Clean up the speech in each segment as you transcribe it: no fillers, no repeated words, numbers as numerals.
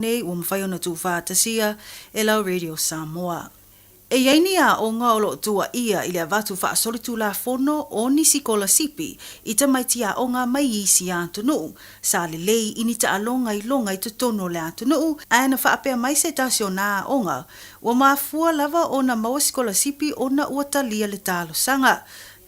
Nei umwhai ona tu whātasia e lau Radio Samoa. E yaini a o ngā olo tua ia i le watu whaasoritu la fono o nisi kola sipi i tamaiti a o ngā mai isi a tunu. Sa le lei ini ta alonga i longa i tutono le a tunu, aena whaapea mai se tasio nā o ngā. Wa mafua lava o na mawasi kola sipi o na uatalia le talo sanga.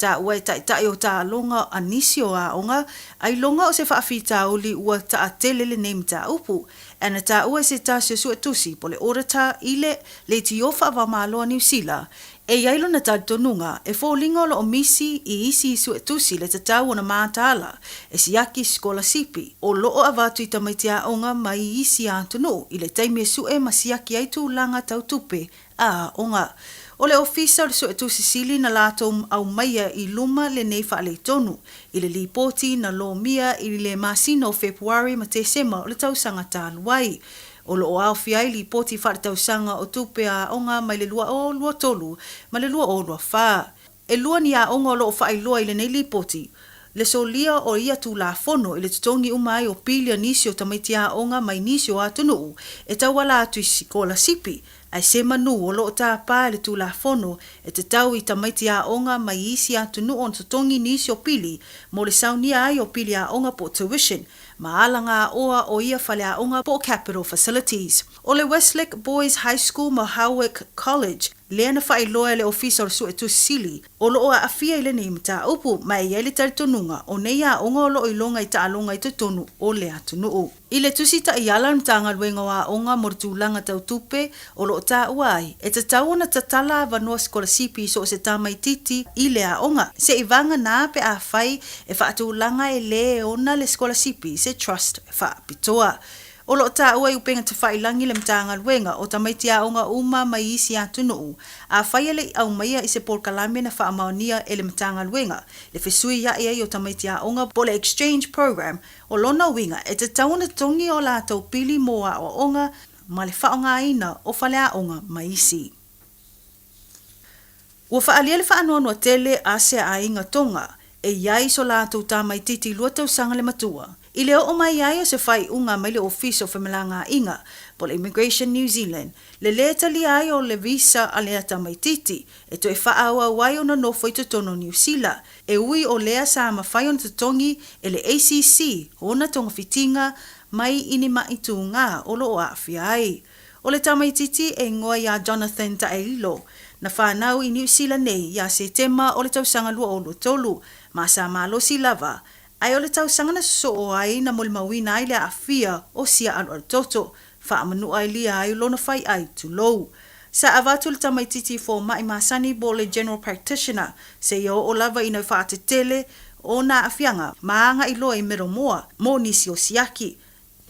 Ta ua tai o ta longa anisio a onga, ai longa o se whaafita uli ua ta atelele name ta upu. Ana ta ua se ta se sua tusi pole ora ta ile le tiofa wa maloa New Zealand. E yailo na ta tonunga e fōlinga o misi i isi sua tusi le tatau o na mātala e siaki skola sipi. O loo avatu i tamaitia onga mai isi a tonu i le taimi e sue ma siaki aitu langa tau tupe a onga. O le ofisa le sua tusi sili na lato au maia i luma le neifa le tonu. I le lipoti na lo mia i le masino o Februari ma te sema o le tausanga tāluai. O lo au fiai li poti whare tausanga o tupe a onga mai le lua o lua tolu, ma le lua o lua wha. E lua ni a onga o lo whai lua i le nei li poti. Le solia o ia tu la fono i le tutongi umai o pilia nisio tamaiti a onga mai nisio a tunu. E tawala atu i sikola sipi. Ai se manu o lo ta pa le tu la fono e te tau i tamaiti a onga mai isi a tunu on tutongi nisio pili. Mo le saunia ai o pili a onga po tuition. Maalanga oa o ia whale a onga po capital facilities. O le Westlake Boys High School ma Howick College. Lea na whai loa le ofisa o le sua tu sili. O lo o a awhia i le ni mta upu mai i ele tari tonunga o nei a onga o lo i longa i ta alonga i te tonu o le atunu. I le tusi ta i ala mta ngalwenga wa onga mortulanga tau tupe o lo ta uai. E te tau na tatala vanua skola sipi so se tamai titi i le a onga. Se i vanga nā pe a whai e whaatulanga e le ona le skola sipi se trust wha pitoa. O lo ta ua upenga te whailangi le mtanga luenga o tamaiti a onga uma mai isi a tunu. A whaiale au maia i se polkalame na whaamaonia e le mtanga luenga. Le whesui ia o tamaiti a onga po le exchange program o lona winga e te tauna tongi o la tau pili moa o onga ma le whaonga ina o whale a onga mai isi. Ua whaalia le whaanoanua tele a se a inga tonga e iai so la tau tamai titi lua tau sanga le matua. I leo o mai ai o se whai unga mai le ofiso whamelanga inga po le Immigration New Zealand. Le leta li ai o le visa a lea tamai titi e to e whaaua wai o na nofo i tono New Zealand. E ui o lea sa mawhai o na tutongi e le ACC o na tonga fitinga mai ini maitu ngā o lo o awhi ai. O le tamai titi e ngoa ia Jonathan ta e ilo. Na whanau i New Zealand nei ia se tema o le tausanga lua o lo tolu ma sa malosi lava. Ai o le tau sangana so o ai na molimawina ai le awhia o sia alo toto. Wha manu ai lia ai lona whai ai tu lou. Sa avatu le tamaititi fo mai masani bo le general practitioner. Se yo o lava ina whaate tele o na awhianga. Maanga i loa i mero moa. Mo nisi o siaki.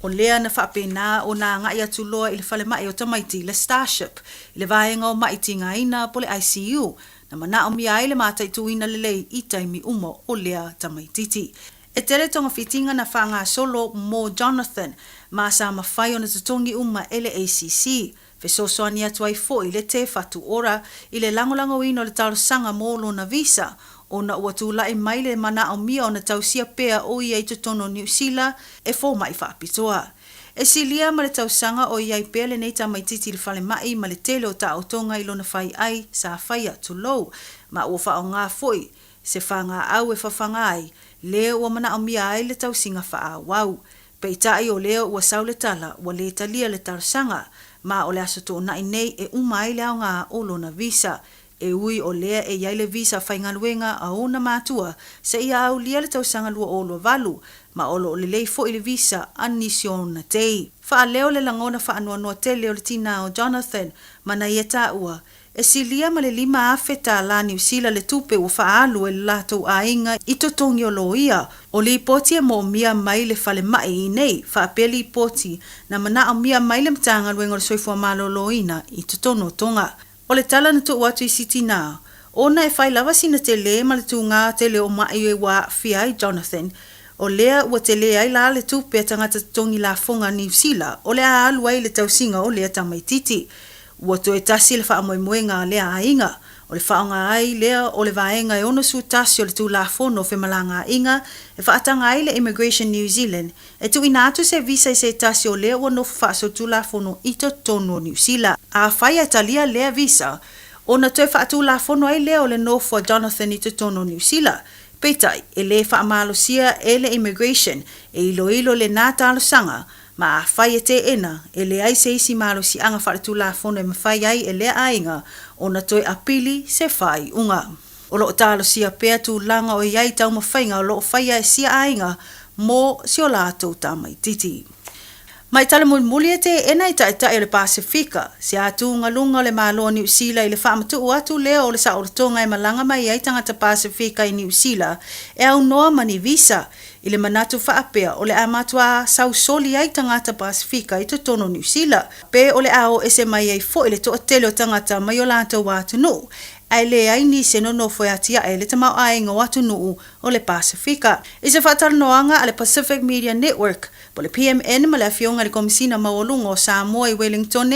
O lea na whapena o na ngai atu loa i le whale mai o tamaiti le Starship. I le vaenga o maiti ngā ina po le ICU. Na mana o mi ai le mātai tuina le lei i taimi umo o lea tamaititi. E tele tonga fitinga na whanga solo mo Jonathan, ma sa mawhai o na tutongi uma ele ACC. Fesosoani atu ai fo i le te whatu ora i le langolango ino le talo sanga molo na visa. O na uatu lai mai le mana o mia o na tausia pea o ia i tutono New Zealand e fo mai whaapitoa. E silia ma le tausanga o iai pea le neita mai titi le whale mai ma le tele o ta autonga i lona whai ai sa whai atu lou. Ma ua wha o ngā foi, se whanga au e whawhanga ai. Leo ua mana o mia ai le tau singa wha wau. Peitai o leo ua sau le tala, ua le talia le tarsanga. Ma o le asoto na nei e umai le au ngā o lona visa. E ui o lea e iai le visa whaingaluenga a ona mātua. Se ia au lia le tau sanga lua o lua valu. Ma o lo le lei fo i le visa anisio na tei. Wha leo le langona wha anua noa tele o le tina o Jonathan. Mana ia ta ua. E silia ma le 5 afeta la New Zealand le tupe ua whaalu e latou a inga i totongi o lo ia. O li poti e mo mia mai le whale mai i nei, whaapeli poti na mana o mia mai le mtanga luengo le soifua malo lo ina i totono tonga. O le tala na tu watu i siti nā. Ona e whai lava sina te le ma le tu ngā te le o mai e wa fiai Jonathan. O lea ua te le ai la le tupe a tangata tongi la fonga New Zealand. O lea alu ai le tausinga o lea tamaititi. Ua to e tasi le wha amoemoe ngā lea a inga. O le whaonga ai lea o le vaenga e ono sutasi o le tūlafono whemalanga inga e whaatanga ai le Immigration New Zealand e tu inatu se visa i se tasi o lea wano whaaso tūlafono i to tono New Zealand. A whaia talia lea visa o na toi whaatūlafono ai lea o le nofua Jonathan i to tono New Zealand. Peitai, e le whaamalosia e le Immigration e ilo le nātalo sanga ma a whai e te ena e le ai se isi malo si anga whaatūlafono e mawhai ai e le ainga o na toi apili se whai unga. O loo talo sia pea tu langa o iai tau mawhainga o loo whaia e sia ainga mō si o lātou tamai titi. Mai tala muli e te ena i tae le Pasifika, si atu ngalunga le malo New Zealand i le whaamatu atu lea o le saoratonga e malanga mai ai tangata Pasifika i New Zealand e au noa mani visa i le manatu whaapea o le amatua sau soli ai tangata Pasifika i tono New Zealand. Pe o le ao ese mai ai fo i le toa tele o tangata mai o lātou watu nuu. Ai le ai ni se no foi atia e le tamau ai ngā watu nuu o le Pasifika. I se whaatanoanga a le Pacific Media Network, po le PMN ma le afionga le komisina maolunga o Samoa i Wellington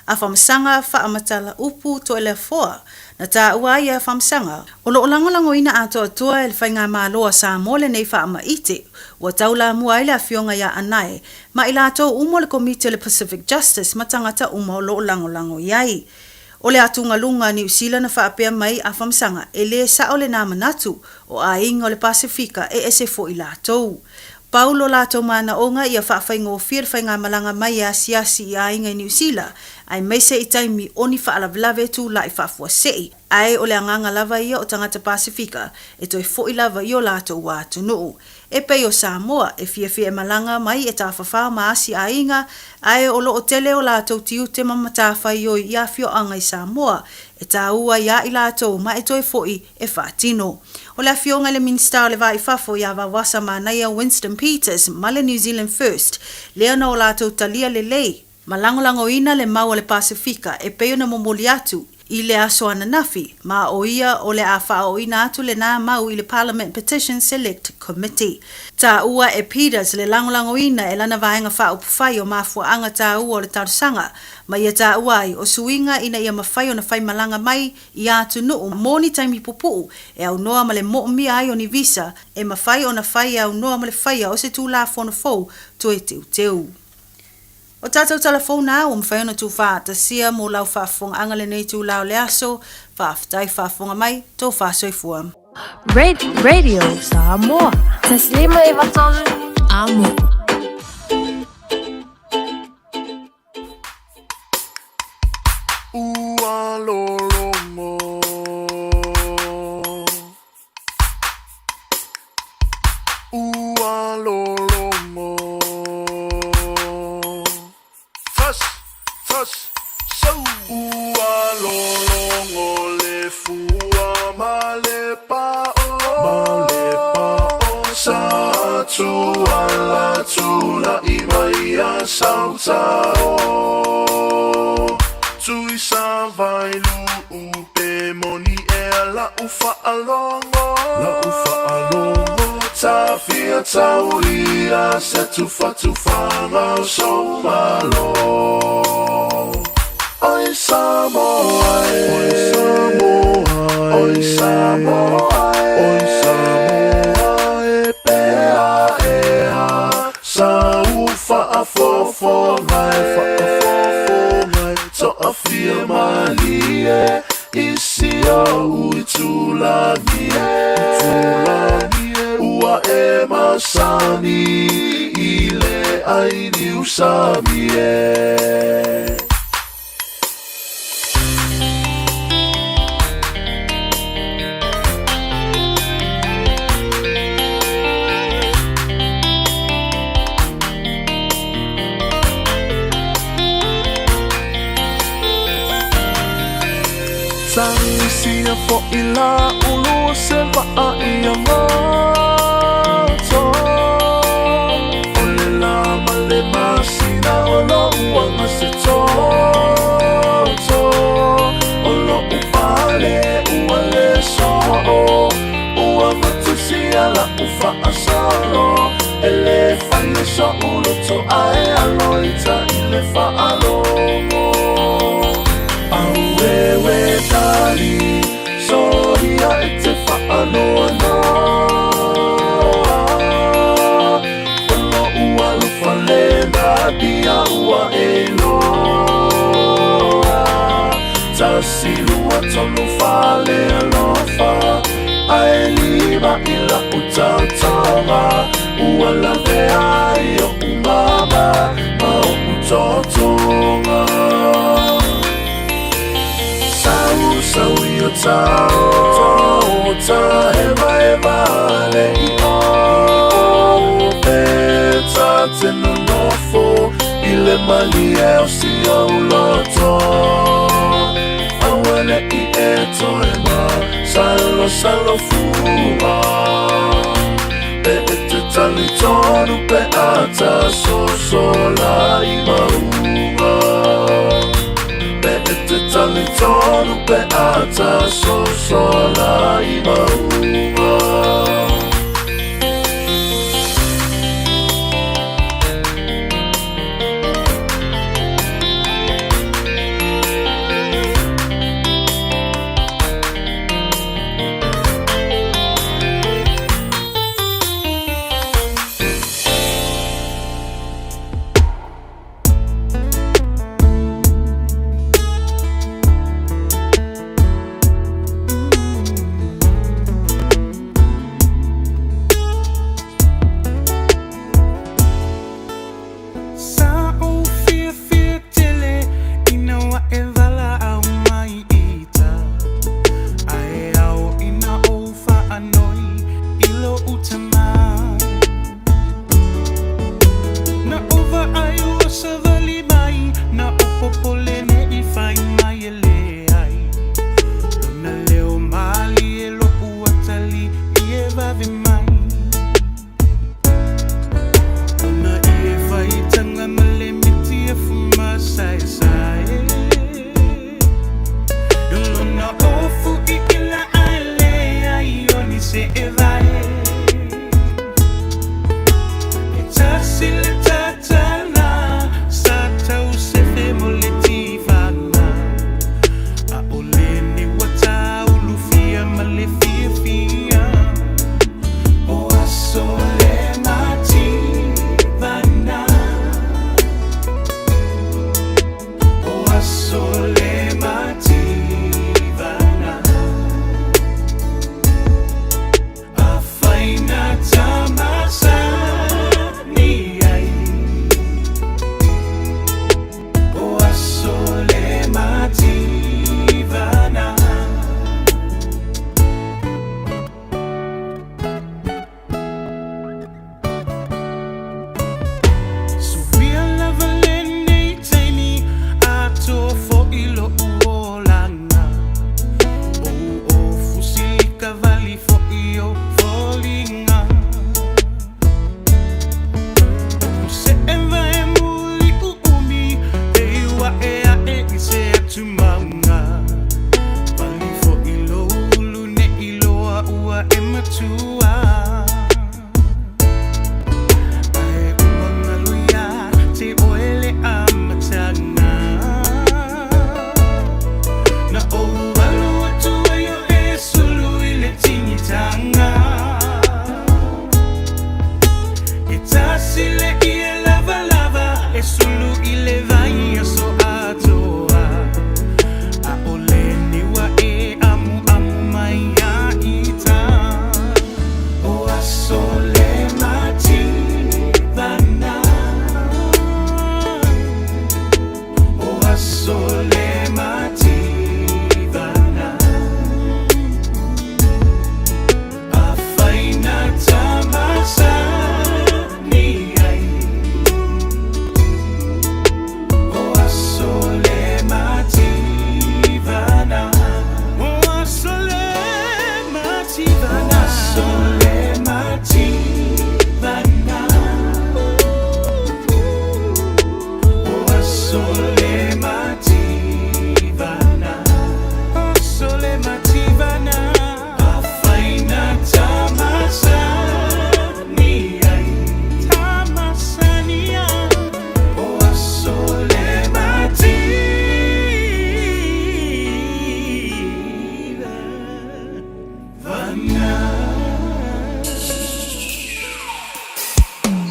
a whamsanga whaamatala upu to ele foa. Na tā ua ia whamsanga, o lo langolango ina ato atua e le whainga māloa Samoa le nei whaama ite, ua taula mua i le afionga ia anai, ma i lato umo le komite le Pacific Justice ma tangata umo lo langolango iai. O le atunga lunga New Zealand na whaapea mai a whamsanga e le sa o le nā manatu o a inga o le Pasifika e ese fo i lātou. Paulo lātou mana onga ia whaafai ngō whir whainga malanga mai a siasi i a inga i New Zealand ai meise i taimi oni whaalavlave tu la i whaafua sei. Ai o le anganga lava ia o tangata Pasifika e toi fo i lava i o lātou wātu nuu. E pei o Samoa e fia malanga mai e tāwhawhao maasi a inga ai o lo o tele o lātou tiu te mamatāwhai o i awhio anga i Samoa e tā ua ia i lātou ma e toi foi e whaatino. O le awhionga le minsta o le vai whafo i awa wasa manaia Winston Peters ma le New Zealand First leona o lātou talia le lei ma langolango ina le mau o le Pasifika e pei o na momoli atu i le aso ananafi, ma o ia o le awha o ina atu le nā mau i le Parliament Petition Select Committee. Tā ua e Peters le langolango ina e lana vaenga wha upufai o mafua anga tā ua o le tarusanga, ma ia tā ua i o suinga ina ia mawhai o na whai malanga mai i atu nuu mōni taimi pupu e au noa ma le mo'omia ai o ni visa e mawhai o na whai au noa ma le whaia o se tū la whono fau to e teu. O tātou telefona o mwhaiona tū whaatasia mō lau whaafonga angale nei tū lau le aso, whaaftai whaafonga mai, tō whaasoifua. Radio Samoa. Taslima iwatolu. Amo. Ualolongo. Ualolongo. Fuss, so ualolongo le fua male pa o sa tu ala tu la imaia sauta o tu isa vai lu upe moni e la ufa alongo ta fia tauria se tu fa ma so malo. Oi Samoa, e pea ea, sa ufa a fofo ngai, so a fia malie, isi a ui tulamie, ua e masani, ile ai ni usamie. Sia fo ila ulu se va ia moto ole la male masina olo uanga se to olo upale uale so ua matu sia la ufa asalo ele fai so ulo to ae aloita ile fa alongo Auewe tali silua tonu fale alofa ai liba ila utautonga uala vea iyo umama mau utotonga sau iyo tau ta eva le i o peta tenu nofo ile mali e o si o loto awale i e toema salo fua pe te tali tonu pe ata sola i maunga pe te tali tonu pe ata sola i maunga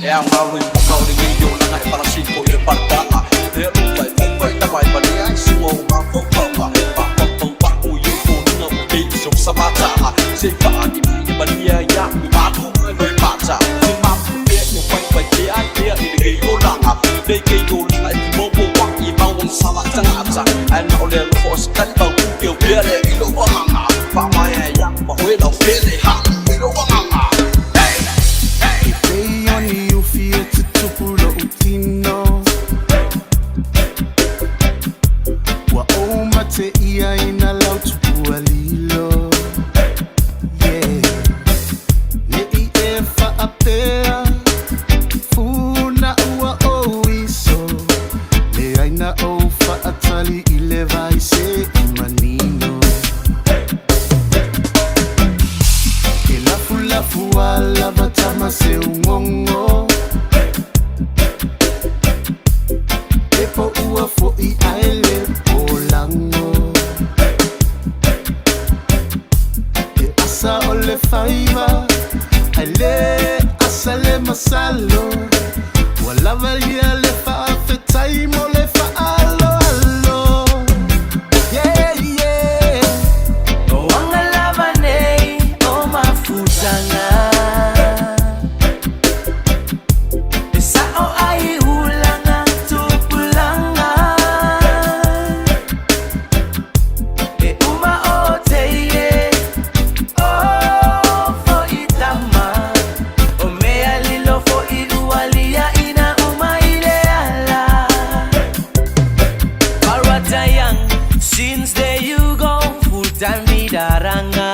E Aoauli kau ni ngiyo na ngai palasiko i le partaa. Te upai upai tawai pani ai suo ma fofoga. sabata se fa di mania ya batu noi pata se mampu dia no pai dia ni yo langa dei ke yo langa mo wa I mau sama tangata and all the force kan ba ku ke bele ilo wanga pa mai ya ma we no fele ha ilo wanga hey hey they only you feel to pull utino wa o mate ia ina lau tu alilo yeah ne I efa apea funa ua oiso le aina o fa atali ile vai se imanino ke lafu ala batama se ungongo epo ua fo I aele polango e asa ole faiva ale asa le masalo wala valia le fa fetai mo le fa alo alo yeah yeah o anga lava nei o mafutanga esa o ai hulanga tupulanga e uma o teie o fo itama o mea lilo fo irualia ina uma ile ala Parwata young since there you go full time vidaranga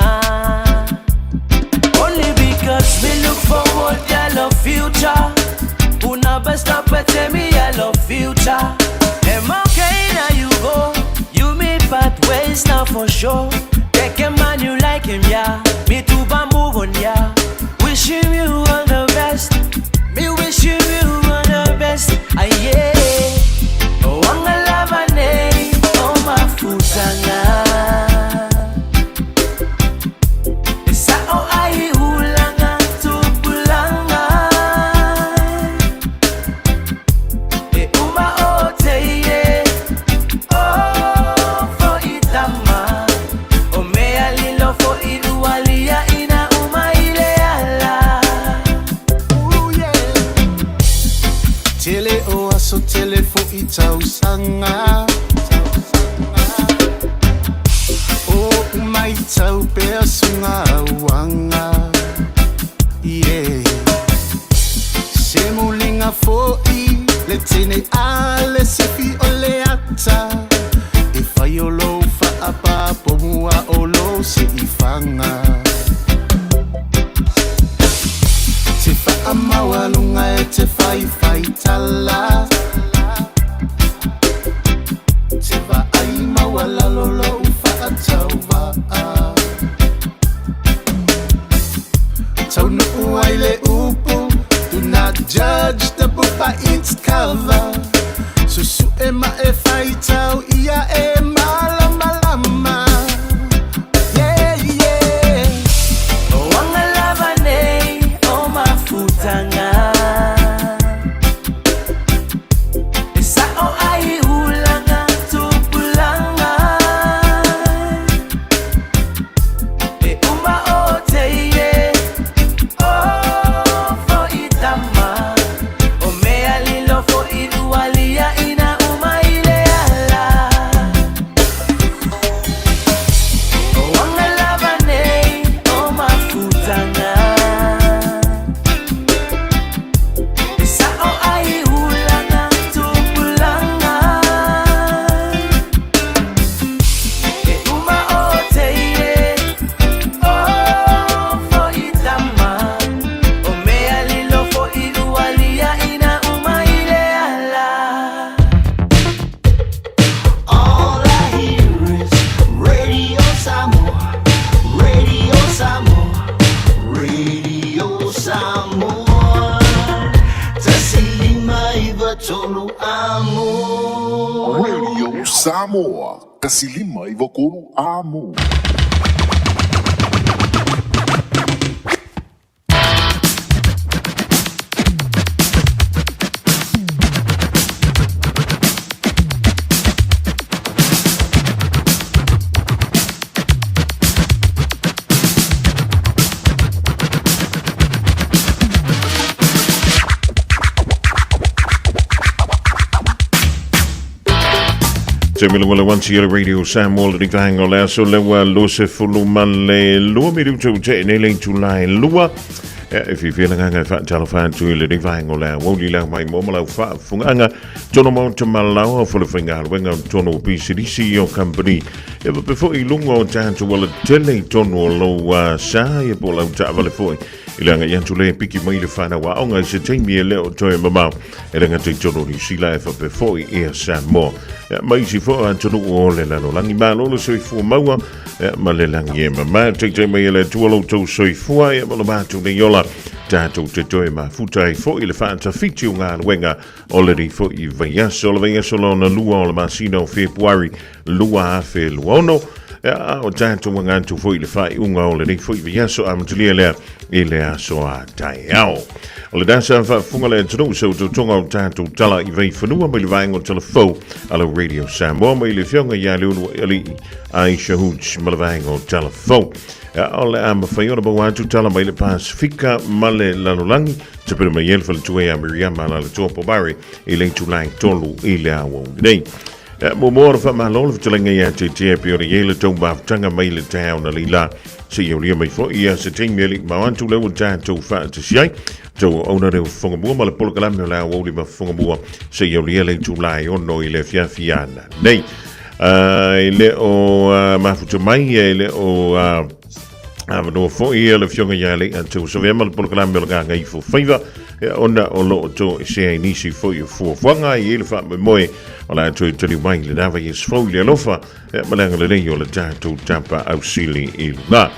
only because we look forward ya love future una best up at me I love future and okay now you go you meet pathways now for sure take a man you like him yeah me too ba move on yeah wishing you all the best me wishing you all the best yeah oh anga lava nei oh mafutanga esa oh ai hulanga tupulanga e uma o teie oh fo itama o mea lilo fo irualia ina uma ile ala ooh yeah tele o aso tele fo itau sanga o mai tau pe asunga wanga yeah se mulinga fo I le tene ale se fi ole ata e faiolo fa apa pomua olo se ifanga te fa amawalunga e te fai tala te va ai mawala lolo fa atauva tau no ai le upu do not judge the book by its cover susu ema e fai tau ia e malama yeah yeah o anga lava nei o mafutanga esa o ai hulanga tupulanga e uma o teie o fo itama o mea lilo fo irualia ina uma ile ala o anga lava nei o mafutanga esa o ai hulanga tupulanga e uma o teie o fo itama o mea lilo fo irualia ina uma ile ala All I hear is Radio Samoa, Radio Samoa, Radio Samoa. Tasilima ivatolu amo. Radio Samoa, kasilima ivakolu amo. Temilawala Wantiela Radio Samoa le kainga le aso le wa lose fulu male lua mi du te ne le July lua if you feel nga fa telephone to le kainga le woli la mai mo la fa funga tono mo te malau for the finger wenga tono PCDC o company before I lungo tanto wala tele tono lo sa e pola ta vale foi ilanga yantu le piki mai le fana wa onga se taimi le o toe mama elanga te tono ni sila fa before I Samoa mai si fo tono o le la langi malo lo soi fu maua ma le langi ma te mai le tuolo to soi fu ya ma ba tu le yola tato te toe ma futai fo I le fanta fiti unga wenga already fo I vaya solo na lua o le masino February lua fe luono o tato wangantu fo I le fai unga o le fo I vaya so amtulia le ile aso a tai au o le dasa fa funga le tonu so to tonga o tato tala I vei fanua mai le vaingo telefo ala Radio Samoa mai le fionga ya le unu ali ai shahuch mai le vaingo telefo o le ama faiona ba watu tala mai le Pasifika male lalolangi te pere mai elfa le tue a Miriama la le topo bari I le tulai tolu I le awo nei mo mora fa malolo ftelenga ya te pio le yele tau baftanga mai le tau na lila se yo lia mai fo ia se ting meli mawantu le wata tau fa te siai tau ona re Fofogamua ma le polokalame o le Aoauli ma Fofogamua se yo lia le tulai ono I le fiafiana nei le o mafuta mai le o no fo ia le fionga ya le atu so ve mal por kala me ga ngai fo faiva ona o lo to se ni si fo io fo wanga I le fa me moe ola to tuli mai le dava is fo le lofa ma le le yo le tatu tapa ausili il na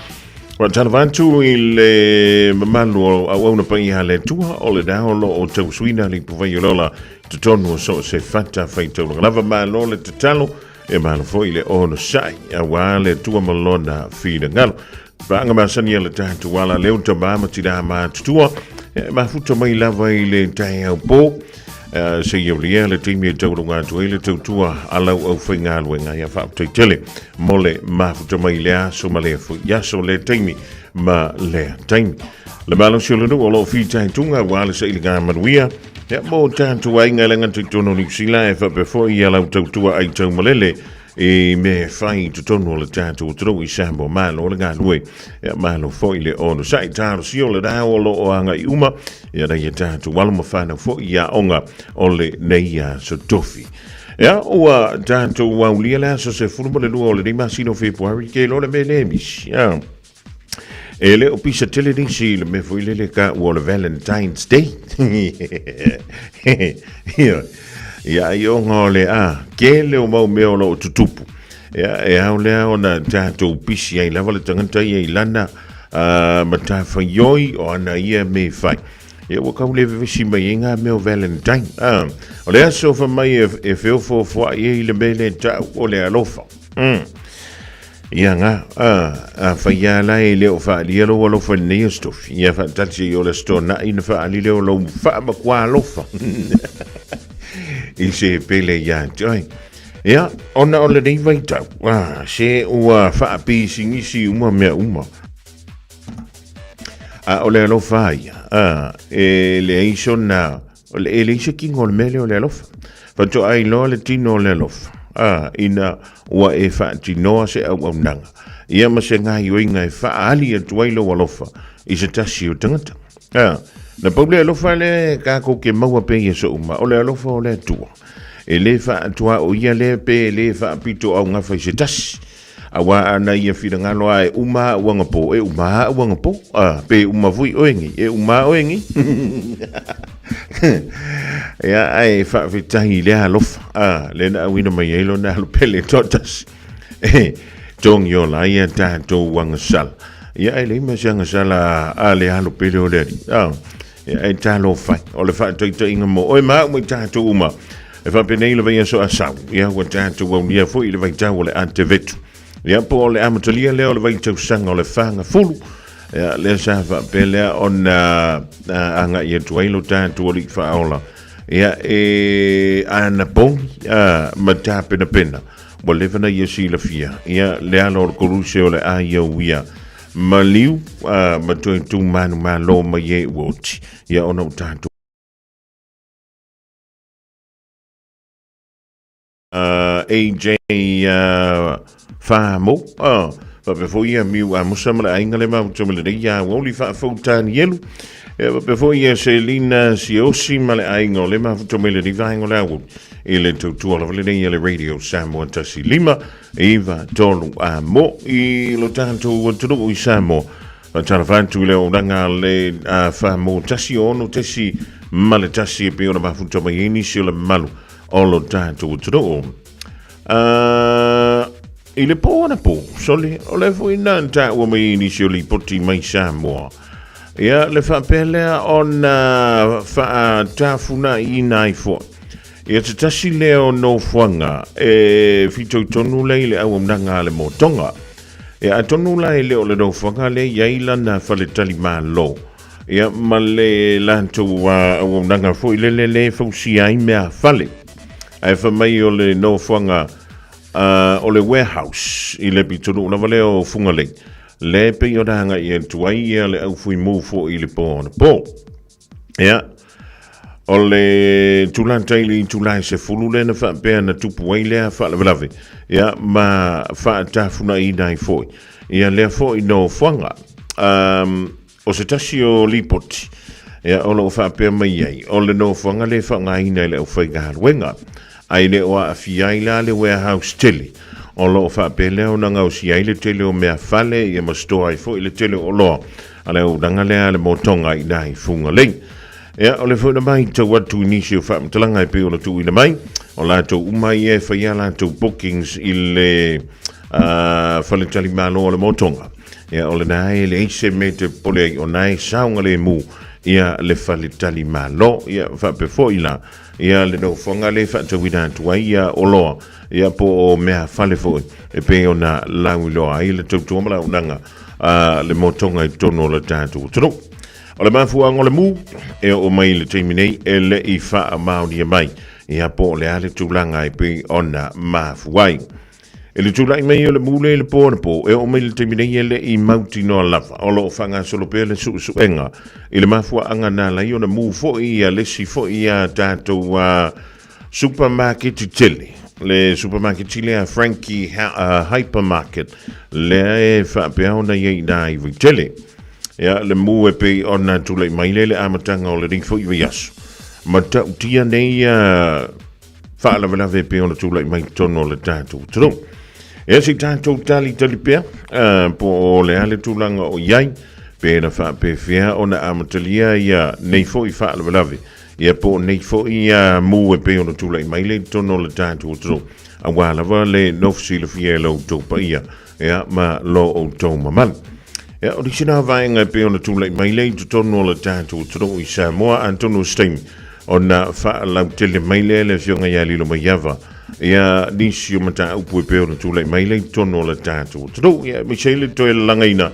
wa tanvantu il mamalo a ona pa ia le tua o le da o to suina li po vai lola to tonu so se fata faito lava malo le tatalo e malo fo ile ono sai a wale tua malona fina ngalo Vanga masani le tatu wala leo tabama tida ma tutua ma futa mai lava ile tai au po se yo le timi tau lunga tu ile tutua ala au finga luenga ya fa tele mole ma futa mai le so male fu ya so le timi ma le timi le malo solo no lo fi tai tunga wala se ile ga manuia ya mo tatu ai ngalenga tutono ni sila fa before ya la tutua ai tau malele e me fai tutono le tatu tro I Samoa malo le galue ya malo foi le ono sai taro sio le da o lo anga uma ya da tatu wala mo fana foi ya onga ole neia so tofi ya o tatu wa ulia so se fulu le lo le masino February ke lo le melemis ya ele o pisa tele ni si le me foi le ka o le Valentine's Day ya yo ngole ke le o mau me o lo tutupu ya o le ona tato pisi ai lava le tangata I lana mata fayoi o ana ia me fai ya wa ka le visi mai nga me o Valentine o le aso fa mai e feo fo I le mele ta o le alofa ya nga fa la le o fa le lo fa ne stof ya fa tati yo le sto na in fa le lo fa ma kwa alofa I se pele ya joy ya ona ole nei vai tau se ua fa pi singisi uma me uma ole lo fai e le iso na ole le iso king ole mele ole lo fa to ai lo le tino le lo ina ua e fa tino se au nanga ia ma se ngai winga e fa ali e tuailo walofa I se tasi o tangata na paule alofa le ka ko ke maua pe yeso uma ole alofa ole tua e le fa tua o ia le pe le fa pito au nga fa se tas awa ana ia fina ngalo ai uma wanga po e uma wanga po pe uma vui oengi e uma oengi ya ai fa vitahi le alofa le na wina mai elo na lo pele totas tong yo la ia tato wanga sal ya ele me sanga sala ale halo pele ole e talo fai o le fa to inga mo o ma mo tato uma e fa penele vai so asau ya wa tato wa ia fo ile vai tawo le antevetu ya po le amatolia le o le vai tau sanga o le fanga fulu ya le sa fa pele ona anga ia tuailo tato o li fa ola ya e ana bon mata pena pena mo le fana ia si la fia ya le alo koruse o le aia uia Maliu matoe tu manu malo ma ye woti ya ona tanto AJ Famo before ia miu musa mala ainga le mau tome le ia Aoauli faafoutan yelu before ia Selina Siosi mala ainga le mau tome le vainga le Aoauli ile tutua le nei le radio Samoa tasi lima iva tolu mo I lo tanto tulu I Samoa Tarafantu le oranga le Famo tasi ono tasi male tasi pe ona mafu tome ini si le malu o lo tanto tulu ile pona po soli o le foi nanta o me initially poti mai Samoa ia le fa pele on fa tafuna ina ifo ia te tasi leo no fuanga fito tonu le au mnanga le motonga ia tonu le o le no fuanga le yaila na fale tali malo ia male lanto au mnanga foi le fausi ai mea fale ai fa mai o le no fuanga o le warehouse I le pitonu na vale o fungale le pe o danga I tuai le au fui mo fo I le pona po ya o le tulanta I tulai se fulu le na fa pe na tupu ai le fa le lave ya ma fa tafuna I dai foi ya le foi no fanga o se tasi o lipoti ya o lo fa pe mai ai o le no fanga le fa ngai nei le o fai wenga ai le o afiai la le warehouse tele o lo fa pele o nanga o si ai le tele o mea fale I ma store ai fo I le tele o lo ale o danga le motonga I dai funga le ya o le fo na mai te watu inisi o fa mtalanga I pe o tu ina mai o la to umai e fa ya la to bookings I le fale tali malo o le motonga ya o le nai le ise mete pole o nai saunga le mu ia le fale tali malo ia fa pe fo ila ia le no fonga le fa to wina to ia o lo ia po mea fale fo e pe ona lau lo ai le to mala unanga le motonga I tono le tatu tro o le mafu ang o le mu e o mai le terminei e le I fa mau dia mai ia po le ale tulanga I pe ona mafu ai e le tulai mai o le mule le po e o mai le terminei e le I mauti no lava o lo fanga solo pe le su enga I le mafu anga na la I ona mu fo ia le si fo ia tatu supermarket tele le supermarket chile a Frankie hypermarket le fa pe ona ye dai tele ya le mu e pe ona tulai mai le amatanga o le ring fo I yas mata tia nei fa la vela pe ona tulai mai tono le tatu tro e si tanto tali pe po le ale tulanga o yai pe na fa pe fia ona amatalia ia nei fo I fa la vela ia po nei fo ia mu e pe ona tulai mai le tono le tatu tro a wala le no fsile fia lo to pa ia ma lo o to mamal ia o disina vainga pe ona tulai mai le tono le tatu tro I Samoa Antonio Stein ona fa la tele mai le fionga ia lilo mai yava ia nisio mata upu pe ona tulai mai le tono le tatu tro ia Michelle to langaina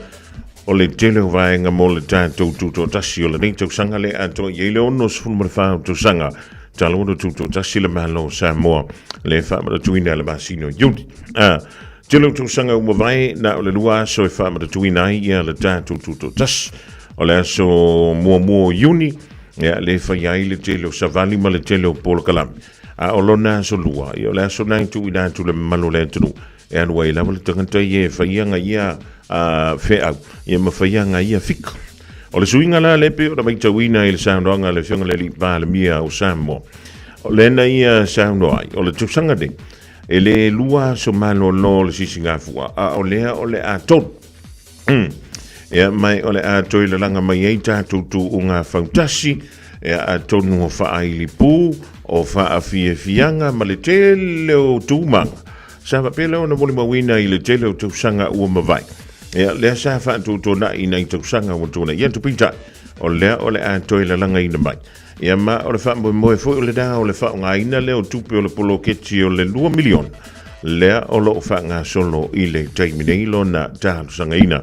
o le tele vainga mo le tatu to tasi o le nei to sanga le ato ye le ono sful mo fa to sanga talo do to tasi le malo Samoa le fa ma tuina le basino yudi telo to sanga mo vai na o le lua so fa ma tuina ia le tatu to tas o le so mo uni ia le fa ia le telo savali ma le telo pol kalam a olona so lua ia le so nai tu ina tu le malo le tu e anu ai la mo tanga ye fa ia nga ia fe au ia ma fa ia nga ia fik o le suinga la le pe o mai tawina il soundonga le fionga le li pa le mia o Samoa o le na ia soundo ai o le tusanga de e le lua so malo no le sisinga fua o le a tot ia mai o le a toi le langa mai e tatu unga fautasi ia a tonu o fa ai li pu o fa a fianga ma le tele o tumanga sa va pele ona moli mawina I le tele o tusanga ua mavai ia le sa fa tu na ina I tusanga o tona ia tu pinta o le a toi le langa ina mai ia ma o le fa mo fo o le da o le fa nga ina le o tupe o le polo keti o le 2 milion le o lo fa nga solo I le taimine lo na ta tusanga ina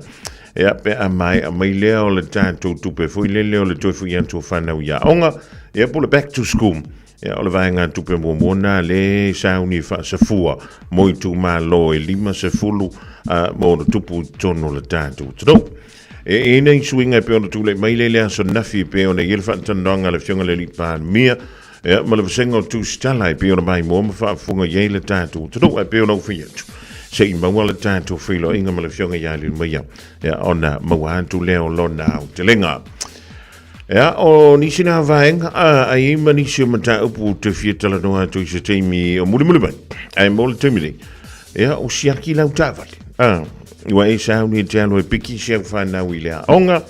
ia pe a mai le o le tatu tupe fo le o le toi fo ia tu fa na ia onga ia po le back to school ia o le vaenga tupe mo mona le sauni fa se fua mo tu malo e lima se fulu mo tupu tono le tatu tro nei swinga pe ona tule mai le so nafi pe ona yel fa tandanga le fionga le li pa mia Ja, maar we zeggen tu stala pe ona mai mo fa funga yele tatu. Tu ai pe ona fia. Sei ma wala tatu filo inga ma le fionga yali ma ya. Ja, ona ma wa tu leo lona te lenga. Ja, o nisi na vaenga, ai ma nisi o mata upu te fia tala noa tu se teimi o muli bai. Ai mo le teimi. Ja, o siaki lau tawali. Ua e sao ni te alo e piki siak whanau i lea onga.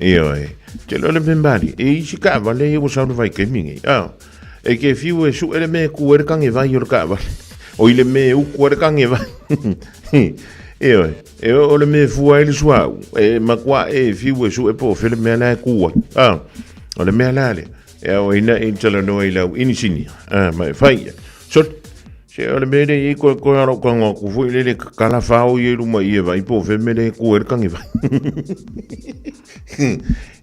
Io e, te lole membari, e isi ka vale e o sao na vai ke mingi. E ke fiu e su ele me kuere kange vai o ka vale. O ile me u kuere kange vai. Io e o le me fua ele suau. E makua e fiu e su e po fele me ala e kua. O le me ala le. E o ina e tala noa i lau inisinia. Ma e fai. Sot. Se ole mele i ko aro kanga ku fu ile kala fao i ruma i vai po fe mele ku er kangi vai.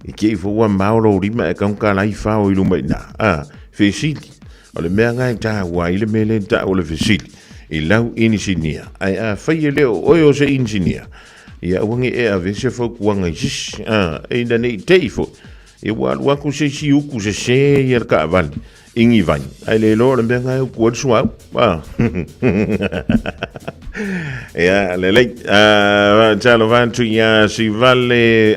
I ke fo wa mauro rima e kan kala i fao i ruma na. Fe siti. Ole me nga ta wa ile mele ta ole fe siti. I lau inisinia. Ai fai leo o se insinia. Ia wangi e a vese fo kuanga jis. E da nei teifo. E wa ku se si ku se yer ka vali. Ingi vai. Ai le lo le benga o kuat suau. Ja, le le. Talo vantu ya si vale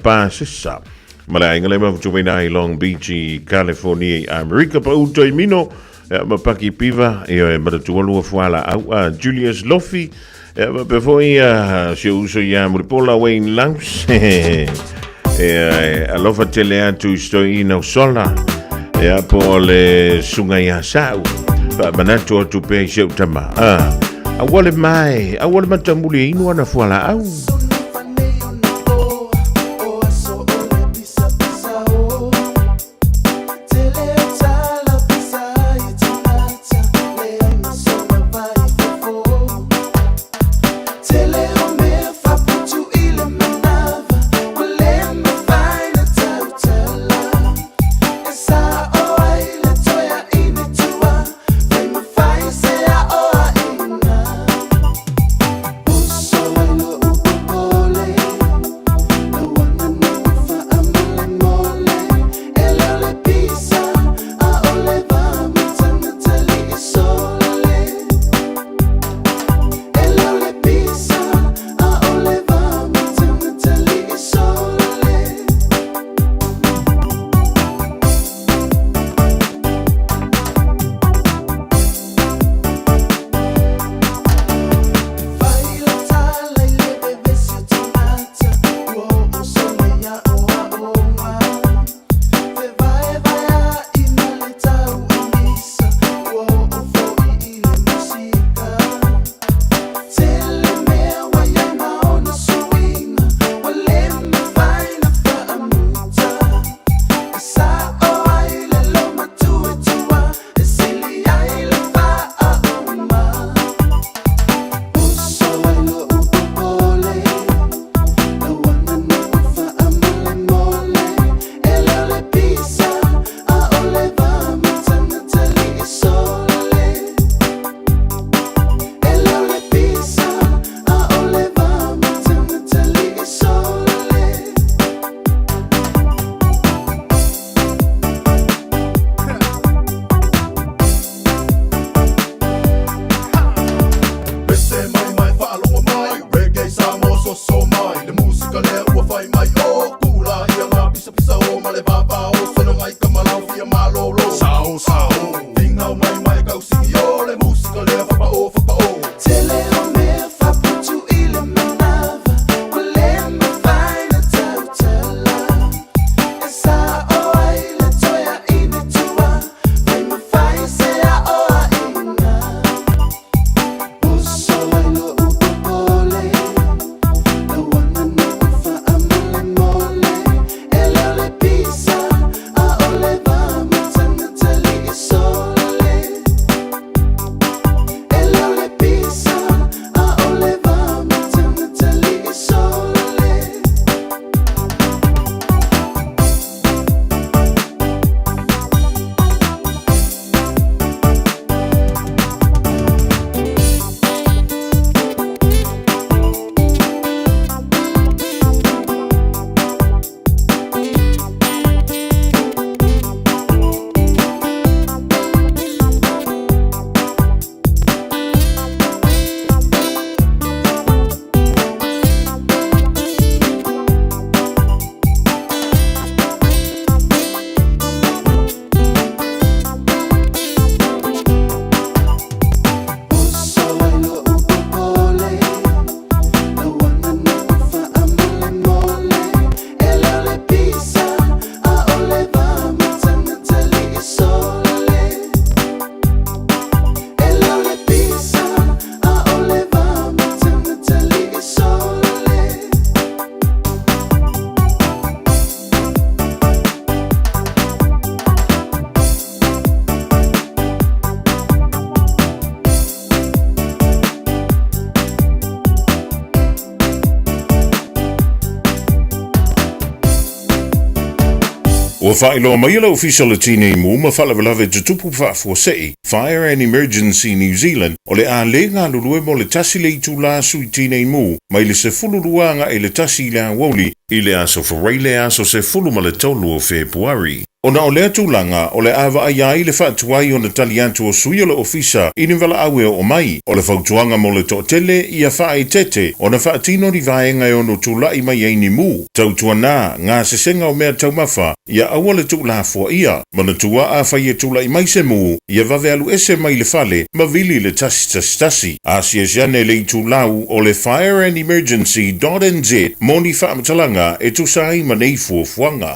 pasisa. Mara ingale ma tu vena i Long Beach, California, America pa uto i mino. Ma paki piva e ma tu lu fuala au Julius Lofi. Ma poi si uso ya muripola Wayne Lamps. Alofa tele atu sto ino sola. Ja, po le sungai asau. Pa manato tu pe seu tama. Awale mai, awale matamuli inu ana fuala au. Ua whaelo mai la official tine mu ma whalavelave tutupu whaafua Fire and Emergency New Zealand o le a le ngā lulue mo le tasi le itu la sui tine mu mai le se fulu ruanga e le tasi le Aoauli i le aso wharai le aso se fulu ma le tolu o Februari. Ona o lea tūlanga o le awa ai ai le whaatuai o na tali atu o sui o le ofisa i ni wala awe o mai o le whautuanga mo le tōtele i a whae tete o na whaatino ni vaenga e ono tūlai mai eini mu. Tautua nā ngā sesenga o mea taumawha i a awa le tūlafua ia ma na tua a whai e tūlai mai se mu i a vave alu ese mai le whale ma vili le tasi. Asia siane le i tūlau o le Fire and Emergency.nz moni whaamatalanga e tūsai ma nei fuafuanga.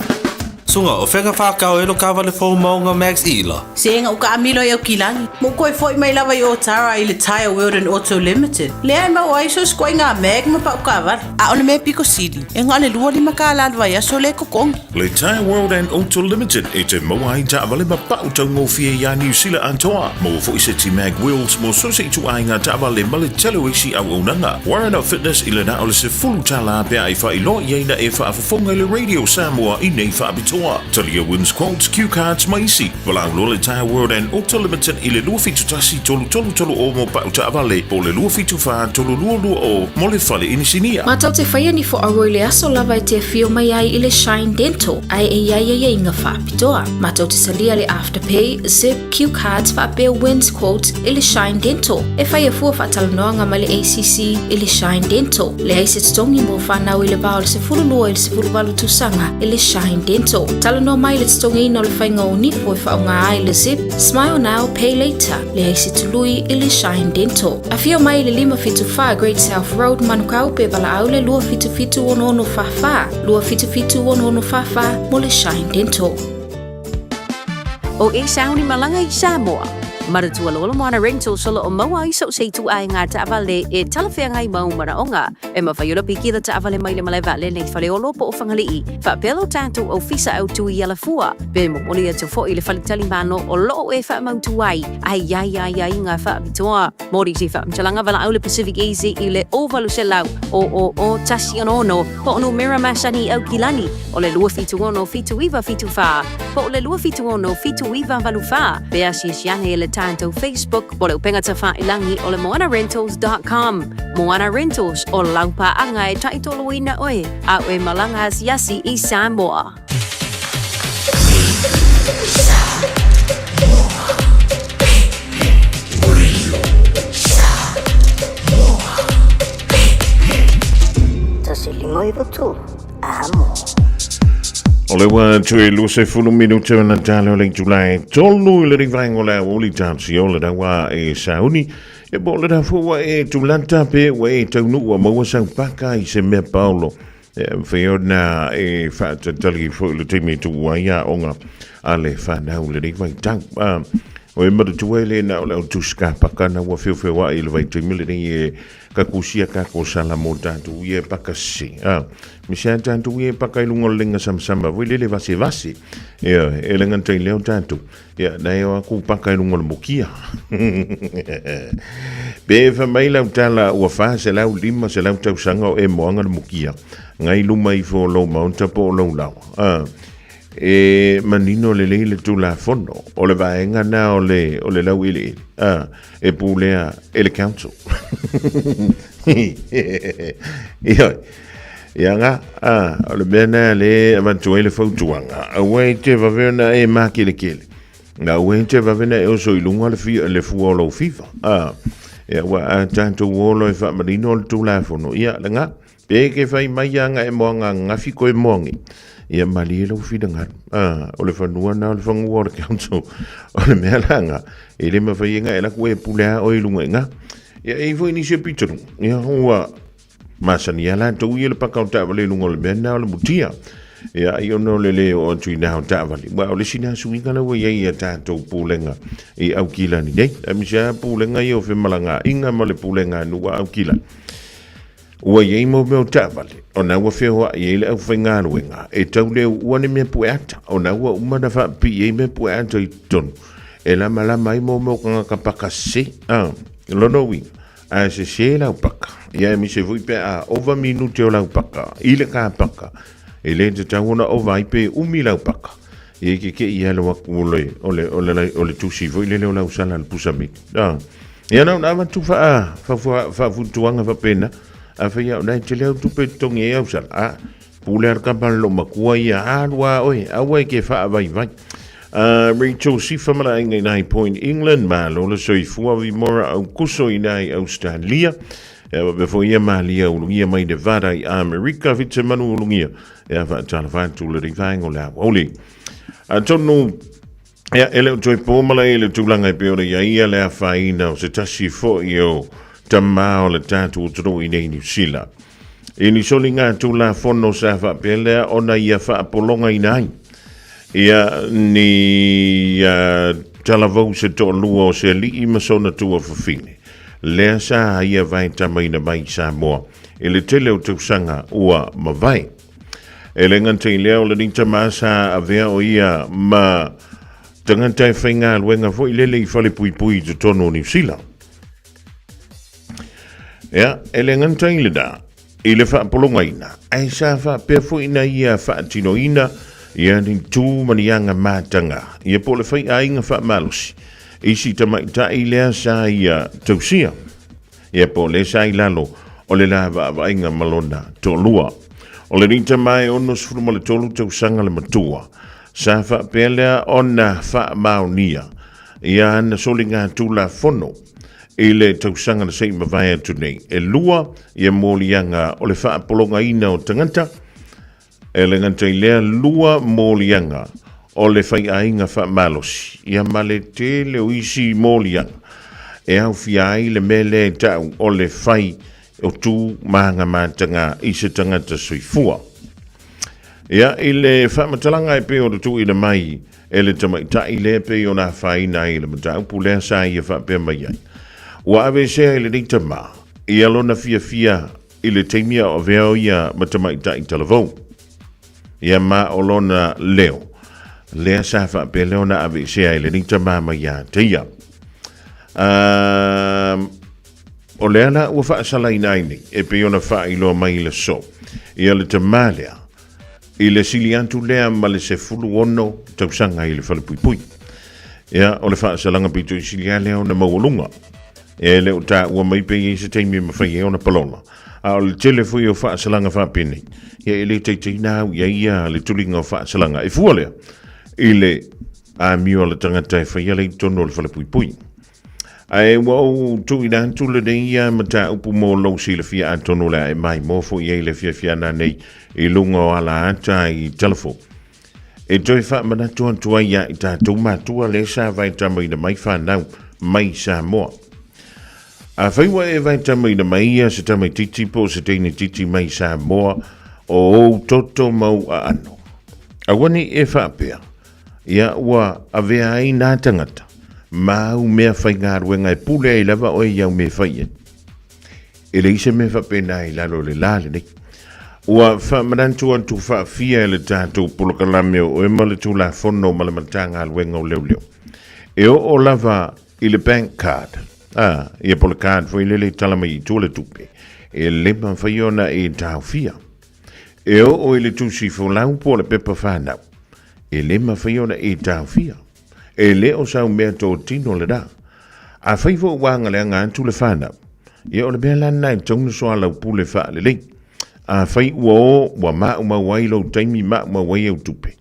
Sunga o whenga whakao e lo kawa le fō maunga Max Ila. Senga o ka amilo e au kilangi. Mo koe fwoi mai lawa i o tara i le Tire World and Auto Limited. Lea e mau aiso skoi ngā meg ma pau kawa. A one me Pico City. E ngā le lua lima ka alalwa ia so le kokongi. Le Tire World and Auto Limited e te mau ai ta avale ma pau tau ngofie ia New Zealand antoa. Mo fo ise ti mag wheels mo so se tu ai ngā ta avale ma le telo isi au unanga. Warren Up Fitness i le na o le se fulu tala pia i wha i lo i eina e wha afafonga le Radio Samoa i nei wha abitoa. Talia wins quotes, cue cards, maisi. Walau le Tire World and Auto Limited i le lua fitu tasi tolu o mo pau ta avale. Po le lua fitu wha tolu lua o mo le whale inisinia. Matau te whaia ni fo aroi le aso lava e te fio mai ai i le Shine Dental. Ai e ia inga whaapitoa. Matau te salia le Afterpay, Zip, cue cards, whaapea wins quotes i le Shine Dental. E whaia fua whaatalanoanga ma le ACC i le Shine Dental. Le aise tongi mo whanau i le bao le se furulua i le se furuwalu tusanga i le Shine Dental. Talano mai le tongi no le whainga o nifo i whaonga ai le Zip, Smile Now, Pay Later. Le aise tului i le Shine Dental. A fio mai le 575 Great South Road manukau pe bala au le lua fitu ono fafa. Lua fitu ono fafa mo le Shine Dental. O e sauni malanga i Samoa. Maratua lolo moana rental solo o maua iso se tu ai ngā taavale e talawhea ngai mau maraonga. E mawhaiora piki da taavale mai le malewa le nei whale o lopo o whangalii. Whapelo tātou au fisa au tui ala fua. Be mo moni atu fo i le whalitali mano o loo e whaamautu ai. Ai ngā whaamitoa. Mori si whaamtalanga wala au le Pacific Easy i le ovalu se lau. O tasi anono. Po ono Miramasani au kilani. O le lua fitu ono fitu iwa fitu wha. Po le lua fitu ono fitu iwa valu wha. Be asi siane e le tanto Facebook, po le upenga ta whailangi o le moanarentals.com. Moana Rentals o laupa anga e taitolo ina oe, a oe malanga yasi i Samoa. Tasilimo i votu, amo. O le wā tue lu se fulu minuta na tale o le Julai tolu i le rivaingo le Aoauli tāpsi o le dawa e sauni e bo le dafua e tulanta pe wa e taunu ua maua sang paka i se mea paulo whiona e whaatatali fo le timi tu waia onga a le whanau le rivai tau o e mara tuai le na o le tuska pakana ua whiwhiwa i le vai timi le e kakusia kako sala mo tātu i e pakasi Misia tātu i e pakailungo lenga samsamba wile le vasi e lengan tei leo tātu na e o aku pakailungo le mokia pe e mai lau tala ua wha se lau lima se lau tau sanga o e moanga le mokia ngai luma i fo lau maunta po lau lau e manino le le tula fono o le vaenga na o le lau ile e pulea e le council Ianga, o le mena le avantua le fautuanga. Awai te vavena e maki le kele. Awai te vavena e oso ilunga le fuolo FIFA. Ia wa tanto wolo e fa marino le tulafono. Ia langa, peke fai maianga e moanga ngafiko e moangi. Ia mali lo fidanga. O le fanua na o le fangua le council. O le mea langa. E le mawhai inga e la kue pulea o ilunga inga. Ia e fo inisi pitaru. Ia hoa Masani ala tu i le pakau tāwale lungo le mena o le mutia. Ia i ono le o tui nao tāwale. Wa o le sina suinga la wa iai a tātou pūlenga i au kila ni nei. A misia pūlenga i o whemalanga inga ma le pūlenga nua au kila. Ua iai mo meo tāwale. O na ua whehoa iai le au whaingaruenga. E tau leo uane mea pueata. O na ua umana wha pi iai mea pueata i tonu. E la malama i mo meo kanga kapaka se. Lono winga. A se lau paka. Ia mi se vui pe a ova minute o lau paka. I le ka paka. E le te tauna ova i pe umi lau paka. e ke ia lo ole tusi foi le la usala le pusami ia na tu fa futuanga fa pena a fa ia na te le tu pe tongi e usala puler ka ban lo makua ia alwa oi awe ke fa vai Rachel Sifamala inga 9 point England ma lo le soi fua vi mora au kuso inai Australia before ia malia ulungia mai de vara i America vite manu ulungia ia fa tala fa tu le rivango la Aoauli atonu ia ele toi pomala ele tulanga pe ora ia le faina o se tasi fo io tamao le tatu tro i nei New Zealand ini solinga tu la fono sa fa pele ona ia fa polonga inai ia ni talavou se to lua o se li i masona tua fafine. Lea sa ia vai tamaina mai Samoa. E le tele o tausanga ua mawai. E le ngantai leo le ni tamasa a vea o ia ma tangantai whainga luenga fo i lele i fale pui pui te tono New Zealand. Ia, e le ngantai le da, i le wha polonga ina. Ai sa wha pia fo ina ia wha tino ina, ia ni tū manianga mātanga. Ia po le whai ainga wha malusi. Isi tamaita i lea sa ia tausia. Ia po le sa i lalo o le la ainga malona tō lua. O le rita mai ono sfuruma le tolu tausanga le matua. Sa wha pelea ona wha maonia. Ia ana solinga tū la fono. I le tausanga na sei mawai atu nei. E lua ia mōlianga o le wha polonga ina o tangata. E le nganta i lea lua mōlianga o le whai ainga wha malosi. Ia male te le uisi mōlianga. E au fiai le mele tau o le whai o tū maanga mātanga i se tangata soifua. Ia i le whamatalanga e peo le tū i le mai e le tamaita i le peo na whai na i le matau pu lea sa i e whapea mai ai. Ua ave sea i le rita ma i alona fia i le teimia o veo ia matamaita i talavou. Ia ma o lona leo. Lea sa whapea leo na ave sea i le rita ma mai a teia. O lea la ua whaasala i naini e peo na wha i loa mai le so. Ia le tamalea. I le sili antu lea ma le se fulu ono tausanga i le whalepui. Ia o le whaasalanga pito i sili a leo na maulunga. E leo ta ua mai pe i se teimi mawhai e ona palona. A o le telefoi o whaasalanga whapene. Ia e le teitei nau ia le tulinga o whaasalanga. E fua lea. I le a mio le tangata e whai ale i tono le whalepui. Ai wau tu ina tu le ia mata upu mo lo si le fia antono la e mai mo fo ye le fia na nei i lunga o ala ata i telefo. E toi fa mana tu ia i ta tu ma tu le sa vai tamai na mai fa nau mai Samoa. A fai wa e vai tamai na mai ia se tamai titi po se teini titi mai Samoa o toto mau a ano. A wani e fa pea. Ia wa avea ai na tangata. Mau mea whai ngā ruenga e pule e lava o e iau me whai e. E le ise me whapena i lalo le lale nei. Ua whamarantu antu whaafia e le tātou polokalame o e male tu la whono male matanga ruenga o leo. E o lava i le bank card. I e pole card fo i lele talama i tūle tupe. E lema whai ona e tāu fia. E o i le tūsi fo lau po le pepa whanau. E lema whai ona e tāu fia. E leo sau mea tō tino le da. A whaifo wanga le anga antu le whanau. Ia o le mea lana i tauna soa lau pule wha le lei. A whai ua o wa maa uma wai lau taimi maa uma wai au tupe.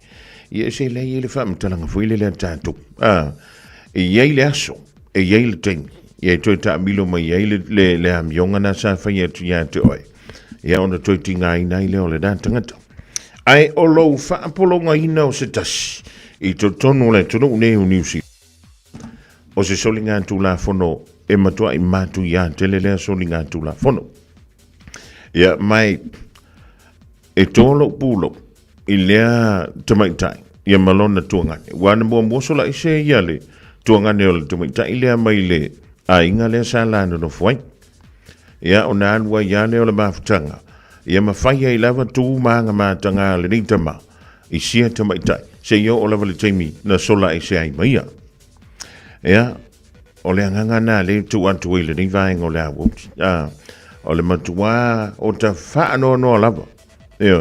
Ia se lei e le wha mtalanga fuile le tātou. E iei le aso. E iei le taimi. Ia toi ta milo mai iei le amionga na sa whai atu ia te oe. Ia ona toi tinga ina i leo le da tangata. Ai o lou wha apolonga ina o se tasi. I to tono le tono unei uniusi. O se solinga tu la fono e matua i matu ia tele lea solinga tu la fono. Ia mai e tolo pulo i lea tamaitai. Ia malona tuangane. Wana mua mwosola i se ia le tuangane o le tamaitai i lea mai le a inga lea sa lano no fuai. Ia o na anua ia leo le mafutanga. Ia mawhai ai lava tu maanga matanga le nitama. I sia tamaitai. Se yo o lava le taimi na sola e se ai maia. Ea, o le anganga na le tu antu i le ni vaenga o le awuti. O le matua o ta wha no lava. E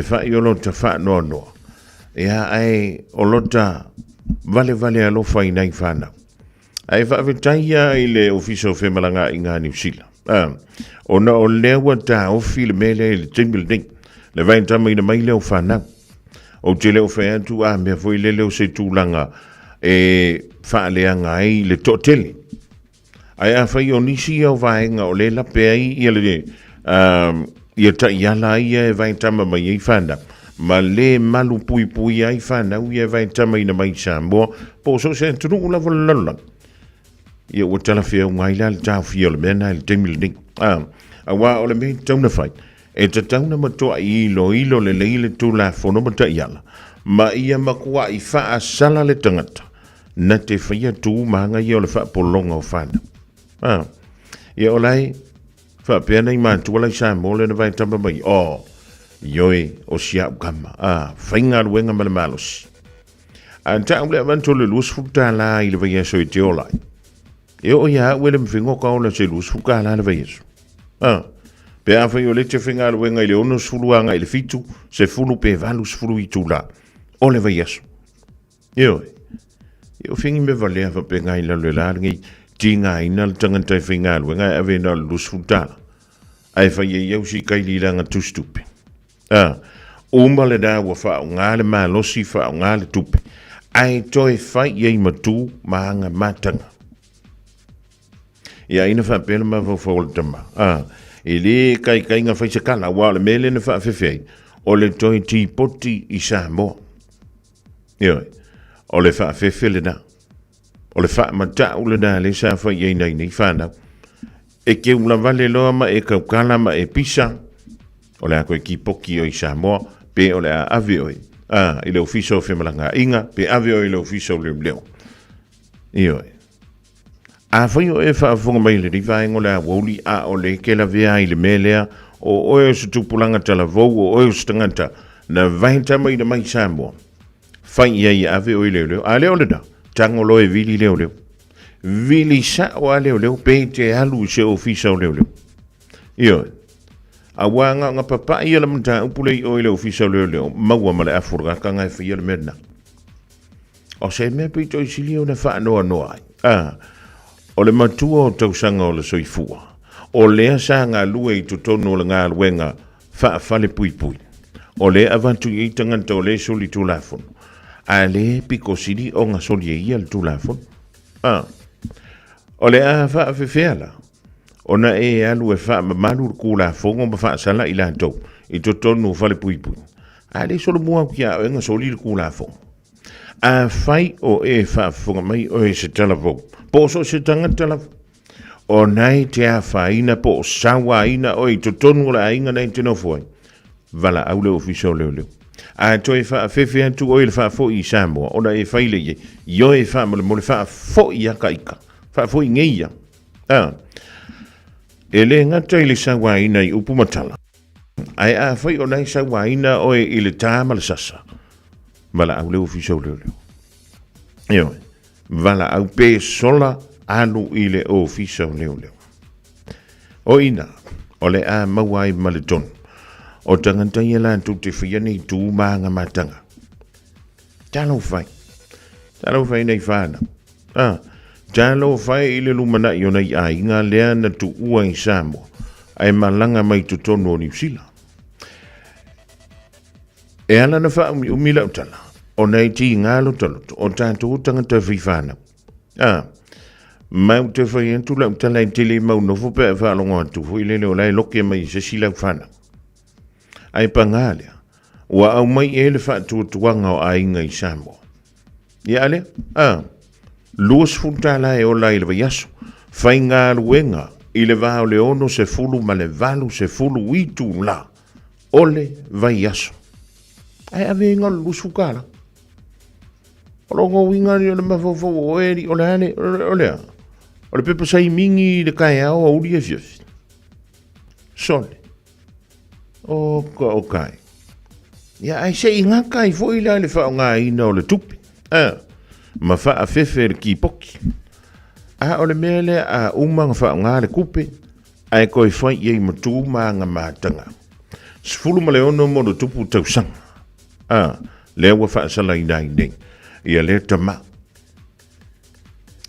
wha i olo ta wha no. Ia ai olota vale alo fai nai whana. Ai whaavetaia i le ofisa o whemalanga i ngā New Zealand. Ona o lewa tā ofi le mele i le team building. Le vai tama i na mai leo whanau. O te leo whai atu mea foi le leo se tūlanga whaaleanga ai le tōtele. Ai a whai o nisi au vaenga o le lape ai i le ia ta iala ia vai tama mai i whanau. Ma le malu pui ai whanau ia vai tama i na mai Samoa. Po so se tunu ula wala ia o tala whia ngai la le tau whia le mena le team building. A wā o le mei tauna whai. E ta tauna matoa i ilo le leile tū la whono mata iala. Ma ia makua i wha sala le tangata. Na te whaia tū mahanga i o le wha polonga o whana. Ia o lai, wha pēna i mātua lai Samoa le na vai tama mai. Ioi o sia ukama. Whainga ruenga mala malos. Ta ule avanto le luas futa la i le vai aso i te olai. E o ia wele mwhingo ka ona se luas fuka la le vai aso. Pe a whai o le te whinga ruenga i le ono sfuluanga i le fitu, se fulu pe valu sfulu i tū la. O le vai aso. Ioi. Io whingi me valea wha pe ngai la le la ngai ti ngai na le tangantai whinga ruenga e ave na luas futa la. Ai whai e iau si kai li langa tustupe. Uma le da wa fa ngale ma losi fa ngale tupe ai toi fai ye matu maanga matanga ia ina fa pele ma fo tama ele kai nga fai se kala wa le mele na fa fefe o le toi ti poti i Samoa ia o le fa fefe le na o le fa mata o le da le sa fa ye nei fa na e ke ula vale lo ma e ka kala ma e pisa o le koe ki poki o i Samoa, pe o le avi oi. I le ofiso whemalanga inga, pe avi oi le ofiso le leo. I oi. A whai o e whaafunga mai le rivaengo le Aoauli a o le ke la vea i le melea o oe se tupulanga tala vau o oe se tangata na vaita mai na mai Samoa. Whai ia i avi oi leo leo. A leo le da, tango loe vili leo leo. Vili sa o a leo leo, pe te alu se ofiso leo leo. I oi. A wanga nga papa ia la mta upule o ile ofisa leo maua male afurga ka ngai fia le mena o se me pito i silio na fa no ai o le matua o tausanga o le soifua o le sanga lue i tutono le nga luenga fa fale pui o le avantu i tanganta o le soli tu lafon a le piko sili o nga soli ia le tu lafon o le a fa fefela ona e alu e wha malu kula fongo ma wha sala i lantou i to tonu whale pui. A le solo mua kia o enga soli kula fongo. A whai o e wha fonga mai o e se talavou. Po so se tanga talavou. O nai te a whaina po sawa ina o i to tonu la inga nei te nofuai. Vala au le ofiso leo. A to e wha fefe antu o e le wha fo i Samoa. Ona e whaile ye. Yo e wha mo le wha fo i aka ika. Wha fo i ngeia. E le ngata i le sawaina i upumatala. Ai a whai o nei sawaina o i le tāma le sasa. Vala au le ofiso leo. Eoi, vala au pe sola anu i le ofiso leo. O ina, o le a mawai maleton. O tanganta i la tu te whiani tu maanga matanga. Talo whai nei whana. Talo whai i le lumana i ona i a inga lea na tu ua i Samoa. Ai malanga mai tu tono o New Zealand. E ala na wha umila utala. O nei ti ngalo taloto. O tātou tangata whiwhana. Mau te whai entu la utala i tele mau nofo pe a whalongo atu. Hui lele o lai loke mai se sila whana. Ai pangalea. Ua au mai e le wha tuanga o a inga i Samoa. Ia ale? Luas funtala e o lai le vaiaso, whai ngā ruenga i le vāo le ono se fulu ma le valu se fulu i tū la, o le vaiaso. Ai ave inga luas fukala. O longo winga ni o le mafofo o eri o le hane, o lea. O le pepa sai mingi le kai au a uri e fiofi. Sole. O kai. Ia ai se inga kai fo i la le whao ngā ina o le tupi. Ma wha a fefe ki poki. A o le mele a umanga wha ngā le kupe, ai koe whai iei matu ma ngā mātanga. Sfulu ma le ono mo do tupu tausanga. le ua whaasala i nai nei. Ia le tama.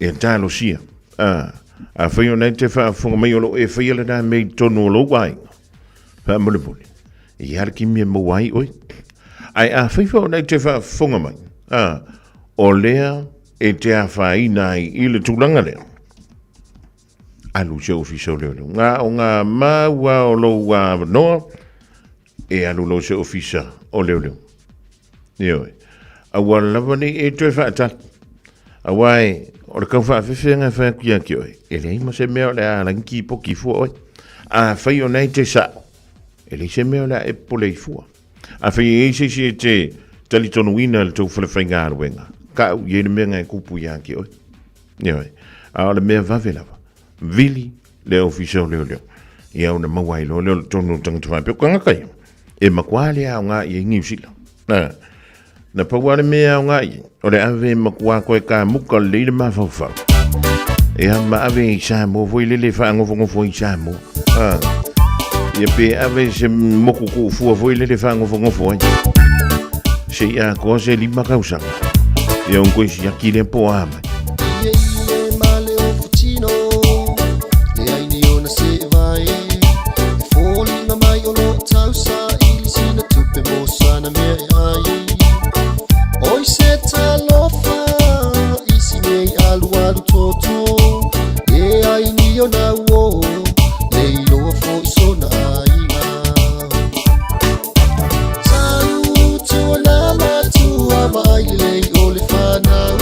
Ia talo sia. A whaio nei te whaafunga mai olo e whaia le nā mei tonu o lo wai. Wha mole mole. I haraki mea mawai oi. Ai a whaifo nei te whaafunga mai. O lea e te a whaina i le tūlanga lea. Alu se ofisa leo leo. Ngā o ngā maua o lo noa. E alu lo se ofisa o leo leo. Ioi. Awa lava ni e tue whaata. Awai, o le kau whaafewhenga whakuia ki oi. E lei ma se mea o le a rangi poki fua oi. A whai o nei te sa. E lei se mea o le a e polei fua. A whai e se se te tali tonu ina le tau whale whainga aruenga. Ka au i ene mea ngai kupu ia ki oi. Ioi. A o le mea vave lava. Vili le ofisa o leo leo. Ia o na mawai lo leo tonu tangata whape. O kangakai. E makwale a o ngā i ngiu sila. Na pauare mea o ngai, o le ave makua koe ka muka leile mawhauwhau. E ma ave i Samoa, voi lele whaangofongofo i Samoa. Ia pe ave se moku kufua, voi lele whaangofongofo ai. Se ia koa se lima kausanga. Ia un koe si aki le po amai. Ie ma le o futino, le aini o na se vai. E fōli na mai o lo tausa, ili sina tupe mo sana mea ai. Oi se talofa, isi nei alu toto. E ai ni o na uo, lei loa fo iso na inga. Tau tua na matua mai lei o le whanau.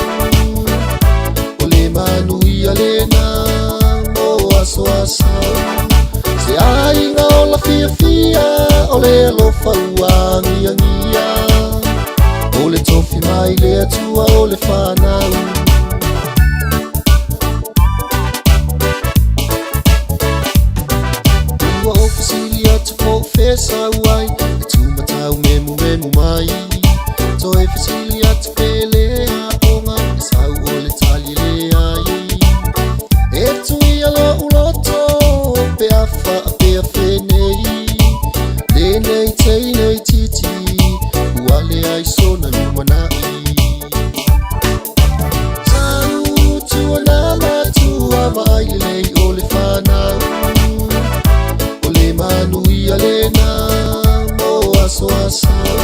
O le manui a le na, mo aso asau. Se ainga o la fia fia, o le alofa uangi angia. O le tofi mai le atua o le whanau. Ua o fasili atu po whesa uai. E tumatau memu memu mai. To e fasili atu pele a onga. E sau o le tali le ai. E tui alo uloto. Pe afa a pe a whenei. Le nei tei nei titi. Wale ai sona lumanai. Tau tua na matua mai lei o le whanau. O le manui a le na, mo aso asau.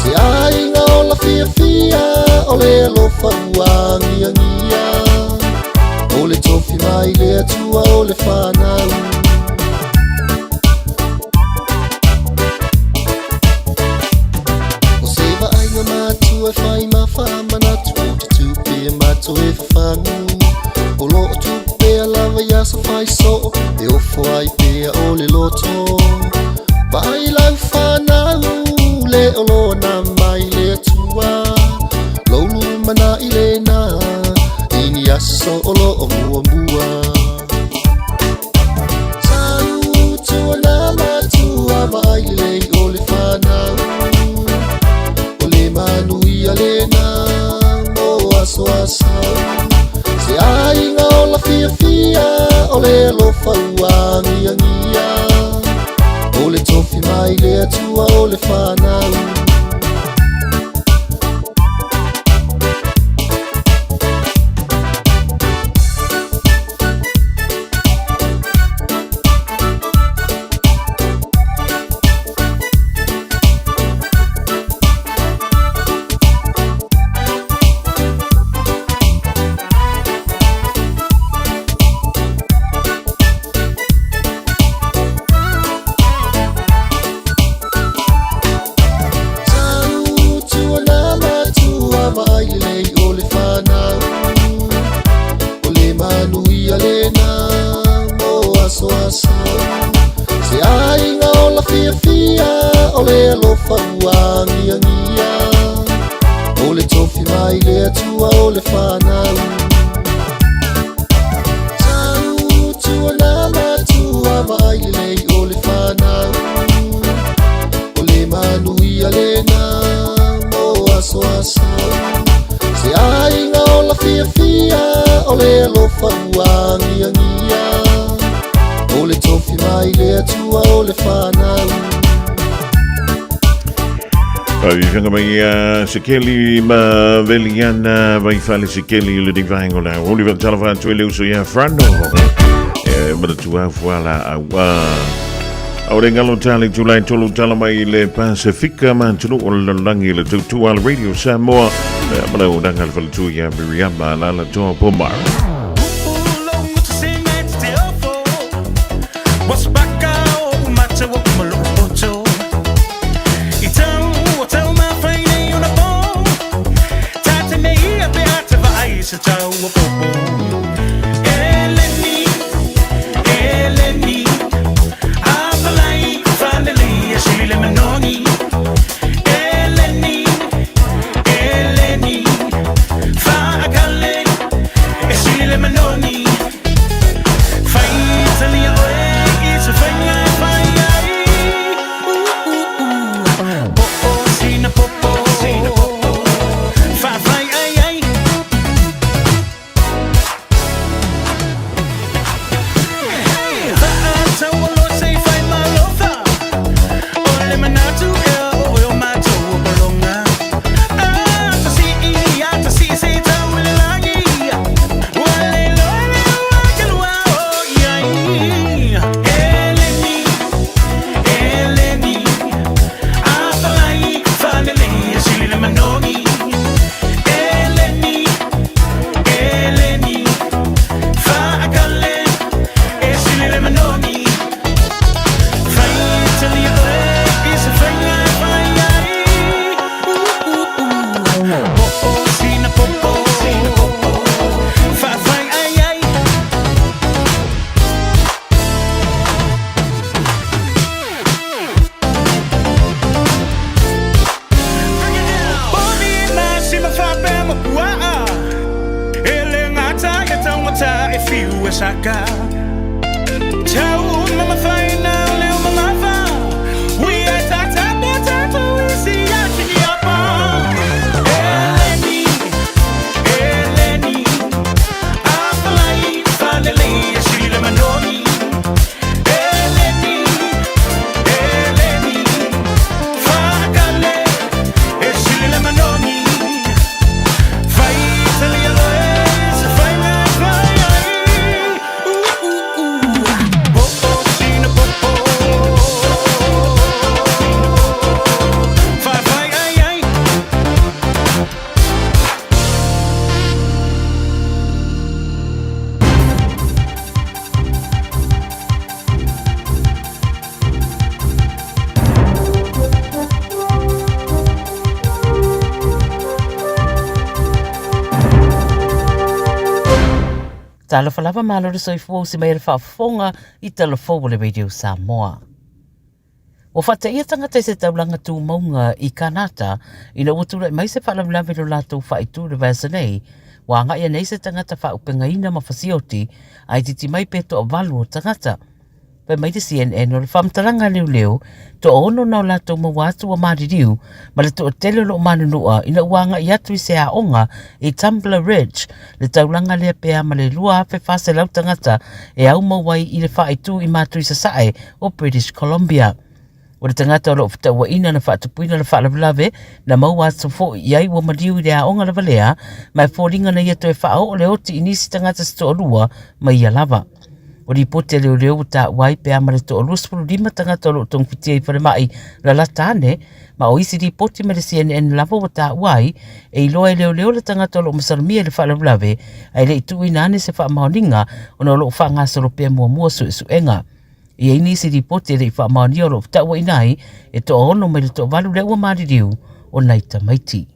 Se ainga o la fia fia, o le alofa uangi angia. O le tofi mai le atua o le whanau. E whai mawha manatu o te tupe e mato e whangu. O lo o tupe a lava i asa whai so, e ofo ai pea o le loto. Vai lau whanau, le o lo na mai le atua. Loulu mana i le na, ini aso o lo o mua mua. Tau tua na matua mai le o le whanau. Manui a le na, mo aso asau. Se ainga o la fia fia, o le alofa uangi angia. O le tofi mai le atua o le whanau. Whanga mai Sekeli ma veliana vai fale Sekeli le divango la Oliver Talafa tu ele uso ya frano ma tu afwala awa Aure ngalo tali July tolu tala mai le Pacifica man tulu o langi le tu al Radio Samoa ma le dangal fal tu ya Miriam la la to pomar Tala falava malo de soifo si mai whaafonga I telefo le Radio Samoa. O whata ia tangata se taulanga tū maunga I Kanata, ina utura mai se whaalawlawe lo lātou whaitu le vasanei, wa nga ia nei se tangata whaupenga ina mawhasioti, ai titi mai peto o valu o tangata. Pai mai te CNN o le whamtaranga leo, to ono nao lātou mawatu a maririu, ma le to o tele lo manunua, ina uanga I atu I se aonga I Tumbler Ridge, le taulanga lea pea ma le lua hape whase lau tangata, e au mawai I le whaitu I mātui sasae o British Columbia. O le tangata o lo futaua ina na whaatupuina le whaalawlawe, na mau atu fo iai wa mariu I le aonga la valea, mai fōringa na ia to e whao o le oti inisi tangata sto lua, mai ia lava. O li pote leo o ta wai pe amare to luspu lima tanga to tong fitia I pare mai la latane ma o isi li pote me le CNN lava o ta wai e iloa leo le tanga to lo masalmia le fala blave ai le tu inane se fa maoninga ona lo fa nga so lo pe mo su enga I ini si li pote le fa maonia lo ta wai nai e to ono me le to valu le o mariu o naita maiti.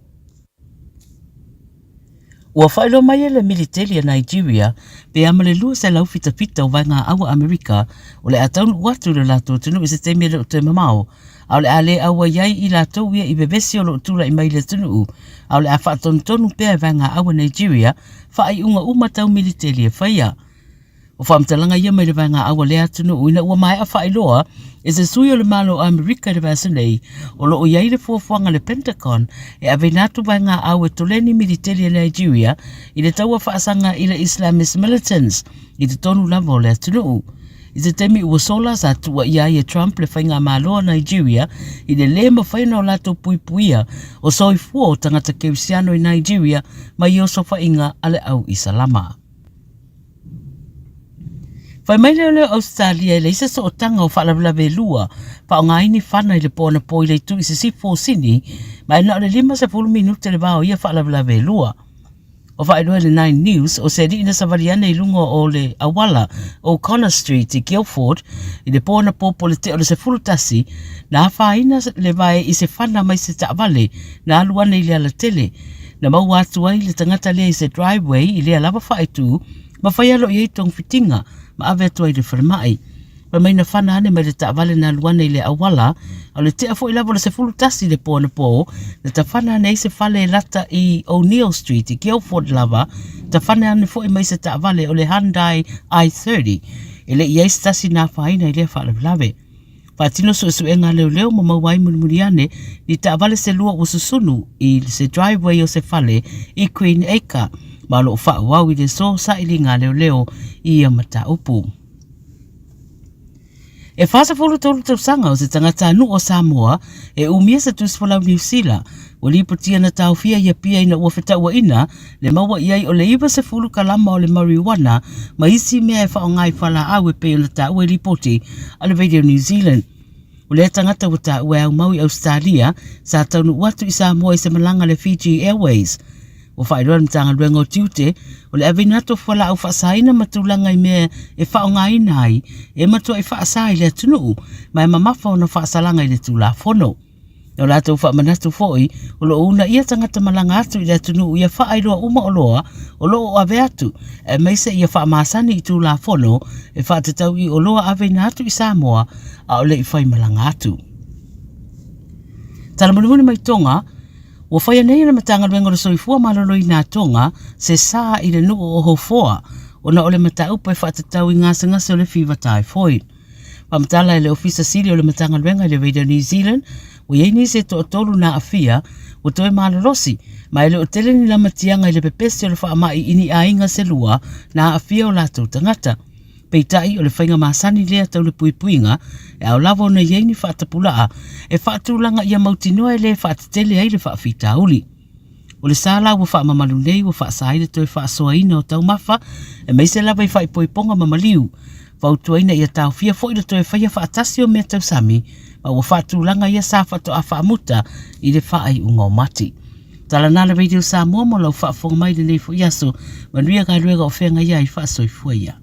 Ua whaelo mai le militari a Nigeria, pe amale lua se lau fita o vai ngā awa Amerika, o le ataunu uatu le lato tunu I se teimia le o te mamao, au le ale awa iai I lato ia I bebesi o lo tula I mai le tunu au le a whaatonu pea vai ngā awa Nigeria, wha I unga umatau militari e whaia. O whamtalanga ia mai le vai ngā awa lea tunu ina ua mai a whailoa, e se sui o le malo o Amerika le vasanei, o lo o iai le fuafuanga le Pentagon, e ave natu vai ngā awa toleni militari a Nigeria, I le taua whaasanga I le Islamist militants, I te tonu lava o lea tunu. I te temi ua sola sa tua ia ia Trump le whainga maloa Nigeria i le lema whaina o lato puipuia o soifua o tangata keusiano i Nigeria mai o so whainga ale au i salama. Whai mai leo Australia le isa so o tanga o whaalawelawe lua pa o ngaini whana i le pōna pō i le tu i se sifo sini ma ina o le 5 minute le wao ia whaalawelawe lua. O whaeroa le 9 News o se ina sa variana i lungo o le awala o Connor Street i Guildford i le pōna pō po le te o le se fulutasi na whaina le vae i se whana mai se taawale na aluana i le ala tele na mau atu ai le tangata lea i se driveway i le alaba whaetu ma whaialo i eitong fitinga ma ave atua i le wharamai. Pa mai na whana ane mai le taawale na aluana i le awala o le te afo i lava le se fulutasi le pōna pō na ta whana ane i se whale lata i O'Neill Street i Guildford lava ta whana ane fo i mai se taawale o le Hyundai i30 i le iei stasi na whaina i le whaalawe. Whaatino su e ngā leo ma mawai muri ane ni taawale se lua o susunu i se driveway o se whale i Queen Acre ma lo whaawau i le so sa ili ngā leo i amata upu. E whasa folo tolu tau sanga o se tangata anu o Samoa e umia sa tuswalau New Zealand o li potia na tau fia ia pia ina ua whetaua ina le maua iai o le iwa se fulu kalama o le marijuana ma isi mea e whao ngai whala au e peo na tau e ripoti a le Radio New Zealand. O le tangata wa tau e au maui Australia sa taunu watu i Samoa i se malanga le Fiji Airways. O whaeroa na tanga luenga o tiute, o le avinato whala au whaasaina matulanga i mea e whao ngai nai, e matua i whaasai le atunuu, ma e mamafa o na whaasalanga i le tula whono. O lato whaamanatu foi, o lo una ia tangata malanga atu i le atunuu ia whaairoa uma o loa, o loo ave atu, e meise ia whaamasani i tula whono, e whaatatau i o loa avinato i Samoa, a o le i whai malanga atu. Talamunumuni mai tonga, ua whaia nei na matanga luenga o soifua malolo i nā tonga se sā i le nuu o hofoa o na ole mata upa e whaatatau i ngasa ngasa o le whiwatai foi. Pamatala e le ofisa siri o le matanga luenga i le Radio New Zealand o iei se to tolu na afia o toe malolosi ma ele o tele ni lamatianga i le pepesi o le whaamai ini a inga se lua na afia o lātou tangata. Peitai o le whainga masani lea tau le puipuinga e au lava o na iei ni whaatapulaa e whaatulanga ia mautinoa e le whaatatele ai le whaafitauli. O le sāla ua whaamamalu nei ua whaasaile toi whaasoaina o tau mafa e meise lava i whaipoiponga mamaliu. Whautuaina ia tau fia fo ina toi whaia whaatasi o mea tau sami ma ua whaatulanga ia sāwhato a whaamuta i le whaai unga o mati. Tala nala Radio Samoa mo lau whaafonga mai le nei fo iaso manuia ka luega o whenga ia i whaasoifua ia.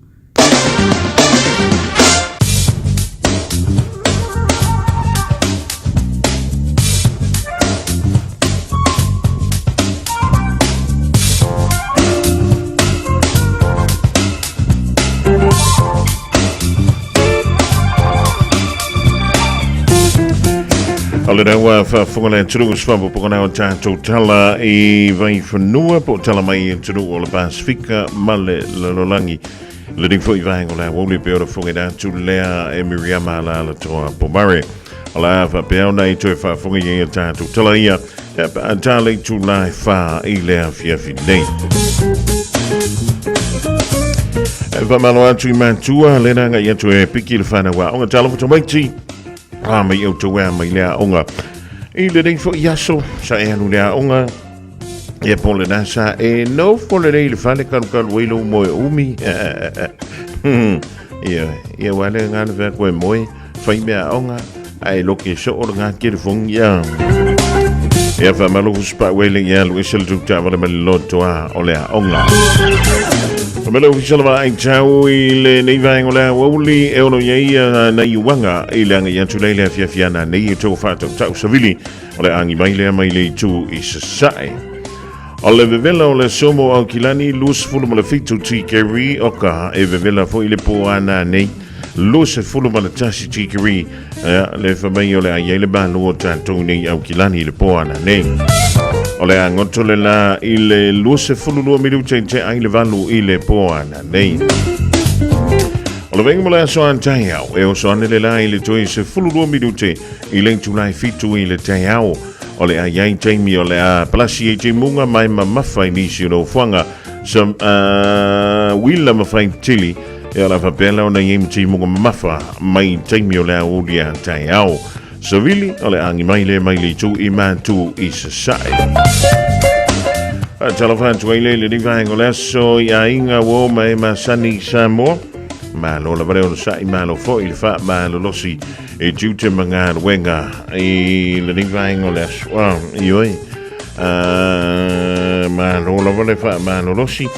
Ole rewa whafunga le turu swabu pokona o tātou tala i vai whanua po tala mai turu o le Pasifika ma le lalolangi. Le ringfo i vai ngola Aoauli pe ora funga dātu lea e miriama la toa pomare. Ala whapea nei toi whafunga i tātou tala ia e tala i tu lai wha i lea fiafi nei. Whamalo atu i mātua le nanga i atu e piki le whanawa onga tala futa waiti. Mai au tau ea mai lea onga. I le rei fo iaso sa e anu lea onga. E pole nasa e no fole rei le whale karu weilo moe umi. Ia wale ngana vea koe moe. Whai mea onga. Ai loke so o ngā kere fong ia. Ia wha malo huspa wele ia lu isel tukta wale mali lotoa o lea onga. Melo official va ai tau i le nei vai ngole Aoauli e ono iei na iwanga i le anga iantu leile a fiafiana nei i tau whātau tau savili o le angi mai lea mai le tu i sasai. O le vevela o le somo au kilani lus fulu ma le fitu tikeri oka e vevela fo i le po ana nei lus fulu ma le tasi tikeri le whamai o le ai le banu o tātou nei au kilani i le po ana nei. O le angoto le la i le luase fululua miru te ai le valu i le poana nei. O le venga mo le asoan tai au e o soane le la i le toi se fululua miru te i le tulai fitu i le tai au. O le ai taimi o le a plasi e te munga mai ma mawhai nisi o fuanga sa wila mawhai tili e ala whapela o na i mti munga mafa mai taimi o le Aouli a tai au. Savili o le angi mai le tu i mātu i sasai. Talawhātua i le rivahengo le aso i a inga wo mai masani Samoa. Malo la vale o sai malo fo il fa malo losi e giute manga wenga i le rivahengo le aso. Ioi. Malo la vale fa malo losi.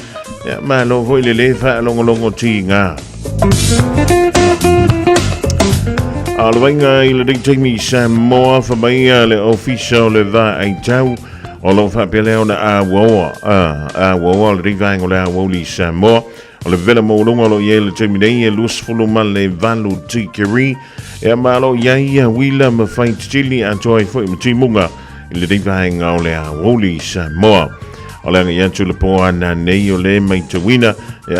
Malo voi le fa longo tinga. Alwenga i le ritimi Samoa whamaia le ofisa o le dha ai tau o lo whapele o na Aoauli le rivahengo le Aouli Samoa o le vela maulunga lo ie le teminei e lusfulu ma le valu tikeri e malo iaia wila ma whai tili atoa i fwoi mtimunga i le rivahenga o le Aouli Samoa o le anga iantu le poa na nei o le mai tawina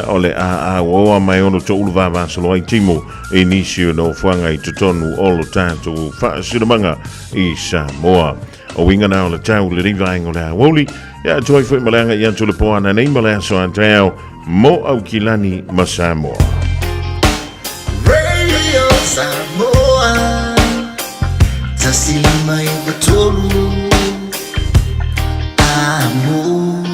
o le Aoa mai ono to uluwa vasalo ai timu e nisio no fuanga i tutonu o lo tātou whaasiramanga i Samoa. O winga na o le tau le rivahenga o le Aouli ia toi fwoi malanga iantu le poa na nei malea so antao mo au kilani ma Samoa. Radio Samoa tasilima i batolu amo.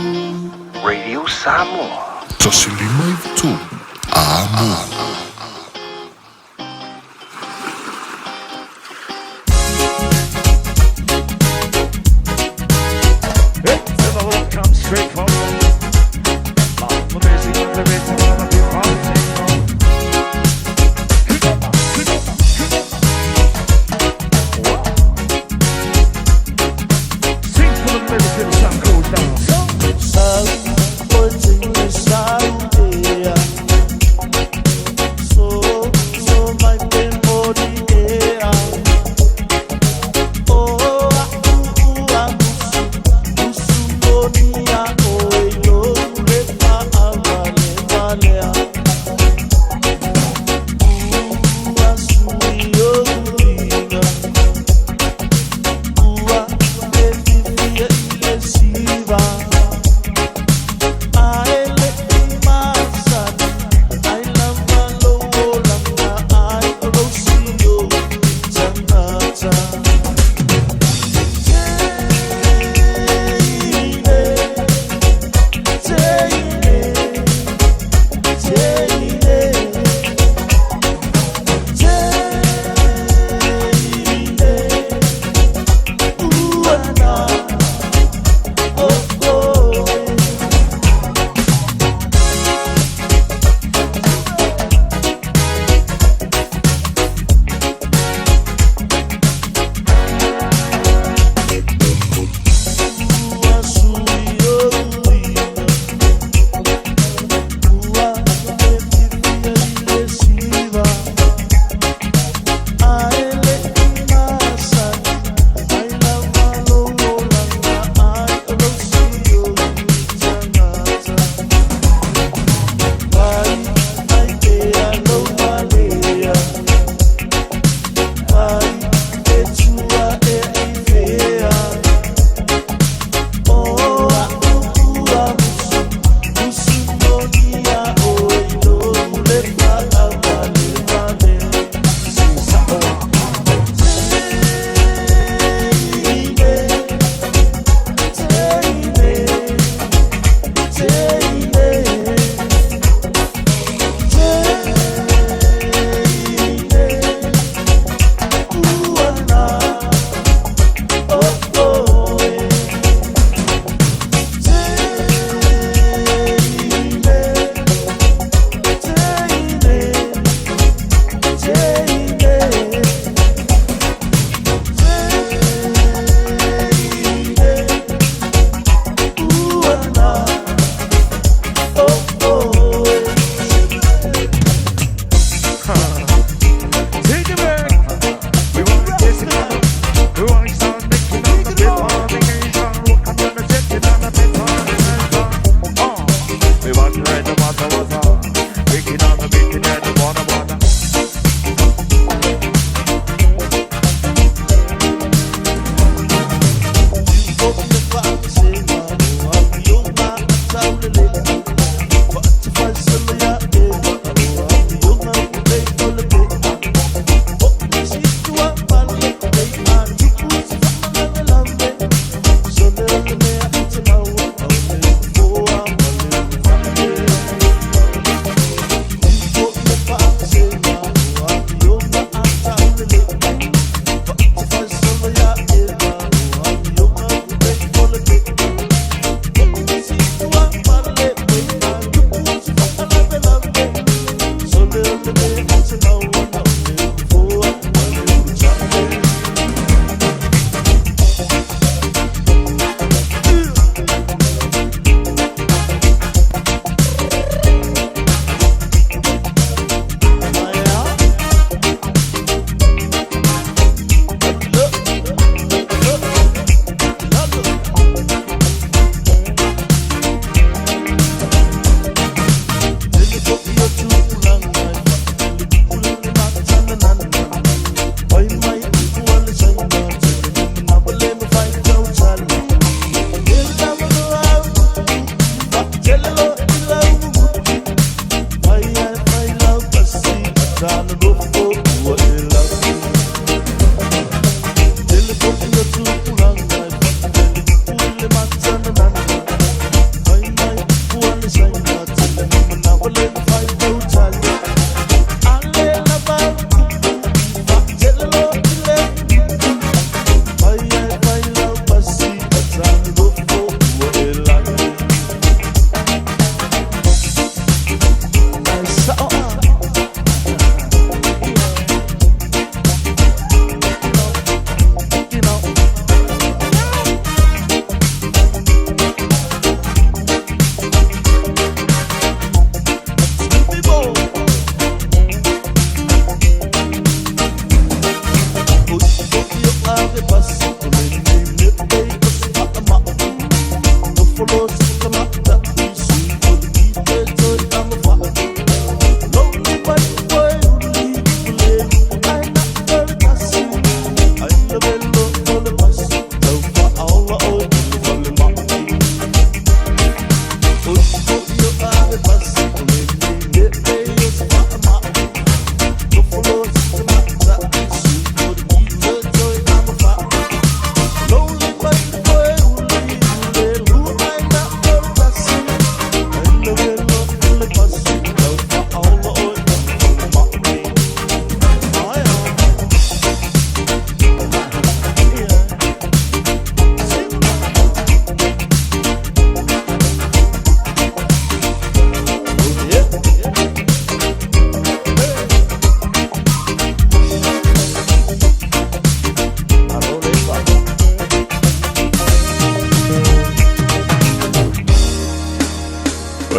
Radio Samoa tasilima i batolu amo. Straight from love for music on the rhythm of the sing for the music and the sun goes down.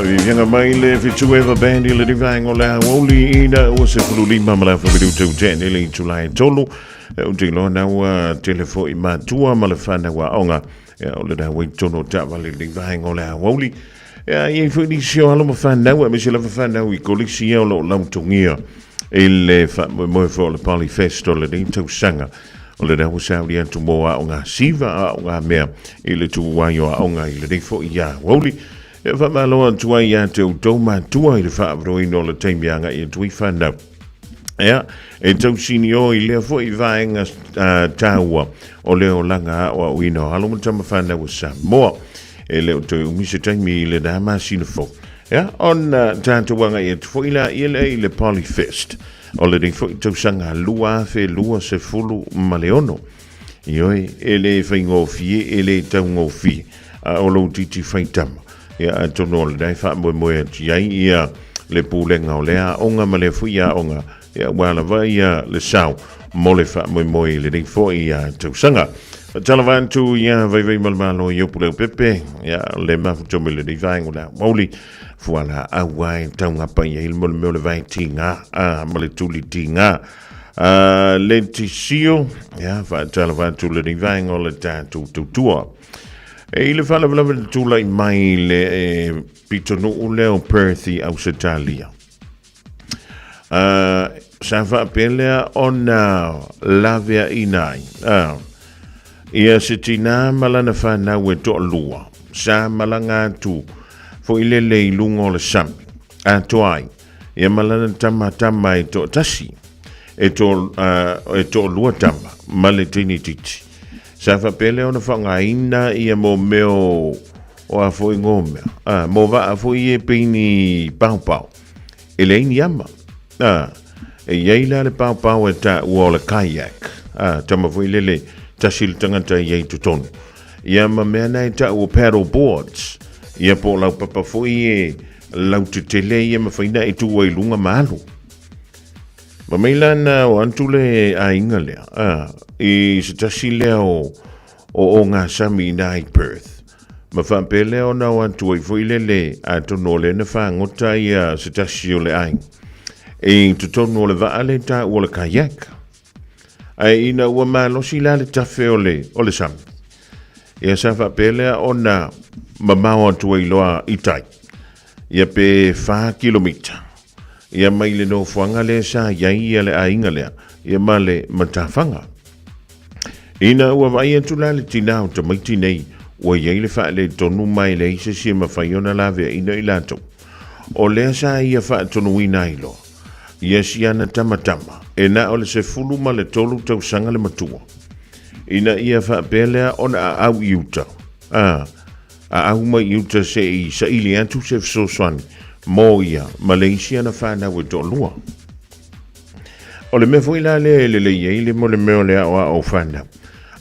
Vivianga mai le fitueva bandi le divango le Aoauli ina o se fululima ma la fabidu te utene le July tolu o te lona wa telefo I matua ma le fana wa onga o le da wei tono tava le divango le Aoauli ia fu di sio alo ma fana wa me se la fana I kolisi o lo lautongia il fa mo fo le palifesto le dito sanga o le da Saudi atu moa o nga siva o nga mea I le tu waio o nga I le defo ia Aoauli e fa malo tua ia te utoma tua I le fa broino le taimianga I tui fana ia e tau sinio I le fo I vaenga taua o leo langa o wino halo mtama fana wa Samoa e leo te umise taimi I le dama sinofo ia on tatu wanga I fo ila I le polyfest o le dei fo I tau sanga lua fe lua se fulu maleono ioi e le faingofi e le tau ngofi o lo titi faitama ia tono le dai fa mo mo ia ia le pulenga o lea onga ma le fuia onga ia wala vai ia le sau mo le fa mo mo le dei fo ia tu sanga talavantu ia vai malmalo io pule pepe ia le ma fu me le dei vai ngola moli fuala awai tanga pa ia il mo le vai tinga ma le tuli tinga le tisio ia fa talavantu le dei vai ngola tatu tua e le fala tula I mai le pitonu leo Perthi Ausitalia. Sa fa pelea ona lavea inai. Ia sitina malana fana we to lua. Sa malanga tu fo ile le lungo le sam. Atoai. Ia malana tama to tasi. E to lua tama maletini titi. Sa fa pele ona whanga ina ia mo meo o a fo ngome. Mo va a fo ie pini pau. Ele ini ama. E yeila le pau e ta ua le kayak. Tama fo ilele tasil tangata iei tutonu. Ia ma mea nei ta ua paddle boards. Ia po lau papa fo ie lau tutele ia ma whaina I tua I lunga malu. Ma meilana o antule a inga lea. I se tasi leo o ngā sami nai Perth. Ma whampele o nau antu I fuilele a tono le na whangota ia se tasi o le aing. E tutono le vaale ta o le kayak. Ai ina ua malosi la le tafe o le sami. Ia sa whampele o na mamau antu I loa itai. Ia pe 5 kilomita. Ia mai le no fuanga le sa iai ia le ainga lea. Ia ma le matawhanga. Ina ua vai atu la le tinao ta maiti nei. Ua iei le wha le tonu mai le isa si ma whaiona la vea ina I lato. O lea sa ia wha tonu ina ilo. Ia si ana tamatama. E na o le se fulu ma le tolu tau sanga le matua. Ina ia wha pelea ona a au iuta. A au mai iuta se I sa ili antu se fso swani. Mo ia, Malaysia na whana we to lua. O le me fwila le iei le mo le meo le o whana.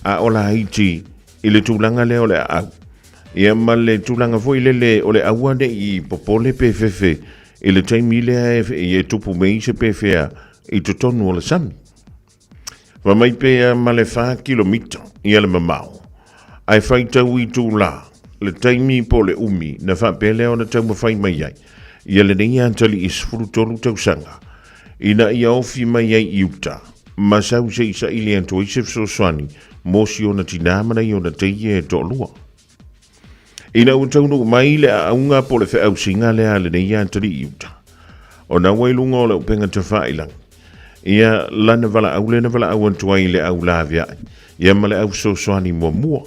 A o la Haiti, I le tūlanga le o le au. Ia ma le tūlanga fwile le o le awane I popole PFF. I le taimi le I tupu mei se PFA I tutonu o le sami. Wa mai pe ma le 5 kilomita ia le mamau. Ai whaitau I tūla. Le taimi po le umi na whapele o na tau mawhai mai ai. Ia le nei antali I sfuru tolu tau sanga. Ina ia ofi mai ai iuta. Masau se isa ili anto I se fso swani. Mosi o na tinamana I o na teie e to lua. Ina utaunu mai le a unga po le fe au singa le a le nei antali iuta. O na wailunga o le upenga te whailang. Ia lana vala au le na vala au antuai le au la via. Ia ma le au so swani mua mua.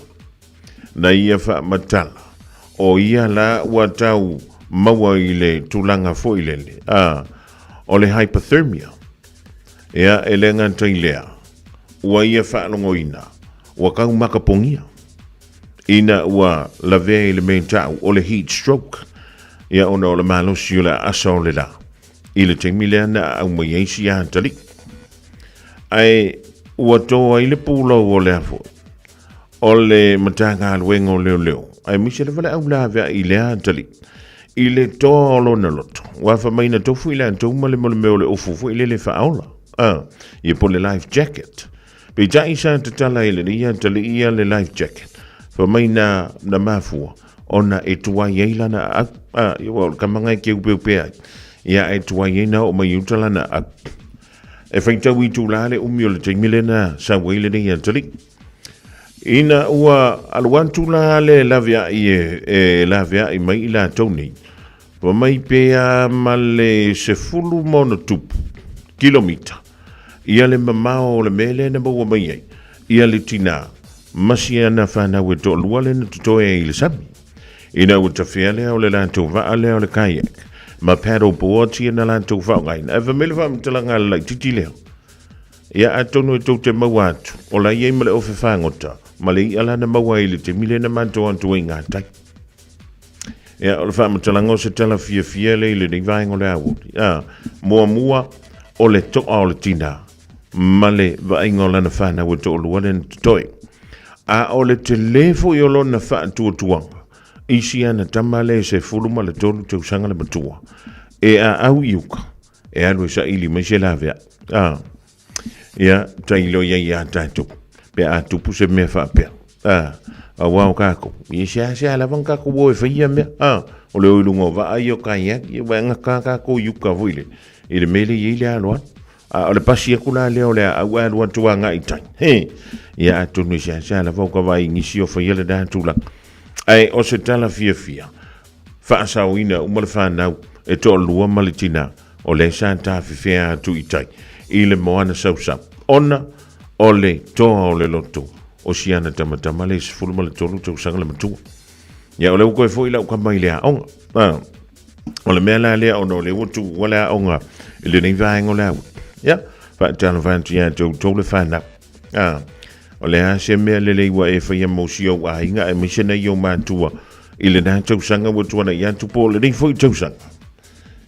Na ia wha matala. O ia la ua tau maua I le tūlanga fo I lele. O le hypothermia. Ia e le ngantai lea. Ua ia whaalongo ina. Ua kau makapongia. Ina ua la vea I le mei tau o le heat stroke. Ia ona o le malosi o le asa o le la. I le teimi lea na au mai eisi a talik. Ai ua toa I le pūlo o le afo. O le matanga alwengo leo. Ai misi le vale au la vea I lea talik. I le tolo na loto. Wafa mai na tofu I le antou ma le meo le ofufu I le whaola. Ia po le life jacket. Pe jai sa te tala I le ia tali ia le life jacket. Fa mai na mafua. ona e tua yeila na yo ka manga ke upe ia e tua yeina o mai utala na e faita wi tu lale umi o le milena sa wele ni ya tali ina ua alwan tu lale lavia e lavia i mai la toni wa mai pea male se fulu mono tupu kilomita ia le mamao le mele na bo mai ia le tina masiana fana we to luale na tutoe i le sami ina ua tafiale o le lantou vaa le o le kayak ma paddle board tia na lantou vaa ngai na eva mele vaa mtalanga la titi leo ia atonu e tau te maua atu o la iei male ofe whangota ma le i ala na maua i le te mile na manto antu e ngā tai ia o le wha mtalanga o se tala fia le i le nei vaengo le awuri mua o le toa o le tina ma le vaengo lana whana wa to luale na tutoi o le te lefo i olo na wha tuatuanga isi ana tamale se fuluma le tolu te usanga le matua au iuka alu sa ili mai se lavea ia tailo ia tatu pe tupu se me fa pe wau kako i se ala van kako wo fa ia me o le ulungo va ayo kaya i va nga ko iuka voile i le mele i le alo o le pasi kula le o le au tuanga i tai ia tunu se ala va ka vai nisi o fa ia le da tula ai o se tala fia fa sauina umar fa nau e to lua malitina o le santa fia tu itai i le moana sausa ona o le toa o le loto o siana tamatama le sefulu le tolu tau sanga le matua ia o le uko e foi lau ka mai lea onga o le mea la lea ono le utu wala onga i le nei vaengo le au ia fa tala vantu ia tau le whanau o le se mea le wa e fa ia mosio a inga e misena yo mantua i le na tau sanga wa tuana ia tupo le nei foi tau sanga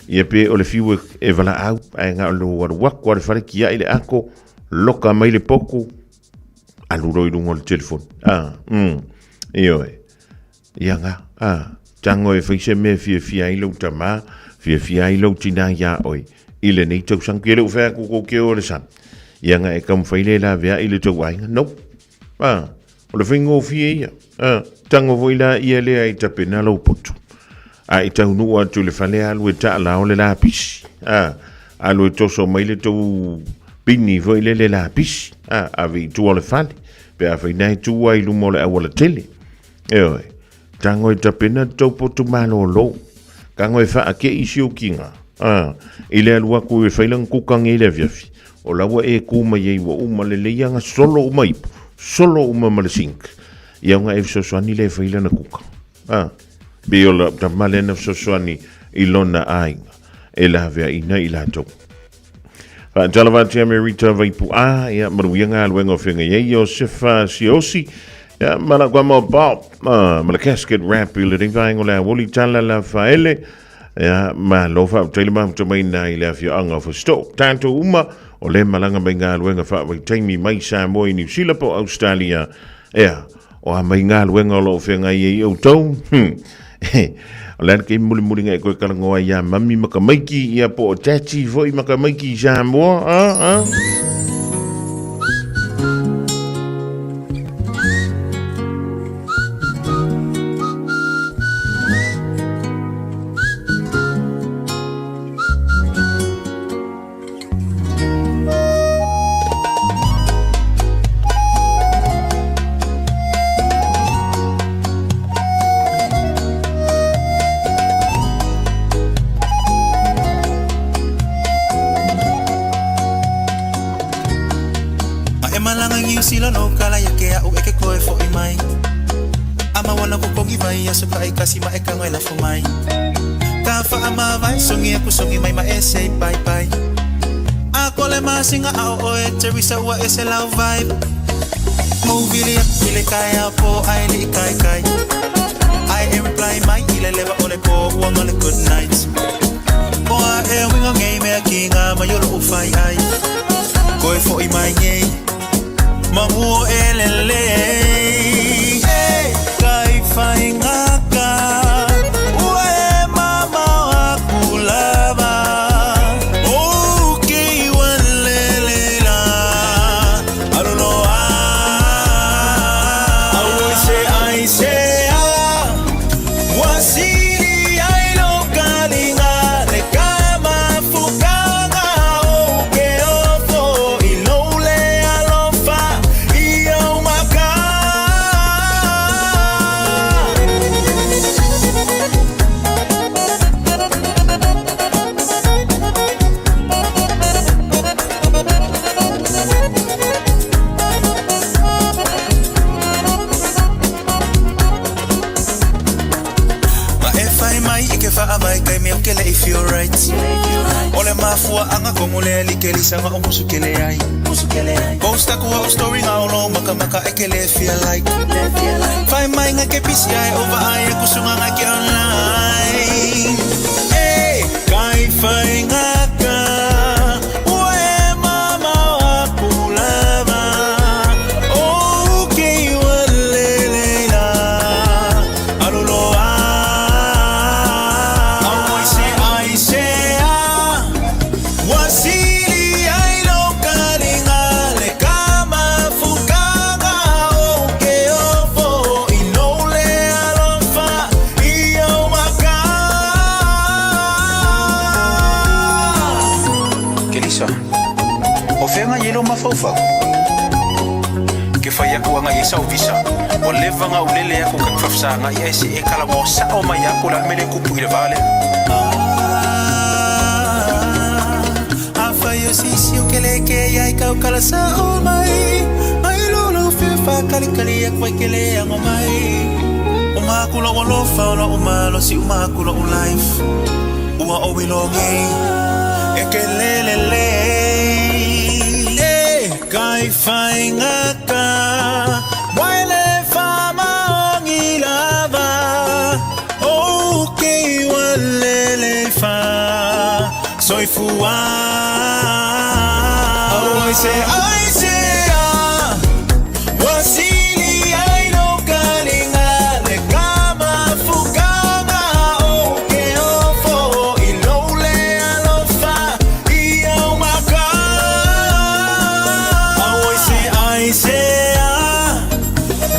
ia pe o le fiu e vala au a nga lo wa kwa le fare kia ile ako loka mai le poku aluro i lungo le telefon io ia nga tango e fa se me fia i lo tama fia i lo tina ya oi ile nei tau sanga ke le fa ko ke o le san ia nga e kam faile la vea i le tau ainga no o le fingo fia tango voila ia le ai tapena lo putu ai tau nu atu le fale alu e ta la o le lapis alu e toso mai le tau pini voile le lapis avi tu o le fale pe a fai tu ai lu mo le awala tele tango e tapena tau potu malo lo kango e fa ake isi o kinga ile alu aku e failang kukang ile viafi o lawa e kuma ye wa uma le leanga solo uma malesink ia nga e soswani le faila na kuka be o la tamale na soswani ilona ainga e la vea ina ila to fa jalavati amerita vaipu ia maruianga alwenga fenga ye yo sefa siosi ya mala kwa mo mala casket rap ile ringa la woli tala la faele ya ma lofa telema mai na ile afia anga for stop tanto uma o le malanga mai ngā luenga wha wai taimi mai Samoa i New Zealand po Australia o a mai ngā luenga o lo whenga i au tau o lana kei muli ngai koe karangoa ia mami makamaiki ia po o tati foi makamaiki Samoa sila no kala ya ke au eke koe fo i mai ama wana ko kongi vai ya so kai kasi ma eka ngoi la fo mai ka fa ama vai songi aku songi mai ma ese bye bye a kole ma singa au o e Teresa wa ese love vibe movie ile kaya po ai li kai I am reply mai ile leva ole po one on a good night po a e winga game me kinga ma yolo ufai ai koe fo i mai ngei Mamu elele kai faingaka ue mama wakulava okay walelela I don't know I say fua anga komule likeli sanga omusukele ai posta kuwa story ngaulo maka ekele feel like find my nga kepisi ai over ai kusunga ngaki online hey kai fai ngaka we mama wa kulava okay walelela alulo I say wasili ai lo karingale kama fukanga oke ofo inole alofa iyo maka Kelisa ofenga yelo mafofa ke faya ko nga yesa ovisa o leva nga ulele yako kakfafsa nga yesi ekala mo sa o mayako la mele kupuile vale Sisi ukeleke ya ikau sa all mai lolo fefa kali ya kwekele ya ngomai umakula wolofa na umalo si umakula life uma obilongi ekelelele kai faingaka wale fama ongilava okay walele fa soy fuwa I say wasili ai no kalingale kama fukanga oke ofo ilole alofa iyo maka I say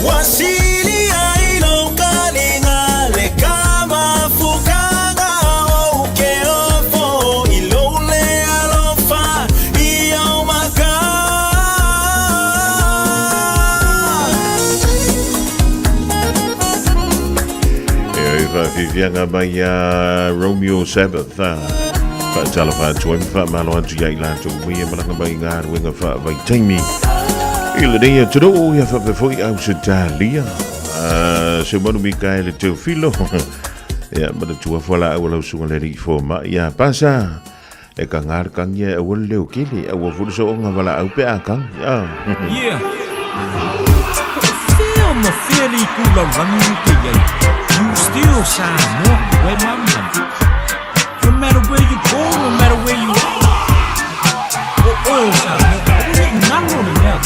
wasili ai no kalingale kama fukanga oke ofo ilole alofa iyo maka Vivianga by Romeo Sabbath. Telephone to him, Fat Malo to Yailan to me, and Malanga wing of by Tammy. Il day to do, you have before you out to Talia. So, one week I to Philo. Yeah, but the two of I will also let it for my pasa. A kangar can ye a will look kitty, I will put so on a vala out there. Yeah. Feel my fairly cool of running. You still shine more where my money. No matter where you go, no matter where you are. Oil shine more. Not only that.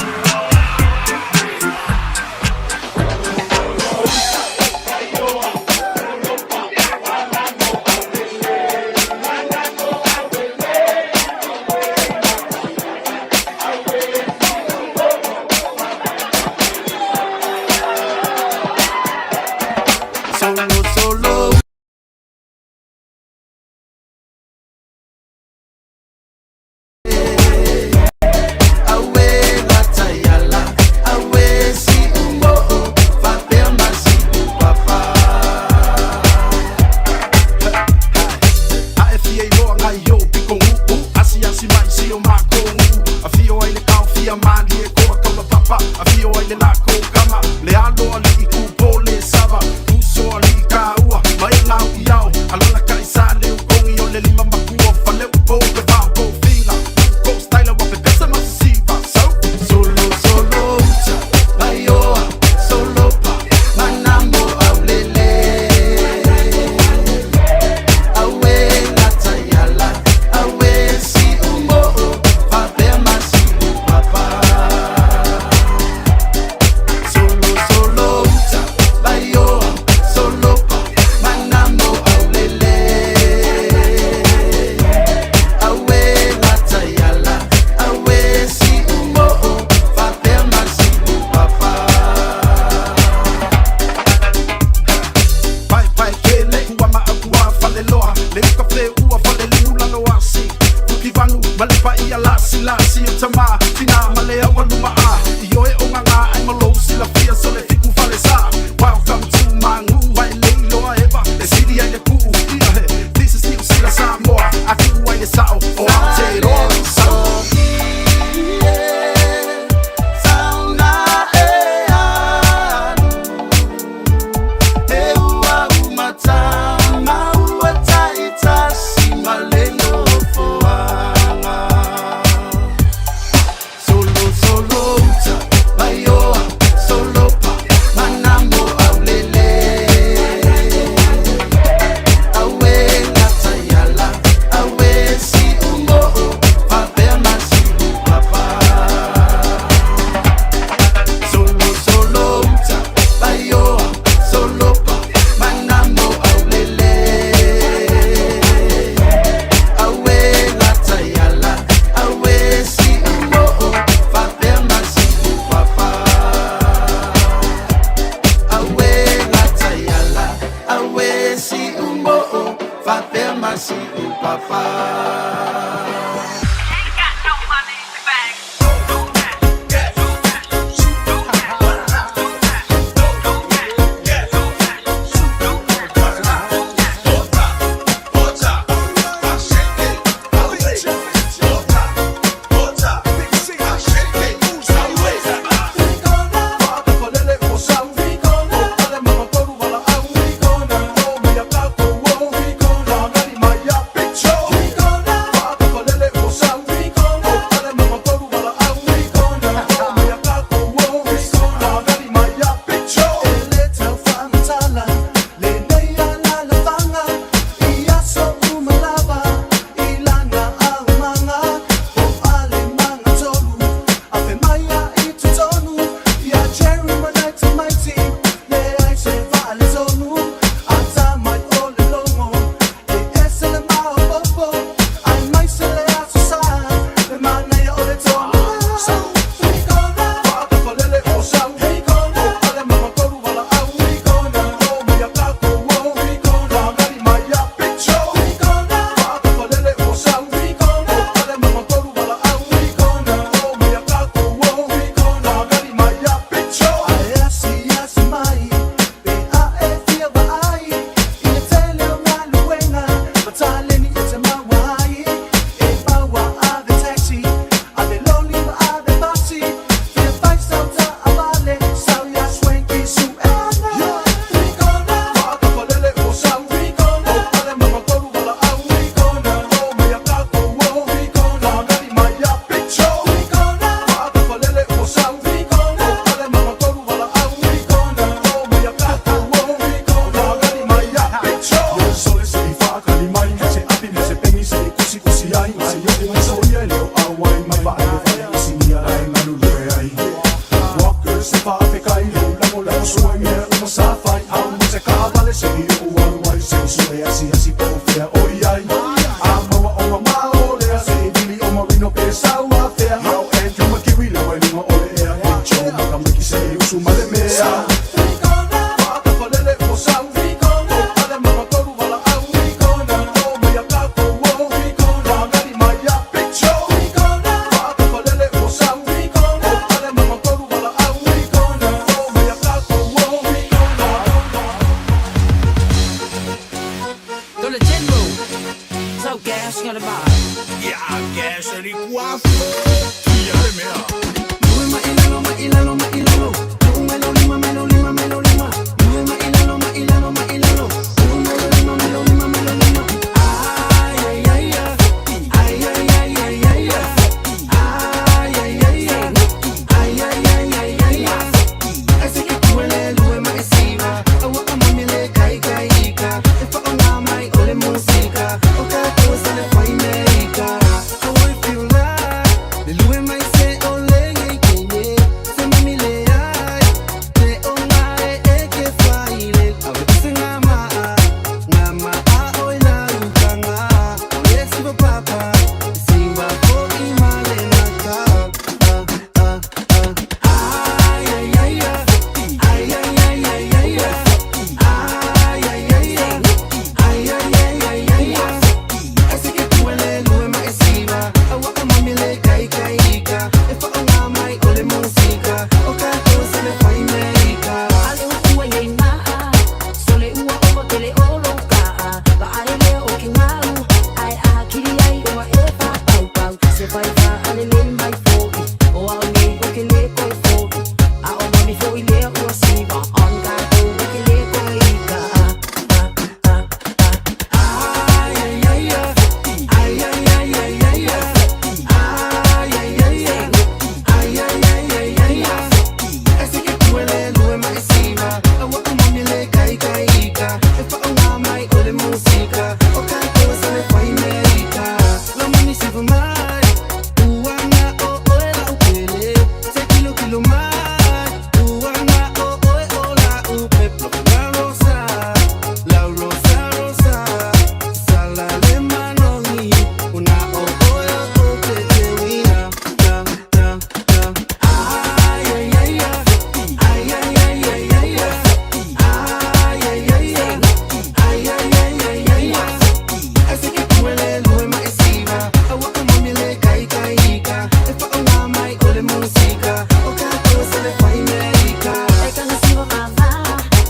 música. O canto se le fai America. E can see what mama.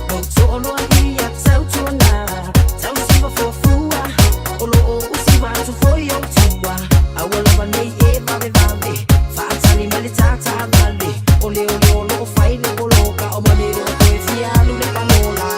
No solo here tell to na. Tell see what for fua. Olo o si wa to for yo tua. I will have a day eva de vande. Fatali malitata vale. Ole ole ole fai le coloca o manero e fialo le panola.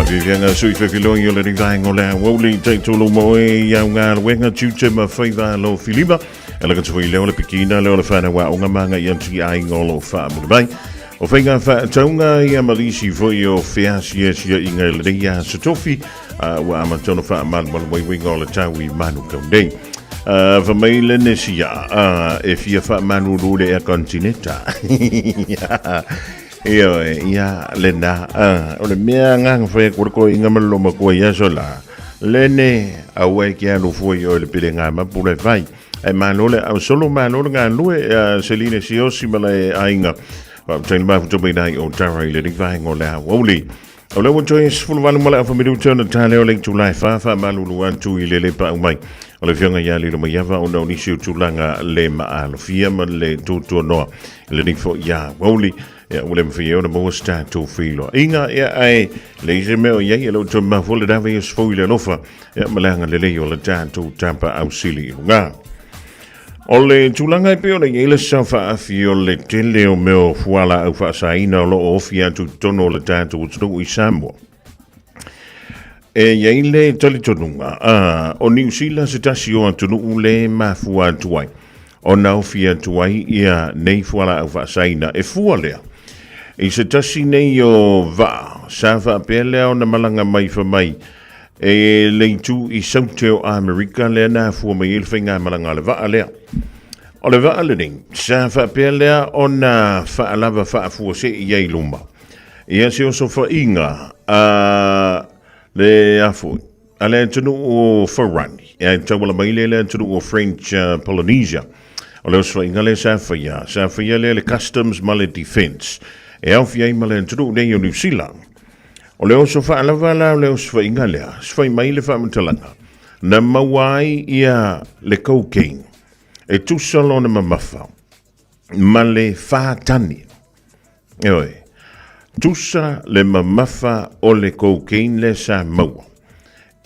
Vivianga sui fe filoi o le ringaingo le Aoauli te tulu mo e iau ngā wenga tiute ma whaiva lo Filipa e laka tui leo le pikina leo le whana wa unga manga i anti ai ngolo wha amuribai o whainga wha taunga i a malisi foi o whiasi e sia i ngai le reia satofi wa amatono wha amalwal waiwinga o le tau i manu kaundei fa mai le nesia e fia wha manu rule e kontinenta ia lena o le mea ngang fai kurko inga maloma kua ia sola lene awe kia lu foi o le pile ngā mapule fai e manole au solo manole ngā lue seline siosi male ainga tail mafu topai nai o tarai le rifai ngō le Aoauli o le wotoi sfulu wanu male afa miru tona tale o le tulai fafa malulu antu i le le pa umai o le fionga ia li lo mai ava o na unisi o tulanga le maa lo fia ma le tutua noa le rifo ia Aoauli Ja, ule mfio na mo sta to filo. Inga ja ai lees me o jy lo to ma volle daar weer spoile lofa. Ja, malanga le le yo le to tampa auxili. Nga. Ole tulanga pe ole ele safa afio le tele o meu fuala au fa saina lo ofia tu tono le tanto utsu i Samoa. E yeile tali tonunga. O New Zealand se tasi o tonu le mafua tuai. O na ofia tuai ia nei fuala au fa saina e fualea. I se tasi nei o va safa pele o na malanga mai fa mai. E leitu i Sauteo Amerika le na fua mai il finga malanga le va alea. O le va alening safa pele o na fa alava fa fua se i lumba. Ia se o so fa inga le afu ale tunu o Farani e tawala mai le tunu o French Polynesia. O le so inga le safa ya le customs male defense. E au fia male tunu le New Zealand. O leo so fa alavala o leo so fa ingalea, so fa mai le fa matalanga. Na mawai ia le cocaine. E tu salo na mamafa. Ma le fa tani. Eoi. Tusa le mamafa o le cocaine le Samoa.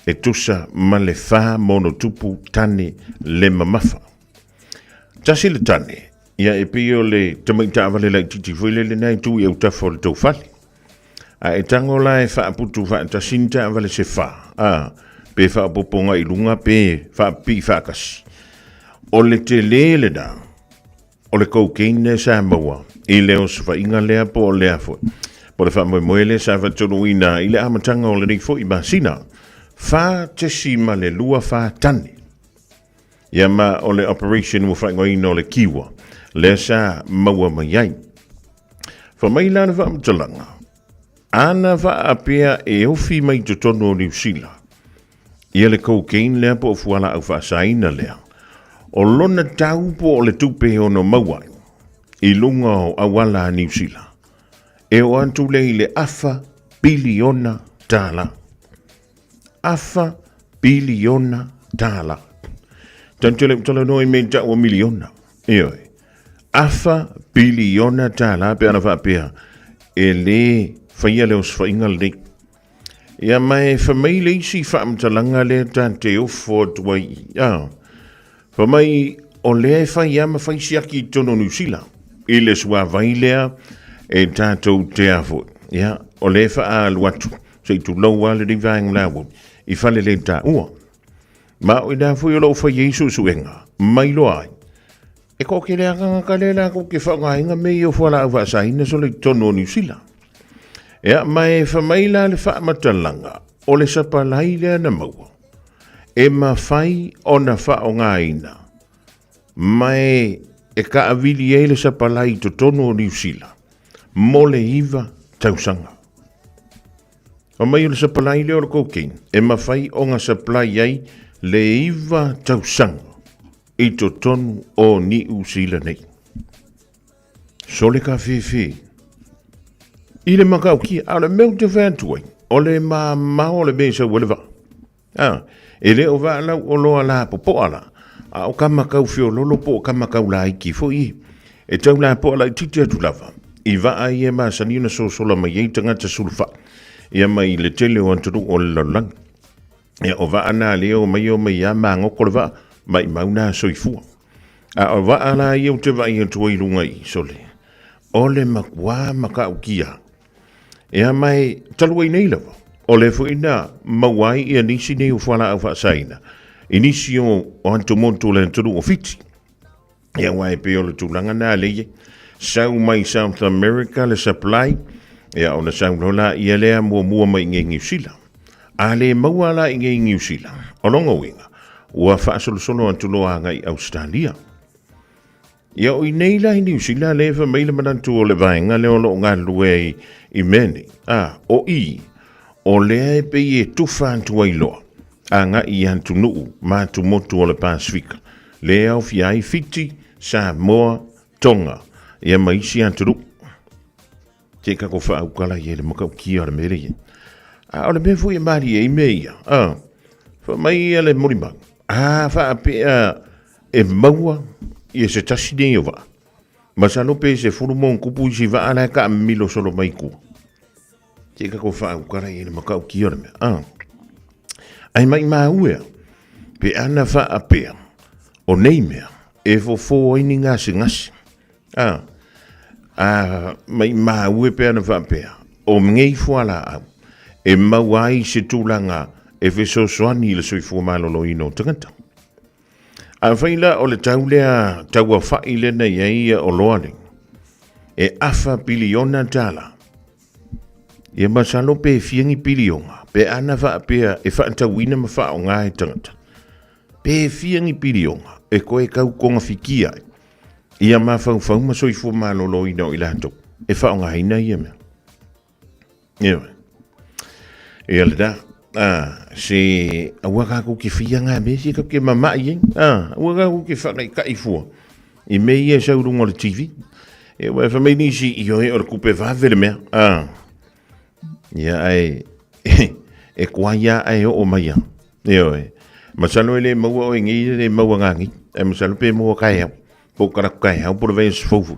E tusa ma le fa monotupu tani le mamafa. Tasi le tani. Ia e pio le tamaita avale la titi fuile le nai tu i au tafo le tau fali. A e tango la e wha putu wha ta sinta vale se wha. Pe wha poponga i lunga pe wha pi wha kasi. O le te lele da. O le cocaine Samoa. I leo se wha inga lea po o lea fo. Po le wha moele sa wha tonu ina i le amatanga o le rik fo i masina. Wha te sima le lua wha tani. Ia ma o le operation mo wha ina o le kiwa. Le sa maua mai ai. Wha mai lana wha amatalanga. Ana va apea e ofi mai te tono o New Zealand. Ia le cocaine lea po fuala au wha saina lea. O lona tau po o le tupe o no mawai. I lunga o awala New Zealand. E o antu le afa biliona tala. Afa biliona tala. Tantele tala no i menta o miliona. Eoi. Afa biliona tala pe ana va apea. E le faia le os fainga le. Ia mai famile isi whaamtalanga le tante o fort wai. Fa mai o le faia ma faisiaki tono New Zealand. I le sua vailea e tātou te afo. Ia, o le faa aluatu. Se tu laua le rivang lawa. I fale le ta ua. Ma o i da fui o lau fa Yesu suenga. Mai lo ai. E ko ke le anga ka le la ko ke whanga inga mei o fuala au vasaina so le tono New Zealand. Ea mai whamaila le whamatalanga o le sapalai lea na maua. E mawhai o na whaonga ina. Mai e ka avili e le sapalai to tono o New Zealand. Mo le iwa tausanga. O mai o le sapalai lea o le cocaine. E mawhai o nga supply ai le iwa tausanga. I to tono o New Zealand nei. So le ka whiwhi. I le makau ki a le meu te whantuai. O le o le mesa walewa. E le o wala o loa la po ala. A o kamakau fio lolo po o kamakau la iki fo i. E tau la po ala i titi atu lava. I va a i e maa sanina so sola mai ei tangata sulfa. Ia mai le tele o anturu o le lalang. Ia o va ana leo mai o mai a maa ngoko le va. Mai mauna soifua. A o va ala i o te va i atu i lunga i sole. O le makwa makau kia. Ea mai talua i nei lawa. O le fu ina mawai ia nisi nei o whala au whaasaina. I nisi o anto monto le anturu o fiti. Ea wai pe o le tūlanga nā leie. Sau mai South America le supply. Ea o na sau lola ia lea mua mai nge New Zealand. A le mawala i nge New Zealand. O longa winga. Ua whaasolo antuloa ngai Australia. Ia o i nei lai New Zealand lewa meile manantu o le vaenga leo lo ngā lue i meni. O i, o lea e pe i e tufa antu ai loa. A ngā i antu nuu, mātu motu o le Pasifika. Lea o fiai fiti, Samoa, Tonga. Ia maisi antu nuu. Te kako wha au kala i e le makau kia o le mere i. O le me fui e mari e i meia. Wha mai e le morimang. Wha a pe e maua. Ia se tasi nei o wa. Masalo pe se furu mon kupu si va ala ka milo solo mai ku. Te ka ko fa u kara i ma ka ki ora me. Ai mai ma ue. Pe ana fa apea. O nei mea. E fo ini ngasi. Mai ma ue pe ana fa apea. O ngei fuala au. E mawai se tūlanga e feso soani le soi fuamalo ino tangata. A whaila o le taulea taua whaile na iaia o loaring. E afa piliona tala. E masalo pe fiangi pilionga. Pe ana wha apea e whaantawina ma wha o ngāe tangata. Pe fiangi pilionga e koe kau konga whikia. Ia ma whau ma soi fuamalo ino i lato. E wha o ngāe na ia mea. Ewe. E ale da. Se awaka ko ki fianga me se ka ke mama yen awaka ko ki fa ka ifo e me ye sa urungo le TV e wa fa me ni si yo e or coupe va ver me ya ai e kwa ya ai o maya yo e masalo ele mo o ngi le mo ngangi e masalo pe mo ka ya po ka ya por ves fofu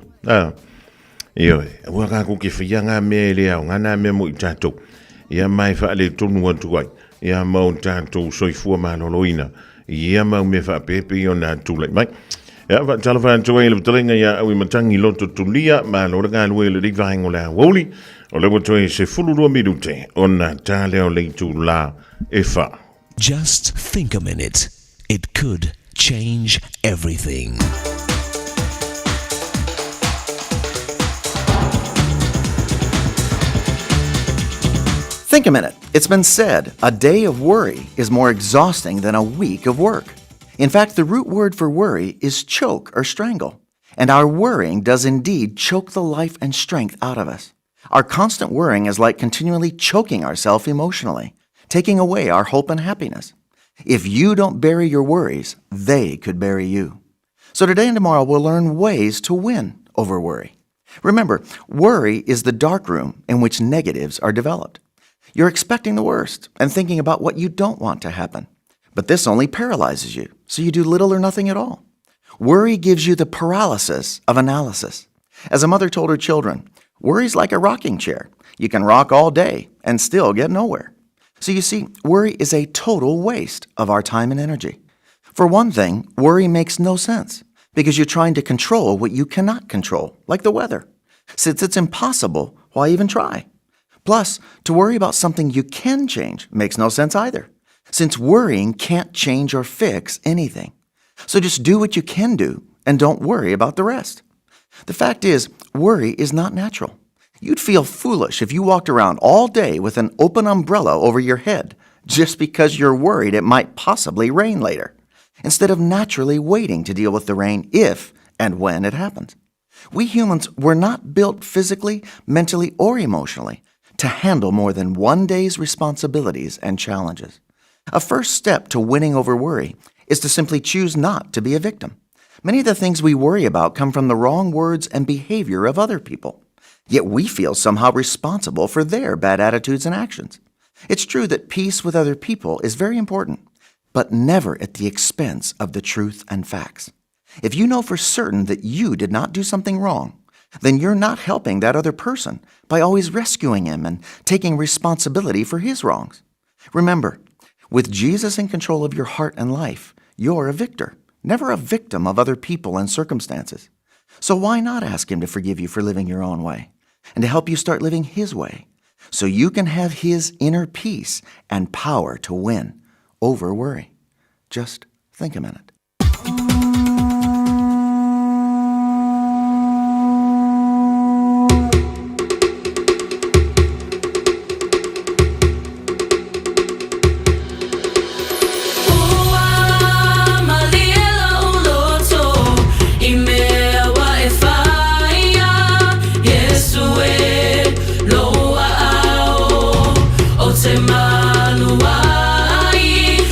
yo e awaka ko ki fianga me le ngana me mo tato ia mai fa le tonu tuai ia mau tanto soifua maloloina ia mau me fa pepe ona tule mai ia va telephone tuai le tlinga ia au matangi loto tulia maloranga lue le divaingo la Aoauli o le botoi se fuluru minute ona tale o le tula efa. Just think a minute, it could change everything. Think a minute. It's been said, a day of worry is more exhausting than a week of work. In fact, the root word for worry is choke or strangle. And our worrying does indeed choke the life and strength out of us. Our constant worrying is like continually choking ourselves emotionally, taking away our hope and happiness. If you don't bury your worries, they could bury you. So today and tomorrow we'll learn ways to win over worry. Remember, worry is the dark room in which negatives are developed. You're expecting the worst and thinking about what you don't want to happen. But this only paralyzes you, so you do little or nothing at all. Worry gives you the paralysis of analysis. As a mother told her children, worry's like a rocking chair. You can rock all day and still get nowhere. So you see, worry is a total waste of our time and energy. For one thing, worry makes no sense because you're trying to control what you cannot control, like the weather. Since it's impossible, why even try? Plus, to worry about something you can change makes no sense either, since worrying can't change or fix anything. So just do what you can do and don't worry about the rest. The fact is, worry is not natural. You'd feel foolish if you walked around all day with an open umbrella over your head just because you're worried it might possibly rain later, instead of naturally waiting to deal with the rain if and when it happens. We humans were not built physically, mentally, or emotionally to handle more than one day's responsibilities and challenges. A first step to winning over worry is to simply choose not to be a victim. Many of the things we worry about come from the wrong words and behavior of other people, yet we feel somehow responsible for their bad attitudes and actions. It's true that peace with other people is very important, but never at the expense of the truth and facts. If you know for certain that you did not do something wrong, then you're not helping that other person by always rescuing him and taking responsibility for his wrongs. Remember, with Jesus in control of your heart and life, you're a victor, never a victim of other people and circumstances. So why not ask him to forgive you for living your own way and to help you start living his way so you can have his inner peace and power to win over worry? Just think a minute.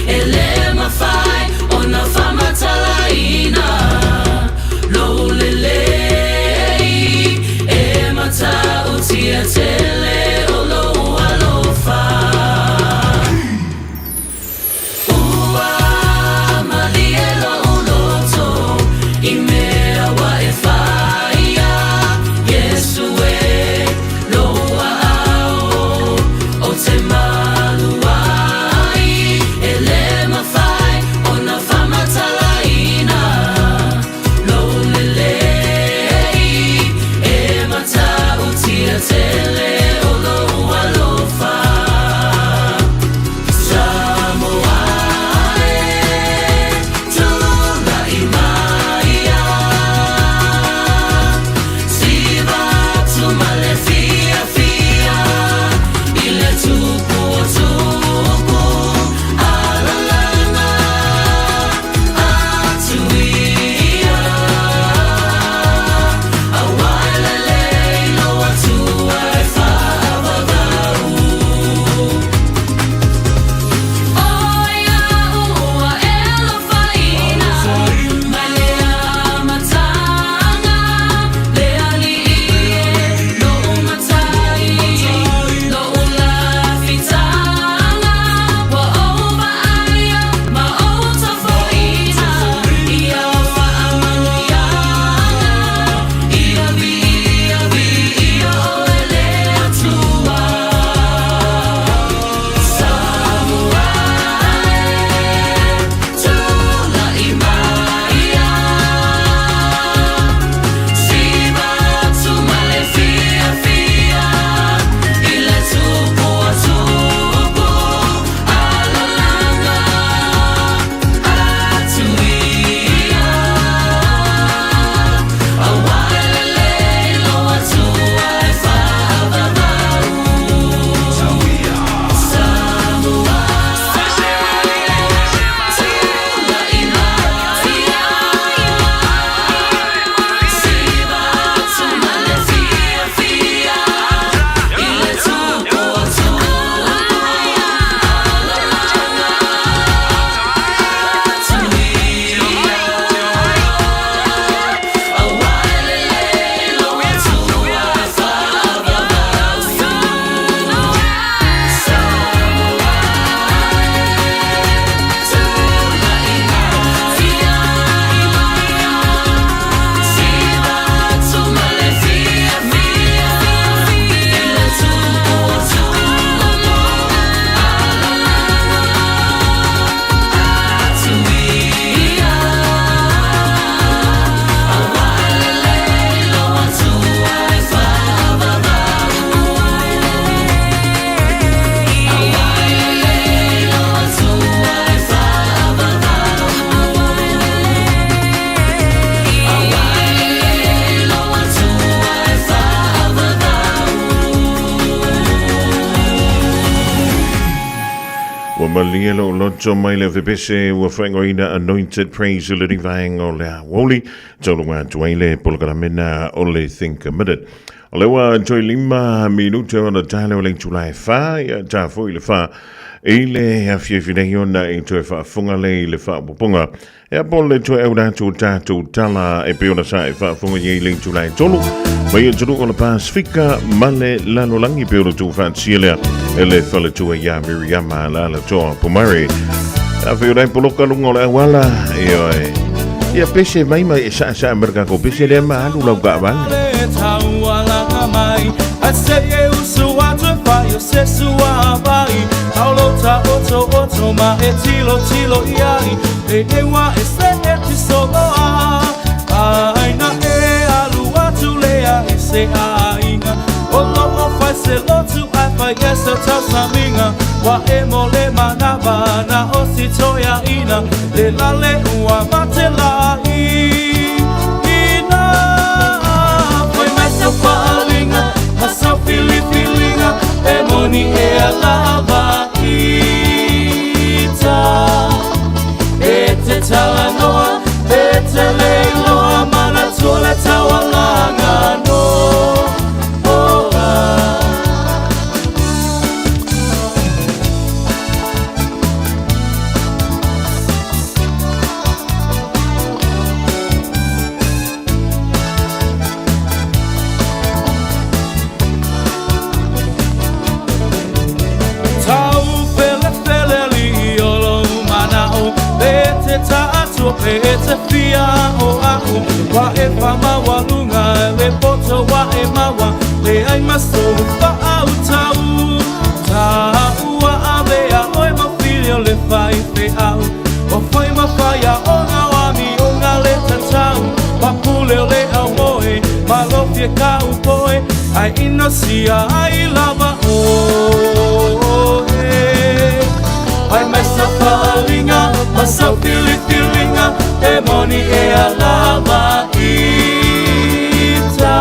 Ele mafai, ona fama lielo loto mai le vepese ua whaingoina anointed praise o le rivaenga o le Aoauli. Taulunga tuaile polakaramena o le Think a Minute. O le wa joy 5 minute o na tale o le tulai wha, ia ta fo i le wha. I le hawhiawhinei ona i tue whaafunga le le whaapoponga. Ea po le tue au rātou tātou tala e peona sa e whaafunga i le tulai tolu. Mai e tunu o le Pasifika male lanolangi peona tu whaatsia lea e le whale tua ia Miriama la la toa pomare. A whiurai poloka lunga o le awala e oi. Ia pese mai mai e sa Amerika ko pese le ma alu lau ka wale. I say you so what to buy you say so buy auto ma e tilo iai e wa e se e ti so ai na e alu atu lea e se ainga o lo fai se lo tu ai fai essa ta saminga wa e mole manava na o si toya ina le la le ua matela ina foi myself fallinga myself feeling e moni e alava ita e te talanoa e te leiloa mana tole tawalanga no e te fia o aku wa e whama walunga le poto wa e mawa le ai maso wha au tau wa avea oi ma filio le whai te au o whai ma whaia o ngā wami o ngā le tatau wa pule le au moe ma lofia ka upoe ai ino sia ai lava o ai myself fallinga myself feelinga e moni e alava ita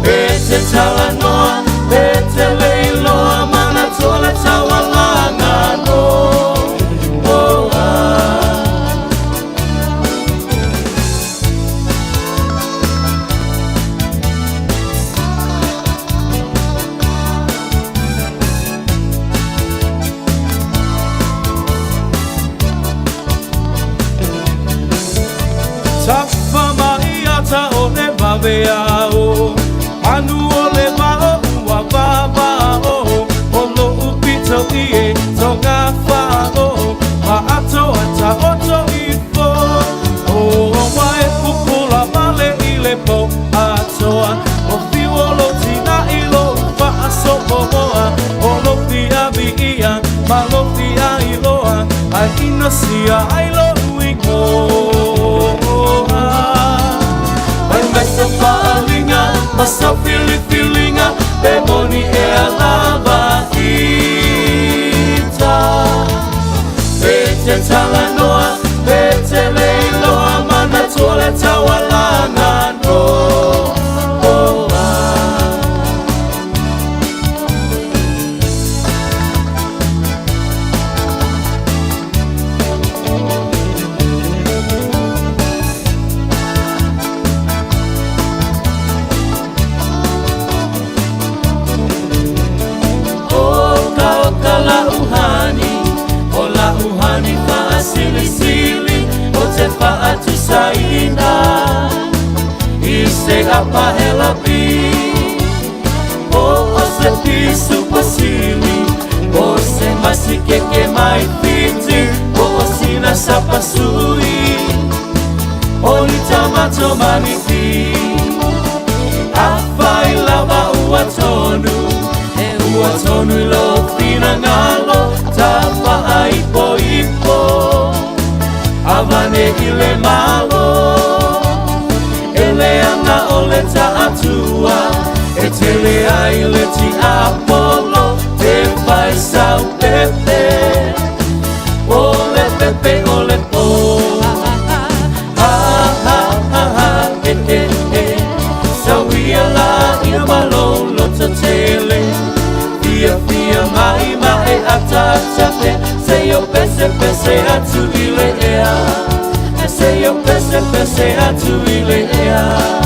e te talanoa e te leiloa mana tole tawalanga no Veao anu ole bao ua babao olo upito ie tonga fao ma ato ata oto ifo o wae pupula male ile po atoa o fiwolo tina ilo ufa aso moa olo fia viia malo fia iloa ai inosia ailo uiko myself fallinga, myself feelinga, e moni e alava ita. E te talanoa, e te leiloa, mana tole tawalanga no. Atu saina ise apa helapi o se pisu pasili o se masikeke mai piti o sina sapasui o ni tamato manifi afai lava uatonu lo fina ngalo tapa aipo avane ile malo ele anga ole atua etele aile ti apolo te fai sau pepe ole po sawia la ia malo lo tele fia mai ata pese pese atu ile ea. Ese yo pese pese atu ile ea.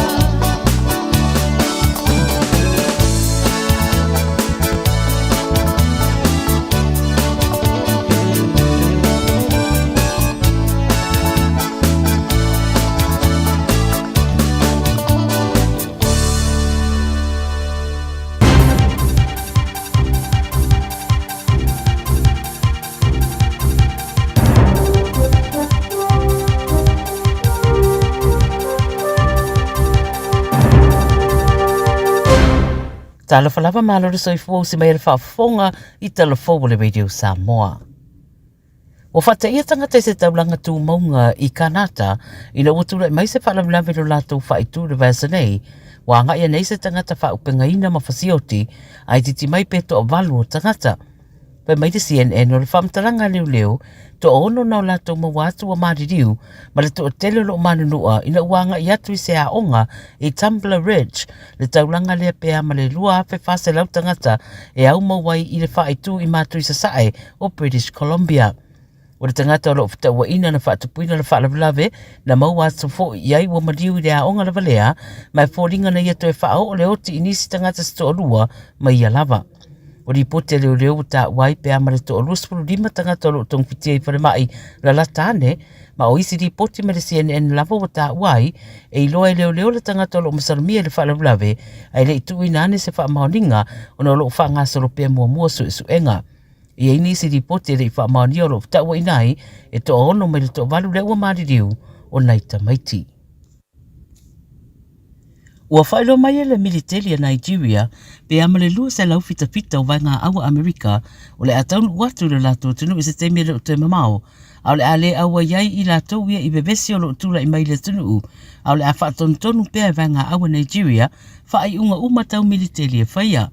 Talafalava malo soifua si mai whaafonga I telefou le radio Samoa. O whata ia tangata se taulanga tū maunga I Kanata, ina utura mai se whaalawilawe lo lātou whaitu le vasanei, wa nga ia nei se tangata whaupenga ina mawhasioti, ai titi mai peto o valu o tangata. Pai mai te CNN o le whamtaranga leo, to ono nao lātou mawatu o maririu, ma le to o tele lo manunua ina uanga I atu I se aonga I Tumbler Ridge, le taulanga lea pea ma le lua afe whase lau tangata e au mawai I le whaitu I mātui sasae o British Columbia. O le tangata o lo fitaua ina na whaatupuina le whaalawilawe na mau atu fo iai wa mariu I le aonga la valea, mai fōringa na ia to e whao o le oti inisi tangata sto o lua mai ia lava. O li pote leo leo ta wai pe amare to o luspulu lima tangata o lo tong fitia I whalemai la latane, ma o isi li pote me le CNN lava o ta wai, e iloa leo leo le tangata o lo masalamia le whaalawilawe, ai le itu inane se whaamaoninga o na o lo whaangasa lo pia mua su enga. I eini isi li pote le whaamaonia o lo ftaua inai, e to ono me le to walu le ua maririu o naita maiti. Ua whaelo mai le militari a Nigeria, pe amale lua se lau fita o vai ngā awa Amerika, o le ataunu uatu le lato tunu I se teme le o te mamao, au le ale awa iai I lato ia I bebesi o lo tula I mai le tunu au le a whaatonu pea vai ngā awa Nigeria, whaai unga umatau militari e whaia.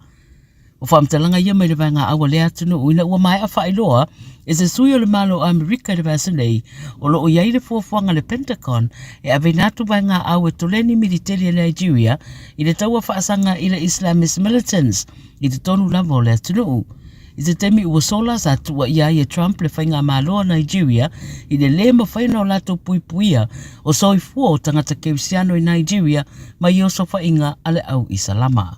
O whamtalanga ia mai le vai ngā awa lea tunu ina ua mai a whaeloa, e se sui o le malo o Amerika le vasanei, o lo o iai le fuafuanga le Pentagon, e ave natu vai ngā awa toleni militari a Nigeria, I le taua whaasanga I le Islamist militants, I te tonu lava o lea tunu. I te temi ua sola sa tua iai e Trump le whainga malo a Nigeria, I le le mawhaina o lato puipuia, o soifua o tangata keusiano I Nigeria, mai o so whainga ale au I Salama.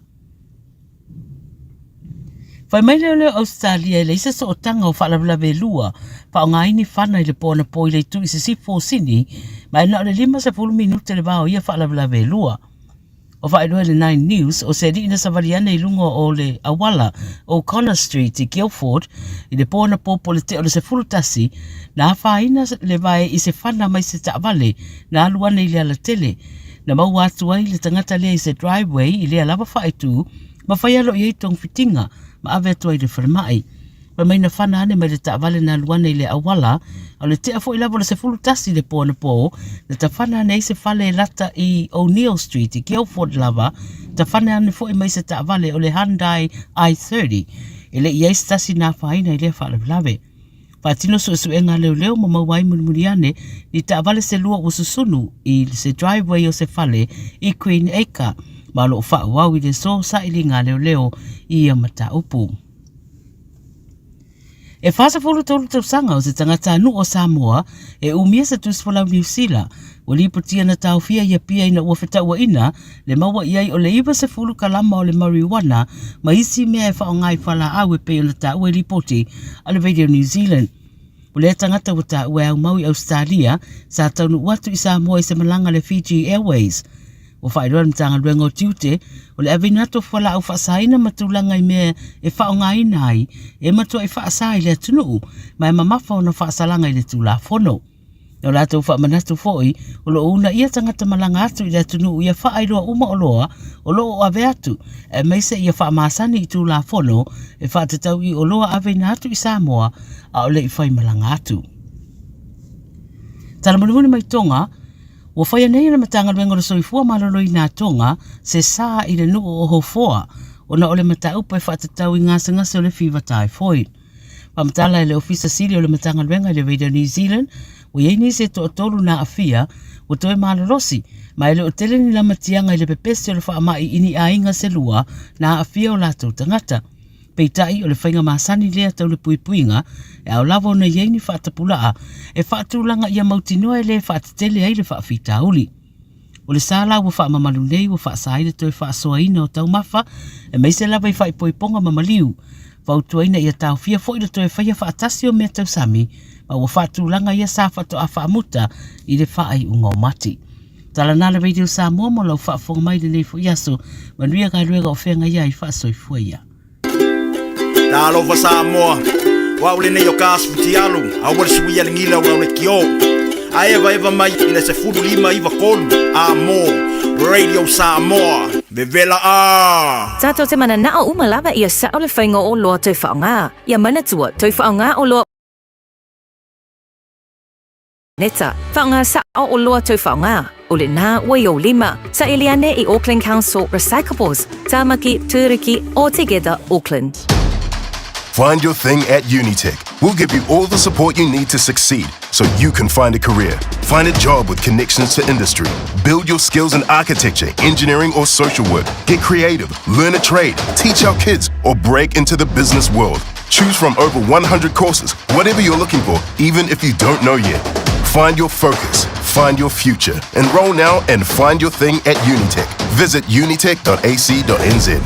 Whai mai leo leo Australia le isa so o tanga o whaalawilawe lua, pa o ngā ini whana I le pōna pō I le tu I se sifo sini, mai na o le 5 minute le wao ia whaalawilawe lua. O whaeloa le 9 News, o se ina savariana I lungo o le Awala o Connor Street I Guildford, I le pōna pō le te o le se fulutasi, na whaina le vai I se whana mai se taavale, na aluana I le ala tele, na mau atu ai le tangata lea I se driveway I le alawa whaetu, ma whaialo I eitong fitinga, ma ave atua I le wharamai. Pa mai na whana ane mai le taavale na aluana I le Awala, au le te afo I lava le se fulutasi le pōna pō, le ta whana ane I se whale lata I O'Neill Street I Guildford lava, ta whana ane fo I mai se taavale o le Hyundai i30, e le iai stasi na whaina I le whaalawilawe. Whaatino su e ngā leo ma mawai murimuri ane, ni taavale se lua ususunu I se driveway o se whale I Queen Acre, ma lo whaawau I le so sa I li ngā leo I a mata upu. E whasa fulu tolu tau sanga o se tangata anu o Samoa e umia sa tuswalau New Zealand o li putia na tau fia ia pia ina ua whetaua ina le maua iai o le iwa se fulu kalama o le marijuana ma isi mea e whao ngai whala au e pe o na tau e li poti a le Radio New Zealand. O le tangata o tau e au maui Australia sa taunu watu I Samoa I se malanga le Fiji Airways. O whaeroa mtanga luenga o tiute, o le avinato whala au whaasaina matulanga I mea e whaonga ina ai, e matua I whaasai le atunuu, ma e mamafa o na whaasalanga I le tula whono. O lato whaamanatu foi, o lo una ia tangata malanga atu I le atunuu ia whaairoa uma o loa, o loo ave atu, e meise ia whaamasani I tula whono, e whaatatau I o loa avinatu I Samoa, a o le I whai malanga atu. Talamunimuni mai tonga, Wa whaia nei na matanga luenga o soifua malolo I nā tonga, se sā I le nuu o hofoa, o na ole mata upa e whaatatau I ngasa ngasa o le whiwatai foi. Pamatala le ofisa sili o le matanga luenga I le Radio New Zealand, o iei se to tolu na afia, o toe malolosi, ma ele o tele ni la matianga I le pepesi o le whaamai ini a inga se lua na afia o lato tangata. Peitai o le whainga masani lea tau le puipuinga, e au lava na yeini whaatapulaa, e whaatulanga ia mautinoa e le whaatatele ai le whaafitauli. O le sala ua whaamamalu nei ua whaasaile toi whaasoaina o tau mafa, e meise lava i whaipoiponga mamaliu. Whautuaina ia tau fia fo ila toi whaia whaatasi o mea tau sami, ma ua whaatulanga ia sa whato a whaamuta i le whaai unga o mati. Tala nala Radio Samoa mo lau whaafonga mai le nei fo iaso, manuia ka luega o whenga ia i whaasoi ia. Talo fa Samoa, wa ule nei o kasputi alu, a wale suia le ngila wa ule kio. A eva mai ina se fudu lima iwa kolu, Radio Samoa, vevela a. Tato te mana na o umalava ia sa o le whainga o loa tau whaonga, ia mana tua tau whaonga o loa. Neta, whaonga sa o loa tau whaonga, o le nā wai o lima, sa Eliane i Auckland Council Recyclables, Tamaki, Turiki, all together Auckland. Find your thing at Unitech. We'll give you all the support you need to succeed so you can find a career. Find a job with connections to industry. Build your skills in architecture, engineering, or social work. Get creative, learn a trade, teach our kids, or break into the business world. Choose from over 100 courses, whatever you're looking for, even if you don't know yet. Find your focus, find your future. Enroll now and find your thing at Unitech. Visit unitech.ac.nz.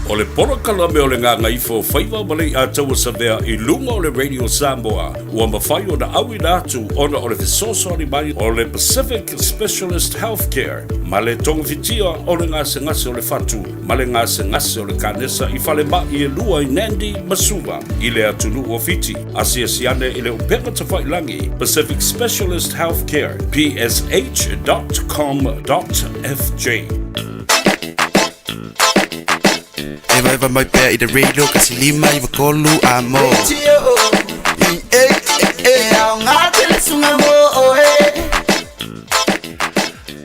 O le polo kalame o le ngā ngaifo whaiva malei a taua savea I lunga o le Radio Samoa. Ua mawhai o na awi nātu ona o le fisosoni mai o le Pacific Specialist Healthcare. Ma le tonga fitia o le ngase ngase o le fatu. Ma le ngase ngase o le kanesa I whale mai e lua I Nandi Masuva. I le atunu o fiti. Asia siane I le upeka ta whailangi. Pacific Specialist Healthcare. psh.com.fj. Eva mai pea I the radio kasi lima I wakolu amo.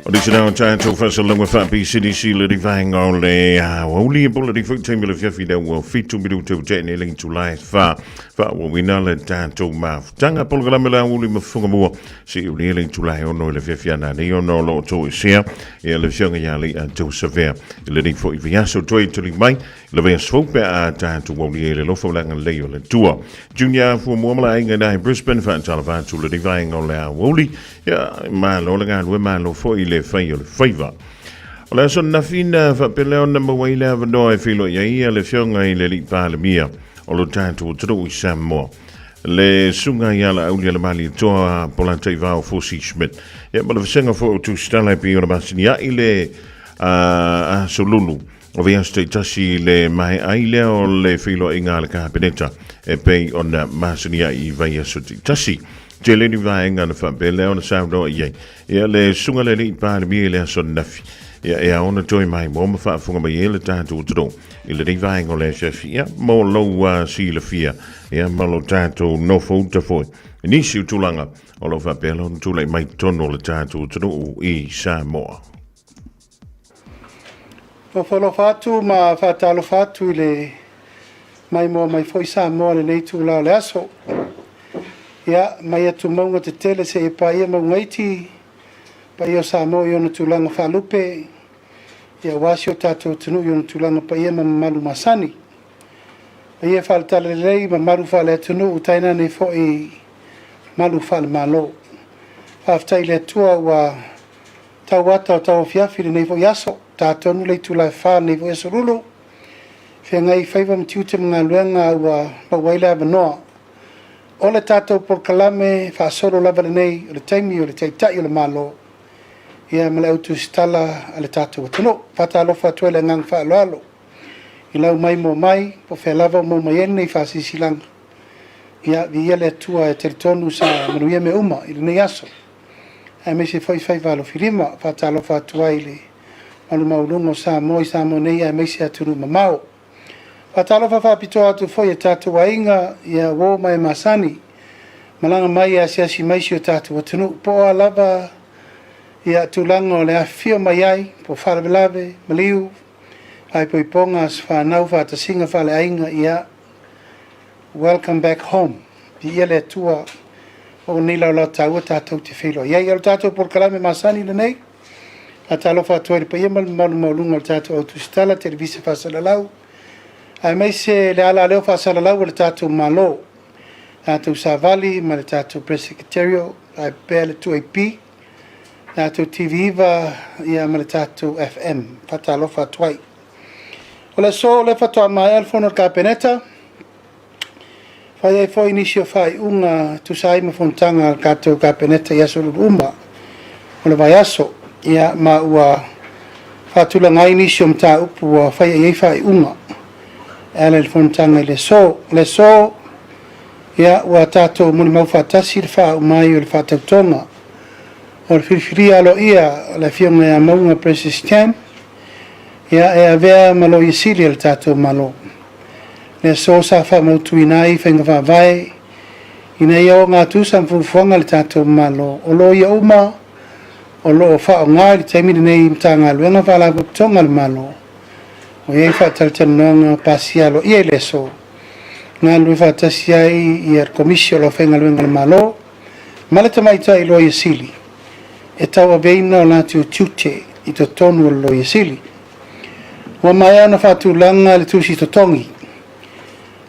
O di sinau tātou whasalunga whapi CDC le di whainga o le Aoauli e bula di whaktaimi le whiawhi dau o fitu miru tau tēne ling tu lai wha o wina le tātou mawhtanga polgalame le Aoauli ma Fofogamua si u le ling tu lai ono le whiawhi ana ni ono lo tō e sea e le whianga iali a tau savea I le ni fo I viaso toi tuli mai le vea swope a tātou Aouli e le lofo langa leo le tua Junior fu muamala inga nai Brisbane whaantala whaatu le di whainga o le Aoauli ma lo le ngā lue ma lo fo I le fai o le faiva. O le son na fina whapeleo na mawaile avanoa e whilo ia le whionga I le li pāle mia o lo tātou taro I Samoa. Le sunga ia la aulia le mali toa pola tei vau Fosi Schmidt. Ia ma le visenga fo o tu stala pi o na masini ia I le solulu. O vea stei tasi le mai aile o le whilo inga le kabineta e pei o na masini ia I vai asoti tasi. Te leni vaenga na whapele o na sauno iei. Ia le sunga le li pāle mi le aso nafi. Ia e aona toi mai mo ma whaafunga mai e le tātou taro. I le ni vaenga o le chefi. Ia mo lau si le fia. Ia ma lo tātou no fauta foi. Nisi utulanga o lo whapele o tūlei mai tono le tātou taro I Samoa. Whawhalo whātu ma whātalo whātu I le mai mo mai foi Samoa le nei tūlao le aso. Ia, mai atu maunga te tele se e pa ia maungaiti, pa ia Samoa I ona tūlanga whalupe, ia wasi o tātou tunu I ona tūlanga pa ia mamalu masani. Pa ia whaletale rei, mamalu whale tunu, utaina nei fo I malu whale malo. Whaftai le tua ua tau wata o tau fiafi le nei fo yaso, tātou nu lei tūlai wha nei fo yaso rulo. Whia ngai whaiva mtiute mga luenga ua mawaile avanoa. O le tātou por kalame whaasoro lava le nei o le taimi o le teitai o le malo. Ia mala autu stala a le tātou atano. Whatalofa atua le ngang whaaloalo. I lau mai mo mai, po whea lava mo mai ene I whaasisilanga. Ia vi le atua e teritonu sa manuia me uma I le nei aso. A me se foi whai walo whirima, whatalofa atua I le malu maulungo sa moi sa mo nei a me se aturu mamao. Patalofa whapitoa atu foi e tātou ainga ia wō mai masani. Malanga mai a siasi maisi o tātou atunu. Po a lava ia tūlanga o le awhio mai ai, po wharawelawe, maliu, ai po I ponga as whanau whatasinga whale ainga ia welcome back home. Di ia le atua o nila o lau tāua tātou te whilo. Ia ia o tātou por kalame masani le nei. A talofa atua i pa ia malu maulunga o tātou au tu stala, televisa whasalalau. Ai mai se le ala leo whaasala lau le tātou malo. Tātou Savali, ma le tātou Presbyterio, ai pēr le tu AP. Tātou TV iwa, ia ma le tātou FM, whatalofa tuai. O le so le whatoa mai alfono ka peneta. Whai ai fo inisio whai unga tusai ma fontanga kātou ka peneta ia solo umba. O le vai aso, ia ma ua whatula ngai inisio mta upu wa whai ai whai unga. Ele le fontanga le so, ia ua tātou muni mau whatasi le wha umai o le whatautonga. O le whiriwhiri alo ia le fionga ia maunga Presbyterian. Ia e avea malo i sili le tātou malo. Le so sa wha mautu inai whenga wha vai. Ina ia o ngā tūsam fufuanga le tātou malo. O lo ia uma, o lo o wha o ngai le taimini nei mta ngā luenga wha la kutonga le malo. O iei wha taltanonga pasi alo ia le so. Ngā lui wha tasi ai i ar komisio lo whenga luenga le malo. Maleta maita i lo i sili. E tau a veina o lātu tute i to tonu o lo i sili. Wa mai ana whatulanga le tusi to tongi.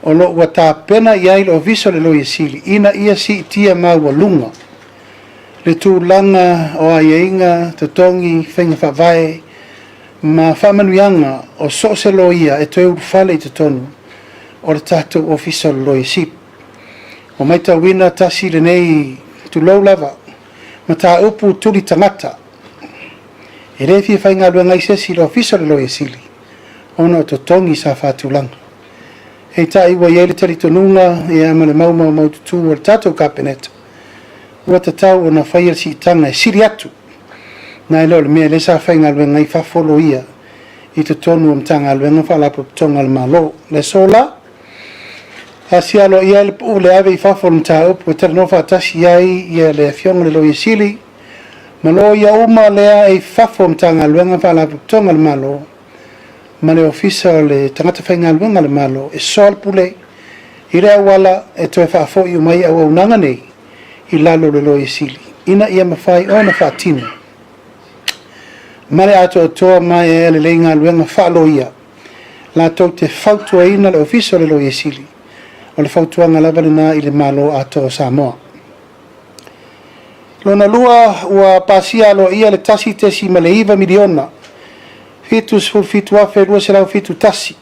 O lo ua tā pena i ai lo viso le lo i sili. Ina ia si tia mau lunga. Le tūlanga o ai inga to tongi whenga whawai. Ma whamanuianga o so se lo ia e toi urufale i to tonu. O le tātou o viso le lo i sili. O mai ta wina tasi le nei tu lau lava. Ma tā upu tuli tangata. E refi whainga lua ngai sesi lo viso le lo i sili. Ona o to tongi sa whatulanga. Hei ta iwa iele tali tonunga e ama le mau tutu o le tātou kapeneta. Ua ta tau o na whaia si tanga e siri atu. Nai lo le mea le sa whainga lua ngai whafolo ia. I to tonu o mtanga lua ngai whalapo tonga le malo. Le sola. Asi alo ia le pu le ave I whafolo mta upu. E tala no whatasi ai ia le fionga le lo i sili. Malo ia uma lea e whafolo mtanga lua ngai whalapo tonga le malo. Ma le ofisa o le tangata whainga luenga le malo e sol pule I rea wala e toe whaafo I umai au au nanga nei I lalo le lo I sili. Ina ia mawhai o na whaatino. Ma le ato o toa mai e le leinga luenga whaalo ia. La tau te whautua ina le ofisa o le lo I sili. O le whautuanga lava na I le malo ato o Samoa. Lona lua ua pasia alo ia le tasi tesi ma le iwa miliona. Fitu afe rua se lau fitu tasi.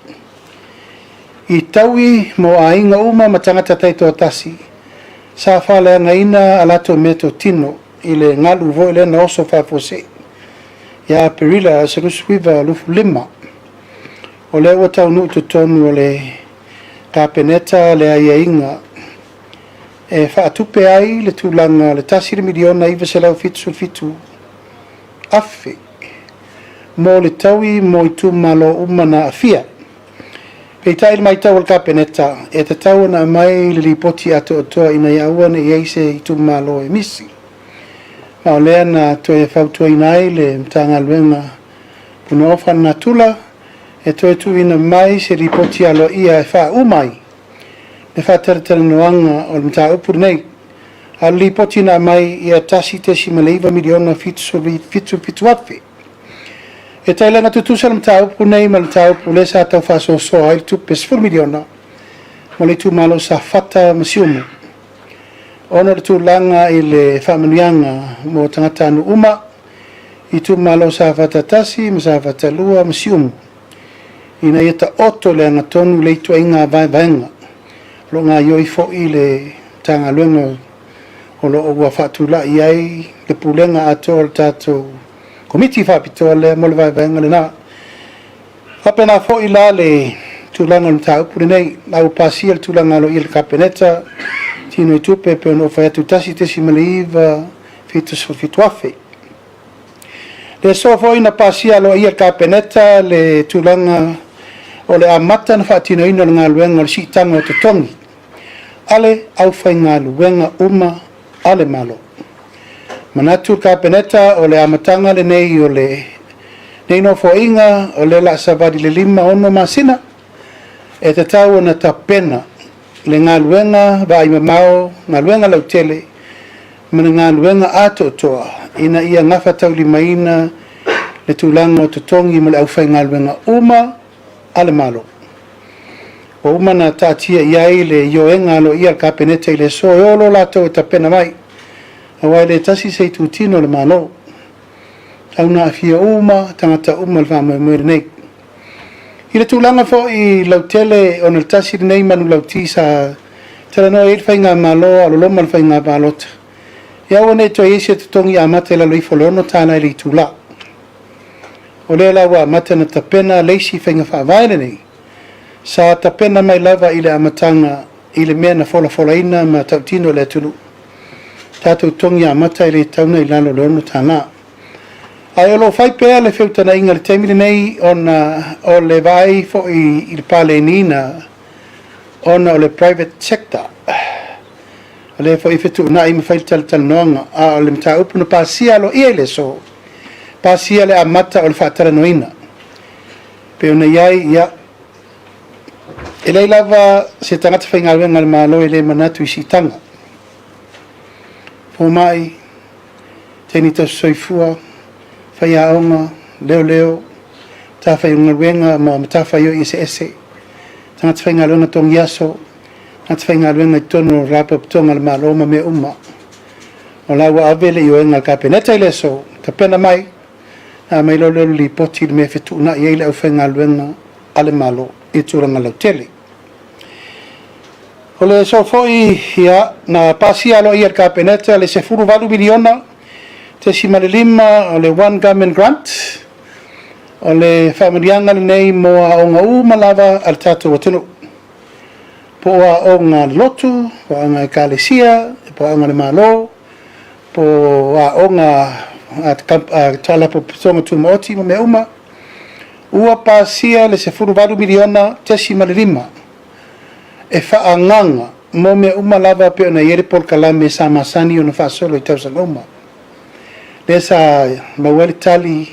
I taui mo a inga uma ma tangata taito tasi. Sa whale anga ina alato meto tino. I le ngalu vo le na oso whafose. Ia perila se rusuiva lufu lima. O le ua tau nutu tonu o le kapeneta le aia inga. E whaatupe ai le tūlanga le tasi le miliona iwa se lau fitu afe. Mo le taui mo I tu malo umana afia. Pei tai mai tau al kapeneta, e te tau na mai le lipoti ato otoa ina ia uane I eise I tu malo e misi. Ma o lea na toe whautua inai le mtanga luenga puna ofan na tula, e toe tu ina mai se lipoti alo ia e wha umai. Le wha taratara noanga o le mta upur nei. A lipoti na mai ia tasi tesi maleiva miliona fitu afe. E tailanga tutusa le mtaupu nei ma le taupu le sa tau whasosoa I tupe 10 miliona ma le tu malo sa fata masiumu. Ona le tūlanga I le whamanuianga mo tangata anu uma I tu malo sa fata tasi ma sa fata lua masiumu. Ina ia ta oto le angatonu le itua inga vaenga. Lo ngā ioi fo I le tanga luenga o lo ua whatula I ai le pulenga ato le tātou komiti whapitoa le mo le vaenga le nā. Hapena fo I la le tūlanga le tā upure nei, lau pasia le tūlanga lo I le kapeneta, tino I tupe pe ono whai atu tasi tesi maliiva fitu afe. Le so fo ina pasia lo I le kapeneta le tūlanga o le amata na whaatino ino le ngā luenga le sitanga o te tongi. Ale au whai ngā luenga uma ale malo. Manatu kapeneta o le amatanga le nei o le nei no fo inga o le la savadi le lima ono masina e te tau na tapena le ngā luenga va I mamao ngā luenga lau tele mana ngā luenga ato toa ina ia ngafa tau lima ina le tūlanga o tutongi mo le au whai ngā luenga uma ale malo. o umana tatia iai le ioenga lo ia kapeneta i le so e olo lato e tapena mai awai le tasi sei tutino le malo au na afia uma tangata uma le whamai mwere nei i le tūlanga fo i lautele o na tasi nei manu lauti sa tala no e whainga malo alo loma le whainga balota ia wane to e se tutongi a mate la loifo leono tāna i le tūla o le la wa mate na tapena leisi whainga whaavaile nei sa tapena mai lava i le amatanga i le mea na fola ina ma tautino le tulu tātou tongi a mata i le tauna i lalo leono tāna ai olo fai pea le whiutana inga le teimile nei o le vai fo i le pale nina ona o le private sector o le fo i whetu na i mawhai tal noanga a o le mta upuna pasia lo ia le so pasia le amata o le whaatara noina pe ona iai ia e lei lava se tangata whaingawenga le malo i le manatu i si tanga po mai teni ta soifua whai aonga leo ta whai ungawenga ma ta whai o ese tangata whaingawenga tongi aso tangata whaingawenga i tono rapa tonga le malo ma me uma o lawa avele i oenga ka peneta i le so ta pena mai na mai lo li poti me fetu na i ele au whaingawenga ale malo i turanga lau tele o le so foi ia na pasia lo ia ka peneta le se furu valu miliona te si malelima o le one government grant o le familianga nei mo a onga malava al tatu watino po a onga lotu po onga kalesia po onga le malo po a onga at tala po songa tu moti me uma ua pasia le se furu valu miliona te si malelima e whaanganga mo me uma lava pe ona iere pol kalame sa masani ona whaasolo i tausangoma. Le sa mawali tali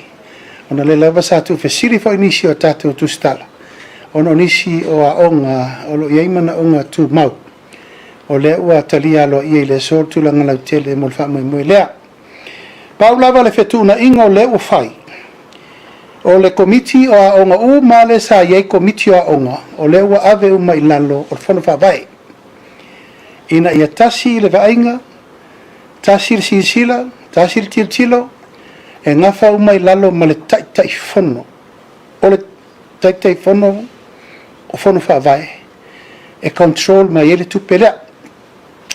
ona le lava sa tu fesiri fo inisi o tatu tu stala. Ona onisi o a onga, o lo iaimana onga tu mau. O le ua talia lo ia i le sol tu langa lau tele mo le wha mui lea. Pau lava le fetuna inga o le ua fai. O le komiti o a onga u male sa iei komiti o a onga o le ua ave uma i lalo o le fono whawai ina ia tasi le vainga tasi le sinsila tasi le tiltilo e ngafa uma i lalo ma le tai fono o le tai fono o fono whawai e control ma iele tupelea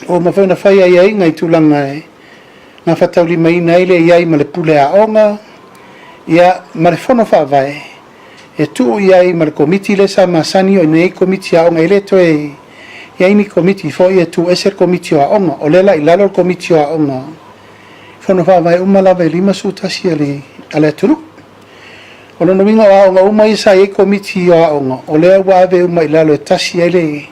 o ma whauna whaia iei ngai tulanga e nga whatauli mai naile iei ma le pule a onga ia ma le fono whaavae e tu iai ma le komiti le sa masani o nei komiti a onga ele to e ia ini komiti fo ia tu eser komiti a onga o lela i lalo komiti a onga fono whaavae umalava e lima sutasi ale turu o lono winga a onga uma isa e komiti a onga o lea waave uma i lalo e tasi ele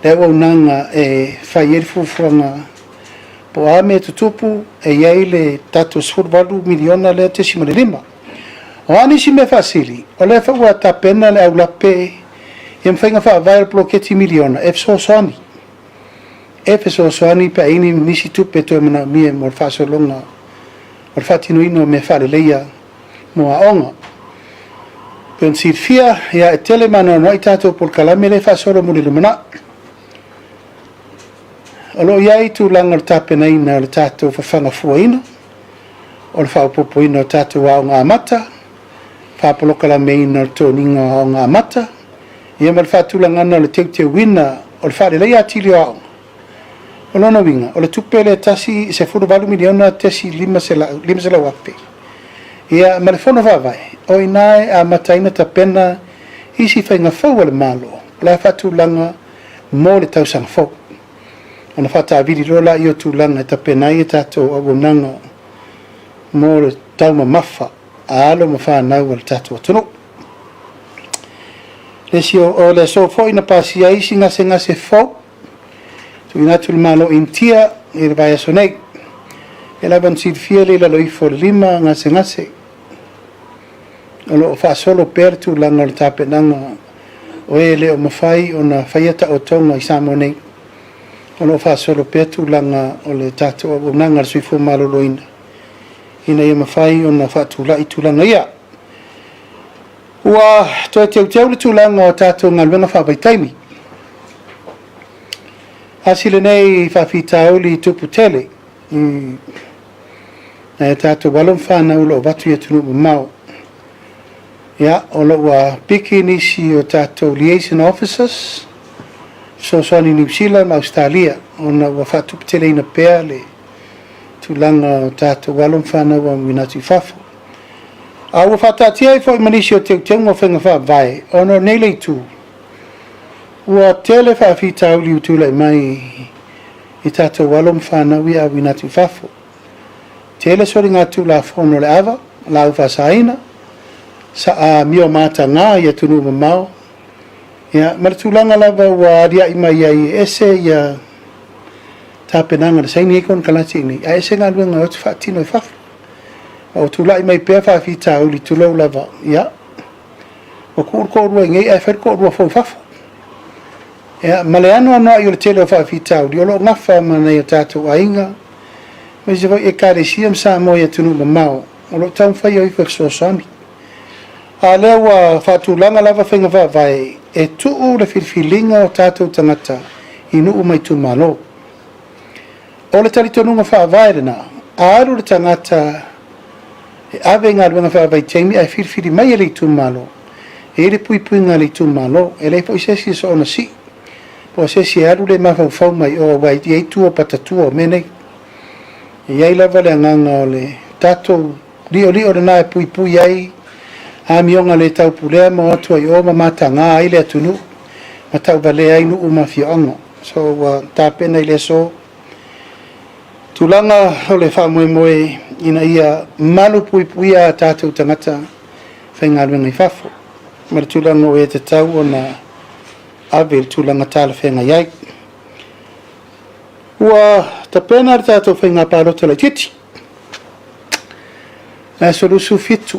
le ua unanga e whai eri fufuanga po ame tutupu e iai le tatu sfurvalu miliona le te simale lima. O anisi me fasili, o le fa ua tapena le au lape e mwhainga wha avail bloketi miliona, e fso soani pa ini nisi tupe to mana mie mo faso longa, o fatino ino me fa le leia mo a onga. Pen sirfia ia e tele mana no i tato por kalame le fasolo mo le lumana. O lo iai tu langa le tapena ina le tato whawhanga fuaina, o le whaupopo ina le tato wa o ngā mata, whapoloka la me ina le tōninga o ngā mata, ia ma le whatulanga ana le te wina o le whare lei atili o aonga. O lona winga, o le tupe le tasi se furu valu miliona tesi lima se la wape. Ia ma le fono whawai, o inae a mataina tapena isi whainga fau le malo, la whatulanga mo le tausanga fau. Ona fata avili rola i o tūlanga e tapenai e tātou awonanga mo le tauma mafa a alo ma whanau al tātou atono. O le so fo ina pasi a isi ngase fo tu inatu le malo intia i le vai aso nei. E laban silfia le la loifo lima ngase. O lo fa solo per tūlanga le tapenanga o e le o mawhai o na whaiata o tonga i Samoa nei. Ono fa solo petu langa o le tatu o nanga sui fo malolo ina ia mawhai o na whatu lai tulanga ia Ua toi te le tūlanga o tātou ngalwenga whapaitaimi. Asile nei whawhitauli tupu tele. E tātou walum whanau lo watu ia tunu mau. Ia, o lo ua piki nisi o tātou liaison officers. So ni New Zealand, Australia. O na ua whatupu tele ina pēr le tūlanga o tātou walum whanau o Minatu Fafo. A ua whatatia i fwoi manisi o teu o whenga whawai. O no nei tu. Ua tele whawhitauli utula mai i tātou walum whanau i a Minatu Fafo. Tele sori ngā tū la whono le awa, la uwha saina, sa a mio mata ngā ia tunu mamau. Ia, maratūlanga lava ua aria i mai ai ese ia tāpenanga na saini ekon kalati ni. A ese ngā luenga o tu whaatino i whafu. O tūla i mai pēr whawhita uli tūlau lava, ia. O kōrua i ngei, ai whair kōrua whau whafu. Ia, male anu anua i o le tele o whawhita uli, o lo ngawha mana i o tātou ainga. Me se vai e karesia Samoa ia tunu mamau. O lo tau whai oi whaksoasami. A lea ua whaatūlanga lava whenga whawai e tuu le whirwhilinga o tātou tangata i nuu mai tu malo. O le talitonunga whawai rena, a aru le tangata e ave ngā ruanga whawai teimi ai whirwhiri mai e le tu malo. E le pui pui ngā le tu malo. E le po isesi so ona si. Po isesi aru le mawhau mai o wai di eitu o patatua o menei. Iai lava le anganga o le tātou lio le nā e pui pui ai a mionga le tau pulea mo atua i o mamata ngā ai le atunu ma tau vale ai nu uma fionga. So tāpena i le so tūlanga o le whamoe moe ina ia malu pui pui a tātou tangata whaingaluenga i whafo. Mara tūlanga o e te tau o na ave tūlanga tāla whenga iai. Ua ta pena ar tātou whainga pālota la titi. Nā solusu fitu.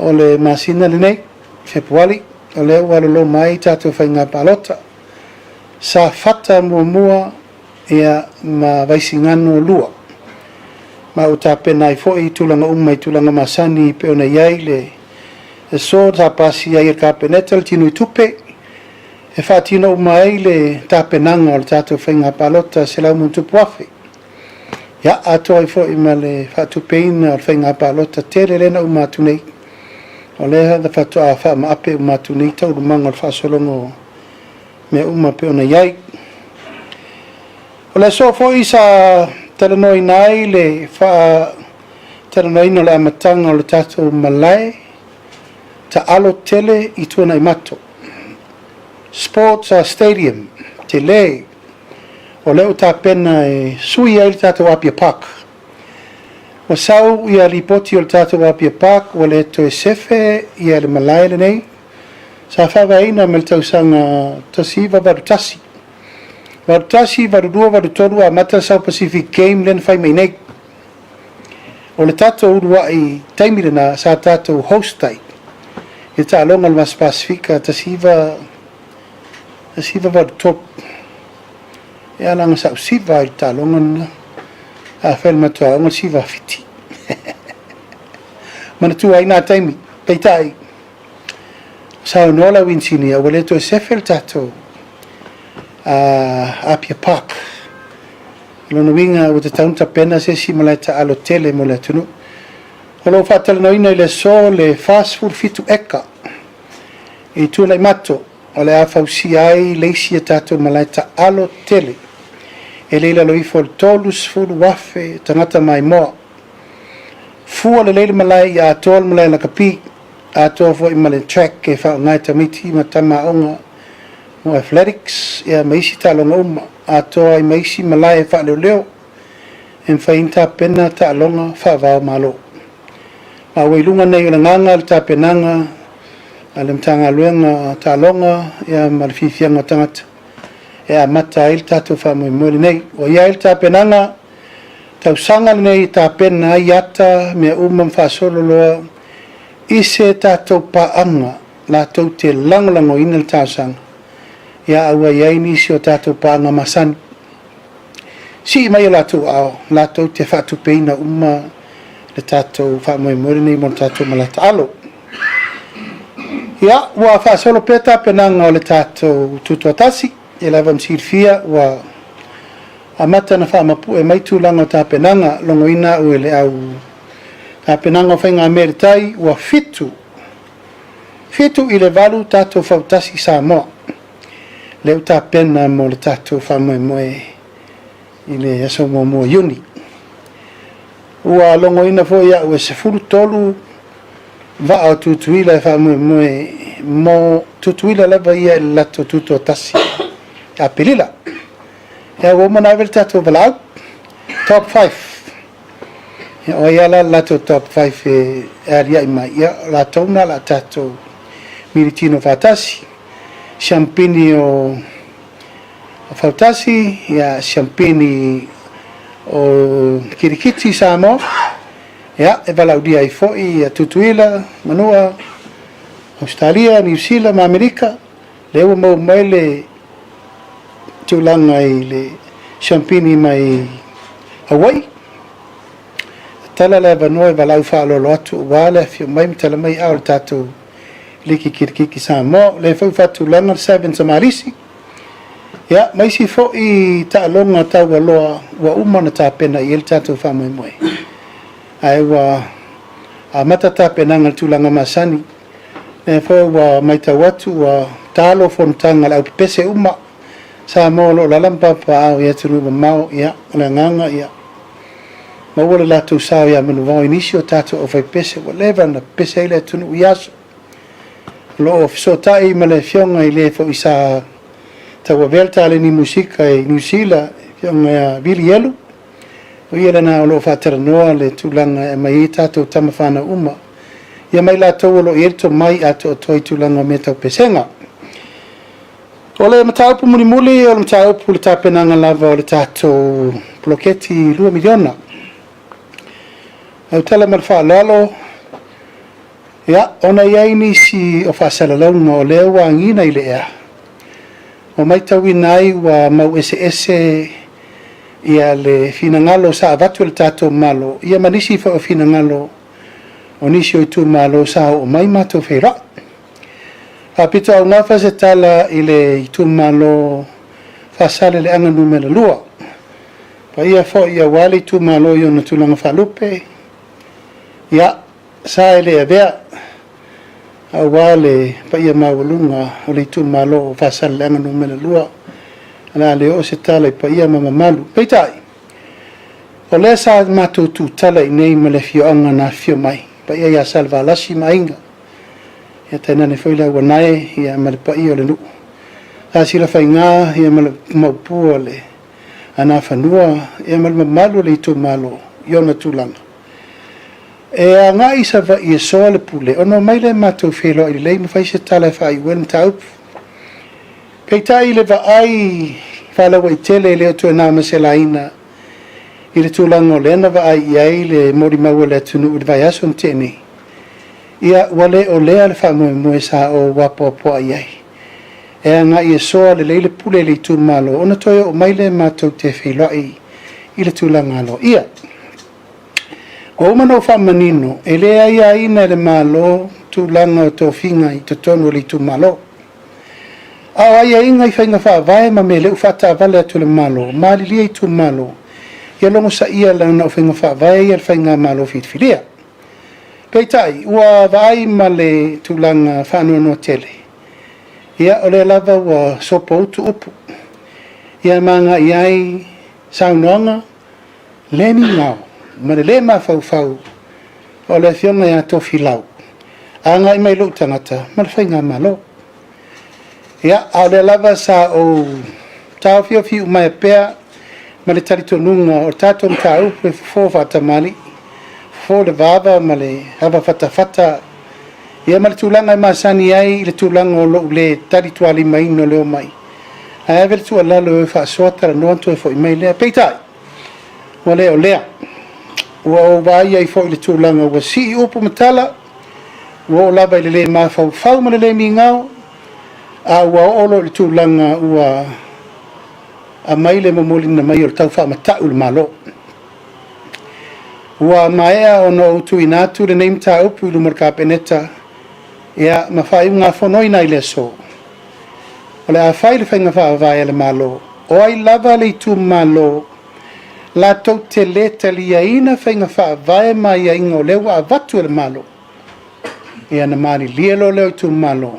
O le masina le nei, Februari, o le ua lolo mai tātou whainga pālota. Sa fata mua ia ma vaisingano lua. Ma o tā pena i fōi tūlanga umai tūlanga masani pe ona iai le so tā pasi ai ka peneta le tinu i tupe. E whaatino umai le tāpenanga o le tātou whainga pālota se lau muntu puafe. Ia atoa i fo ima le whaatupeina o le whainga pālota tere lena umatu nei. O leha da whaatua a wha ma ape umatu nei tau rumanga o le whaasolongo me uma pe ona iai. O le so fo i sa talanoi nai le wha talanoi no le amatanga o le tātou malai ta alo tele i tuana i mato. Sports Stadium, te le, o leo tā pena e sui ai le tātou Apia Park. O sau ia lipoti o le tātou Apia Park, o le to e sefe ia le malaile nei, sa whawaina me le tausanga tasiva varutasi. Varutasi, varudua, varutoru a mata South Pacific Game len whai mai nei. O le tātou urua i taimira sa tātou hostai. I tā longa le mas Pasifika tasiva var top e alanga sa siva i talonga a felma to a siva fiti mana tu ai na taimi peitai sa no la wincini o le to sefel tato Apia Park lo no winga with the town ta pena se si malata al hotel mo le tunu o lo fatal no ina le so le fast food fitu eka e tu le mato o le afausi ai leisi e tātou malai ta alo tele. E leila lo ifo le tolus fulu wafe tangata mai moa. Fua le leila malai i a tol malai la kapi. A tol fo i male track e whao ngai tamiti ma tama onga mo athletics e a maisi talonga uma. A tol ai maisi malai e wha leo leo. En whainta pena ta alonga wha vao malo. Ma wailunga nei o le nganga le ta penanga ale mtanga luenga talonga ya malfifianga tangata e mata il tatu fa mo nei o ya il tapenanga tau sanga nei tapena yata me fa solo lo ise tatu pa anga la tau te langlango inel tasang ya awa ya ini si o tatu pa anga masan si mai la tu au la tau te fatu peina le tatu fa mo nei mo tatu malata alo Ia, ua whaasolo peta penanga o le tātou tutuatasi, e lava msirfia ua amata na whaamapu e maitulanga o tā penanga longo ina ue le au tā penanga o whainga Ameritai ua fitu i le valu tātou whautasi Samoa. Leu tā pena mo le tātou whamoe i le aso mo yuni. Ua longo ina fo ia ue se furu tolu va o tutuila e whamoe mo tutuila leva ia le lato tutuatasi a pelila. Ia ua mana vele tātou valau top 5. O ia la lato top 5 e aria i mai. Ia la tauna la tātou Miritino Fatasi, champini o Fatasi, ia champini o Kirikiti Samoa, ia e valaudia i foi, ia tutuila, manua, Australia, New Zealand, Amerika, leo mau mai le tūlanga i le champini mai Hawaii. Tala le vanua e valau whaalolo atu wale, fio mai mitala mai au le tātou liki kirikiki Samoa, le fau fatu langa 7 Samarisi. Ia, mai si fo i ta longa tau aloa wa umana ta pena i el tātou whamoe moe. Ai wa a mata ta pena ngal tūlanga masani. Le fau wa mai tau atu wa talo fontanga lau pese uma Samoa lo lalampa pa au ia tunu wa mau ia le nganga ia. Mawala latu sao ia manu vau inisio tātou o fai pese wa leva na pese ile tunu uyaso. Lo so tai male fionga i le fo isa tawa velta le ni musika i New Zealand fionga Billy Yellow o ia na lo fatera noa le tulanga e mai tatou tamafana uma ia mai la tau lo ierto mai ato toi tulanga me tau pesenga o le mataupu muli o le mataupu le tapenanga lava o le tatou ploketi 2 miliona au tala malfa lalo. Ia, ona iai nisi o whaasalaunga o leo wa ngina i le ea. O mai tauina ai wa mau ese ia le finangalo sa avatu le tātou malo. Ia manisi fa o finangalo o nisi o tu malo sa o mai mato whaira. Pito au ngafa se tala i le i tu malo whaasale le anga numera lua. Pa ia fo ia wale tu malo i ona tulanga whalupe. Ia, sa ele avea a wale pa ia mawalunga o le tu malo o fasal langa no mena lua ala le o se tala pa ia mama malu peitai o le sa matu tu tala nei mele fio anga na fio mai pa ia salva lasi mainga ia tena ne foi la wanae ia mele pa ia le nu a sila fainga ia mele mapu le ana fanua ia mele malu le tu malo iona tulanga. E a ngā isa wa i e soa le pule, ono mai le mātou whelo i lei mawhai se tala e whai wen taup. Pei tai le wa ai whalawa i tele leo tu e nā masela ina i le tūlanga o lena wa ai i ai le mori maua le tunu u le vai aso tēne. Ia wale o lea le wha moe sa o wapo po ai ai. E a ngā i e soa le leile pule le tū malo, ona toi o mai le mātou te whelo i le tūlanga alo. Ia. O mano fa manino ele ia ina le malo tu langa to finga i to tonu li tu malo a ia inga i fainga fa vai ma mele u fata vale tu le malo mali li tu malo ia longo sa ia la na fainga fa vai ia fainga malo fit filia peitai ua vai male tu langa fa no tele ia ole lava wa sopo tu upu ia manga iai saunonga leni ngao ma le ma fau o le fionga ia tofi lau a ngai mai lo tangata ma le whainga malo ia a le lava sa o tau fio mai pea ma le taritonunga o tato mtau pe fo fatamali fo le vava ma le hava fata ia ma le tulanga ma sani ai le tulanga o lo le tarituali mai no leo mai a evel tu ala lo fa sota no to fo mai le peitai o lea o vai ai foi le tūlanga wa si upo matala o lava i le ma fau ma le mingau a wa olo le tūlanga ua a mai le mamolina mai o tau wha matau le malo ua maea o no utu inatu le neim ta upu i lumar ka peneta ia mafaiuga fonoina i le so o le a fai le faiga faavavae le malo o ai lava le itumālō latou te lē taliaina faiga faavae ma iaiga o lea ua avatu e le malo ia na malilia lo leo itumālō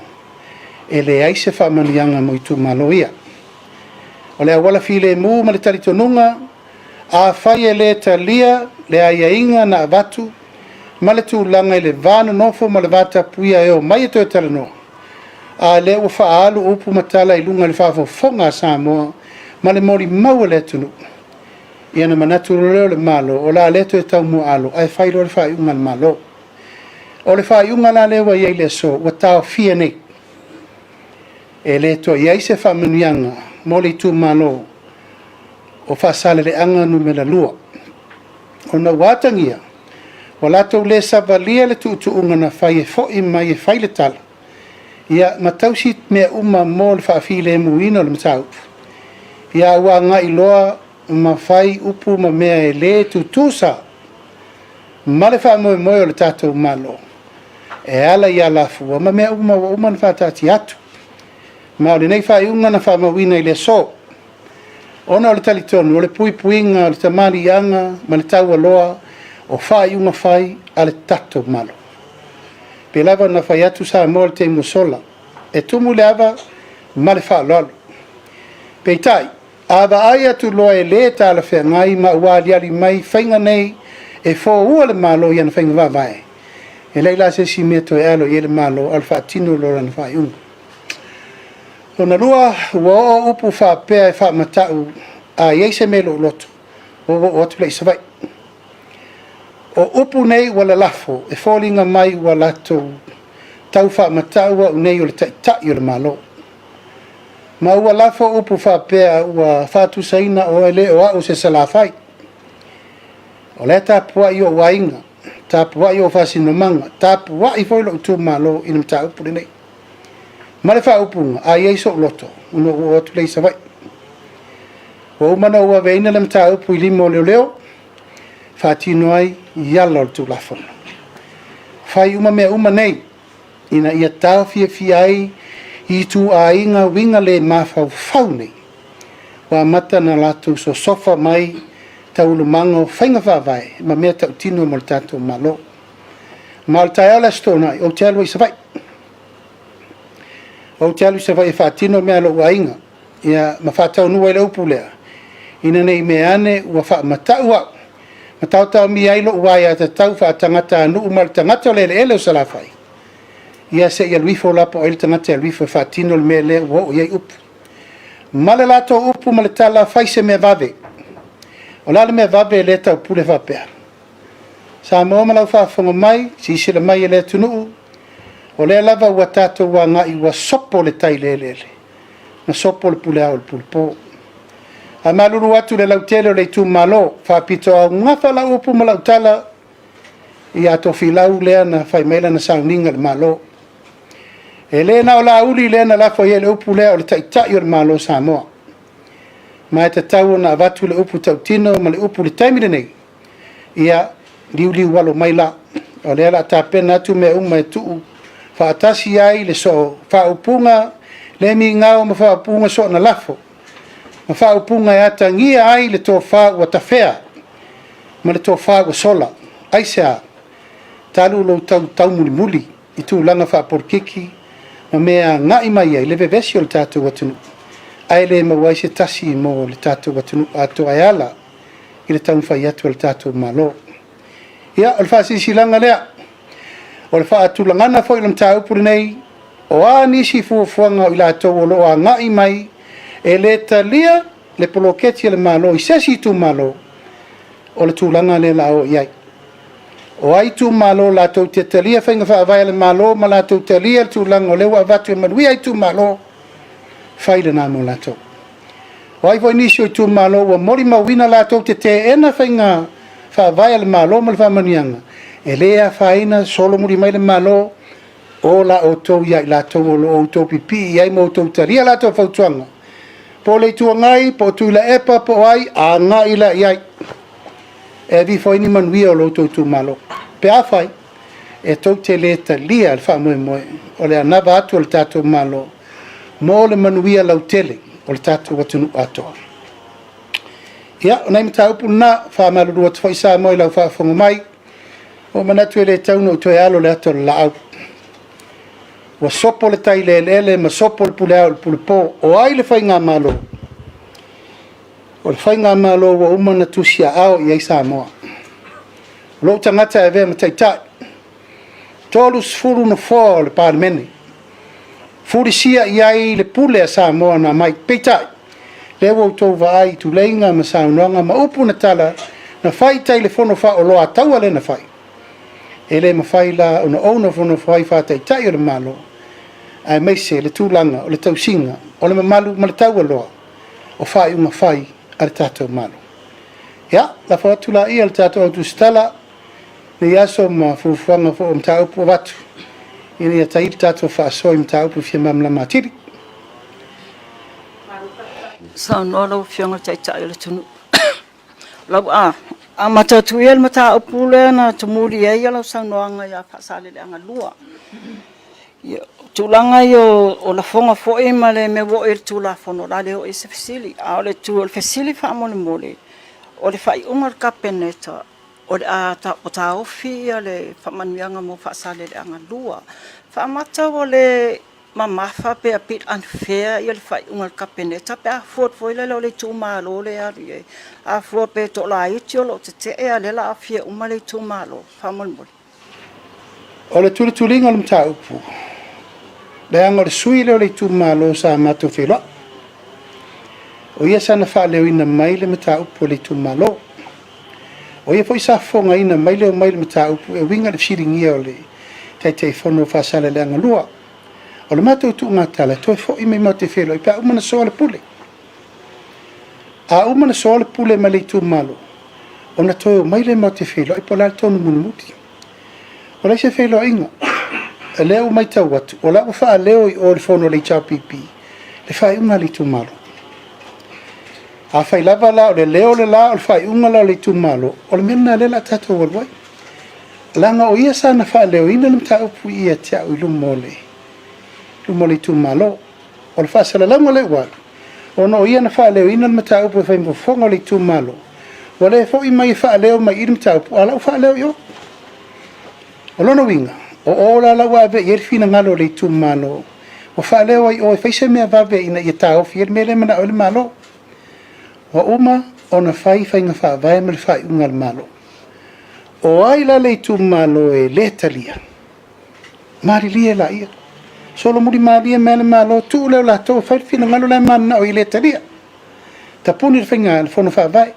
e leai se faamanuiaga mo itumālō ia o le auala filemu ma le talitonuga afai e lē talia le aiaiga na avatu ma le tulaga i le vanonofo ma le vatapuia e o mai e toe talanoa a le ua faaalu upu matala i luga le faafofoga a Samoa ma le molimau e le atunuu ia na manatu loleo le malo o la le toe taumuaalo ae fai lo le faaiʻuga le malo o le faaiʻuga la le ua iai le aso ua taofia nei e lē toʻiai se faamanuiaga mo le itumālō o faasaleleʻaga numelalua ona ua atagia o latou lē savalia le tuutuuga na fai e foʻi mai e fai le tala ia matausi mea uma mo le faafilemuina o le mataupu ia ua agaʻi loa ma fai upu ma mea e lē tutusa ma le faamoemoe o le tatou malo e ala ia lafua ma mea uma ua uma na faatati atu ma o lenei faaiʻuga na faamauina i le aso ona o le talitonu o le puipuiga o le tamaliaga ma le taualoa o faaiʻuga fai a le tatou malo pe lava na fai atu sa mo le teimusola e tumu le ava ma le faaloalo peitai avaai atu loa e lē talafeagai ma ua aliali mai faiga nei e foua le malo ia na faiga vaavae e lei la sesi mea toe alo ia le malo o le faatino lo lana faaiʻuga ona lua ua oo upu faapea e faamatau a iai se me loʻoloto o atu leʻi savai o upu nei ua lalafo e foliga mai ua latou tau faamatau aʻu nei o le taʻitaʻi o le malo ma ua lafo upu faapea ua faatusaina o e lē o aʻu se salafai o lea tapuaʻi o uaiga tapuaʻi o fasinomaga tapuaʻi foi loʻu tumālō ina mataupu lenei ma le faaupuga a iai soʻoloto una ua atu lei savai ua uma na ua veina le mataupu i lima o leoleo faatino ai iala o le tulafono fai uma mea uma nei ina ia taofiafia ai i tuaiga uiga le mafaufau nei ua mata na latou sosofa mai taulumaga o faiga faavae ma mea taʻutino mo le tatou malo ma o le taeao le asitonaʻi ou te alu ai savai ou te alu i savai e faatino mea loʻu aiga ia ma faataunua i le upu lea ina nei mea ane ua faamatau aʻu ma taotaomi ai loʻu ae a tatau faatagata anuu ma le tagata o leeleele o salafai ia seʻi aluifo o lapo ai le tagata e aluifo e faatino le mea lea ua oo iai upu ma le latou upu ma le tala fai se mea vave o la le mea vave e lē taupule faapea Samoa ma lau faafoga mai sisile mai e le atunuu o lea lava ua tatou agaʻi ua sopo le tai leeleele na sopo le puleao o le pulepō a malulu atu le lautele o le itumālō faapito augafa lau upu ma lau tala ia tofilau lea na fai mai lana sauniga le mālō e lē na o lauli lea na lafo ia le upu lea o le taʻitaʻi o le mālō Samoa ma e tatau ona avatu le upu tautino ma le upu le taimi lenei ia liuliu alo mai la o lea la tapena atu mea uma e tuu faatasi ai le so faaupuga le migao ma faaupuga so na lafo ma faaupuga e atagia ai le tofā ua tafea ma le tofā ua sola ai sea talu lou tau mulimuli i tulaga faapolikiki ma mea agaʻi mai ai le vevesi o le tatou atunuu ai lē maua ai se tasi mo le tatou atunuu atoa e ala i le taumafai atu o le tatou mālō ia o le faasilisilaga lea o le faatulagana foʻi le mataupu lenei o a nisi fuafuaga o i latou o loo agaʻi mai e lē talia le poloketi e le mālō i sesi tumālō o le tulaga le lao i ai o ai tumālō latou te talia faiga faavae le mālō ma latou talia le tulaga o le ua avatu e manuia ai tumālō fai lenā mo latou o ai foʻi nisi o i tumālō ua moli mauina latou te teena faiga faavae le mālō ma le faamanuiaga e lē afaina solo muli mai le mālō o la outou ia i latou o lo outou pipii ai mo outou talia latou fautuaga po le ituagai po tui la epa po ai agaʻi la i ai e vi foini manuia o loutou tumālō pe afai e tau te le talia le whaamoemoe o le anava atu o le tātou malo mo le manuia lau tele o le tātou watunu atoa. Ia, o nei mta upu na whaamalurua te whai Samoa lau whaafonga mai o manatu e le tauna o toi alo le ato le laau. Wa sopo le tai le lele ma sopo le pule au le pule po o ai le whai ngā malo. O le whai ngā malo wa umana tusia au i ei Samoa. Lo tangata e vea ma taitai. Tolu sfuru no fo le parmene. Furi sia iai le pule a Samoa na mai peitai. Le wo to vai tu leinga ma saunanga ma upu na tala na fai telefono fa o loa taua le na fai. Ele ma fai la ona ona fono fai fa taitai o le malo. Ai mai se le tūlanga o le tausinga o le malu ma le taua loa. O fai unga fai a le tātou malo. Ia, la whatu la ia le tātou au tu stala ne yaso ma fufuanga fo o mta upu watu. Ina ia tairi tātou whaasoi mta upu fia mamla matiri. Sa no lo fianga tai le tunu. Lau a matatu el mata upu le na tumuri e lo sa noanga ya pasale le anga lua. Ia tulanga yo o la fonga fo e male me wo e tula fono la le o e se fasili. A le tu le fasili fa mole mole. O le fai umar kapeneta. O le a ta o ta ofi le fa manuanga mo pasale le anga lua. Fa mata o le mama fa pe a bit unfair il fai un capeneta pe a fort foi le le tu malo le ari a fort pe to la itio lo te e le la fia un male tu malo fa mol o le tulinga le mta upu le angor sui le tu malo sa mato filo o ia sana fa le ina mai le mta upu le tu malo o ia foi sa fonga ina mai le mta upu e winga le firingia le te fono fa sala le angalua. O le matou tu ngatala toi fo i me mate felo i pa umana so le pule. A umana so le pule ma le tu malo. O na toi o mai le mate felo i po la tonu munumuti. O le se felo inga. E leo mai tau watu. O la ufa leo i o le fono le chao pipi. Le fai unga le tu malo. A fai lava la o le leo le la o le fai unga la le tu malo. O le mena le la tato walwai. Langa o ia sana fa leo ina le mta upu ia tia u ilumo le. Lumole tu malo o le fasala la mole wa o no ia na fa le ina mata upu fa mo fongo le tu malo o le fo i mai fa le mai irim ta upu ala fa le yo o lo no winga o la la wa ve yer fina ngalo le tu malo o fa le o fa se me va ve ina ia ta o fier me le mana o le malo o uma o na fa nga fa va me fa unga le malo o ai la le tu malo e le talia mari lia la ia solo muri maria mele malo tu le la to fa fina ngalo la manna o ile talia tapuni il finga fono fa vai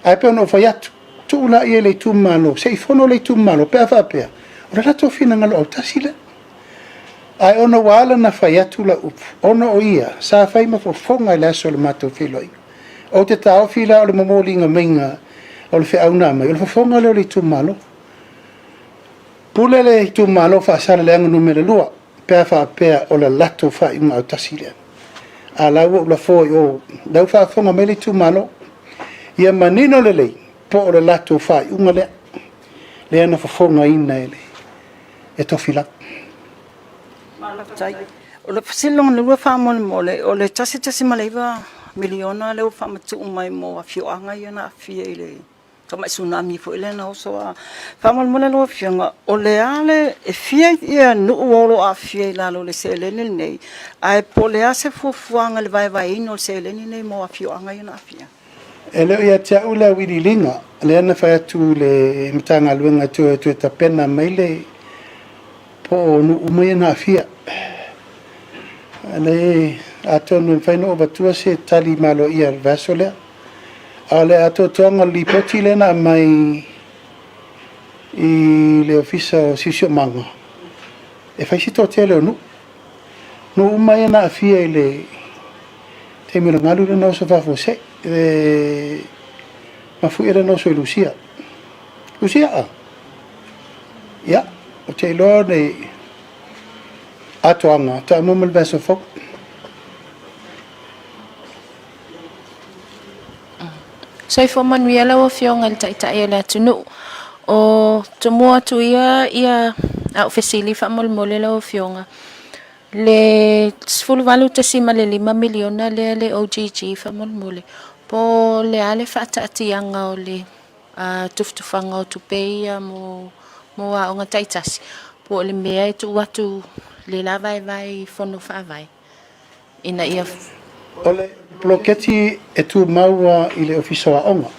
ai pe no fa yat tu la ile tu malo sei fono le tu malo pe fa pe ora la to fina ngalo o tasile ai ono wala na fa yat la up ono o ia sa fa ma fo fonga la solo mato filoi o te tau fila o le momolinga menga o le fe auna mai o fonga le tu malo pule le tu malo fa sala le numero lua pe fa pe o la lato fa in autasile ala wo la fo o da fa fonga mele tu malo ia manino le po o la lato fa un le na fa fonga in ele e to fila o le fasilong le fa mole o le tasi maleva miliona le fa matu mai mo afio anga ia fie ile kama tsunami fo ile na so fa mole lo fianga o le ale e fie ia no o a fie la lo le selene nei ai polea se fuanga le vai no selene nei mo afio anga ia fie ele ia tia ula widilinga le na fa tu le mtanga luenga tu ta pena maile po no umaya na fie ale atonu fa no batua se tali malo ia vasole ale ato tonga li poti le na mai i le ofisa sisio manga e fai si totele no umaya na fie le te mira ngalu no so fa fose ma fu era no so Lucia ya o te lo ne atoanga ta mo mal beso fo Soy fo manuela o fionga il taita ele tunu O te mua tu ia au fesili fa mole lo fionga. Le sfulu valu te sima le 5 miliona le OGG fa mole. Po le ale fa taatianga o le tuftufanga o tupeia mo a onga taitasi. Po le mea tu watu le lava vai fono fa vai. Ina ia Ole bloketi e tu maua i le ofisa wa onga.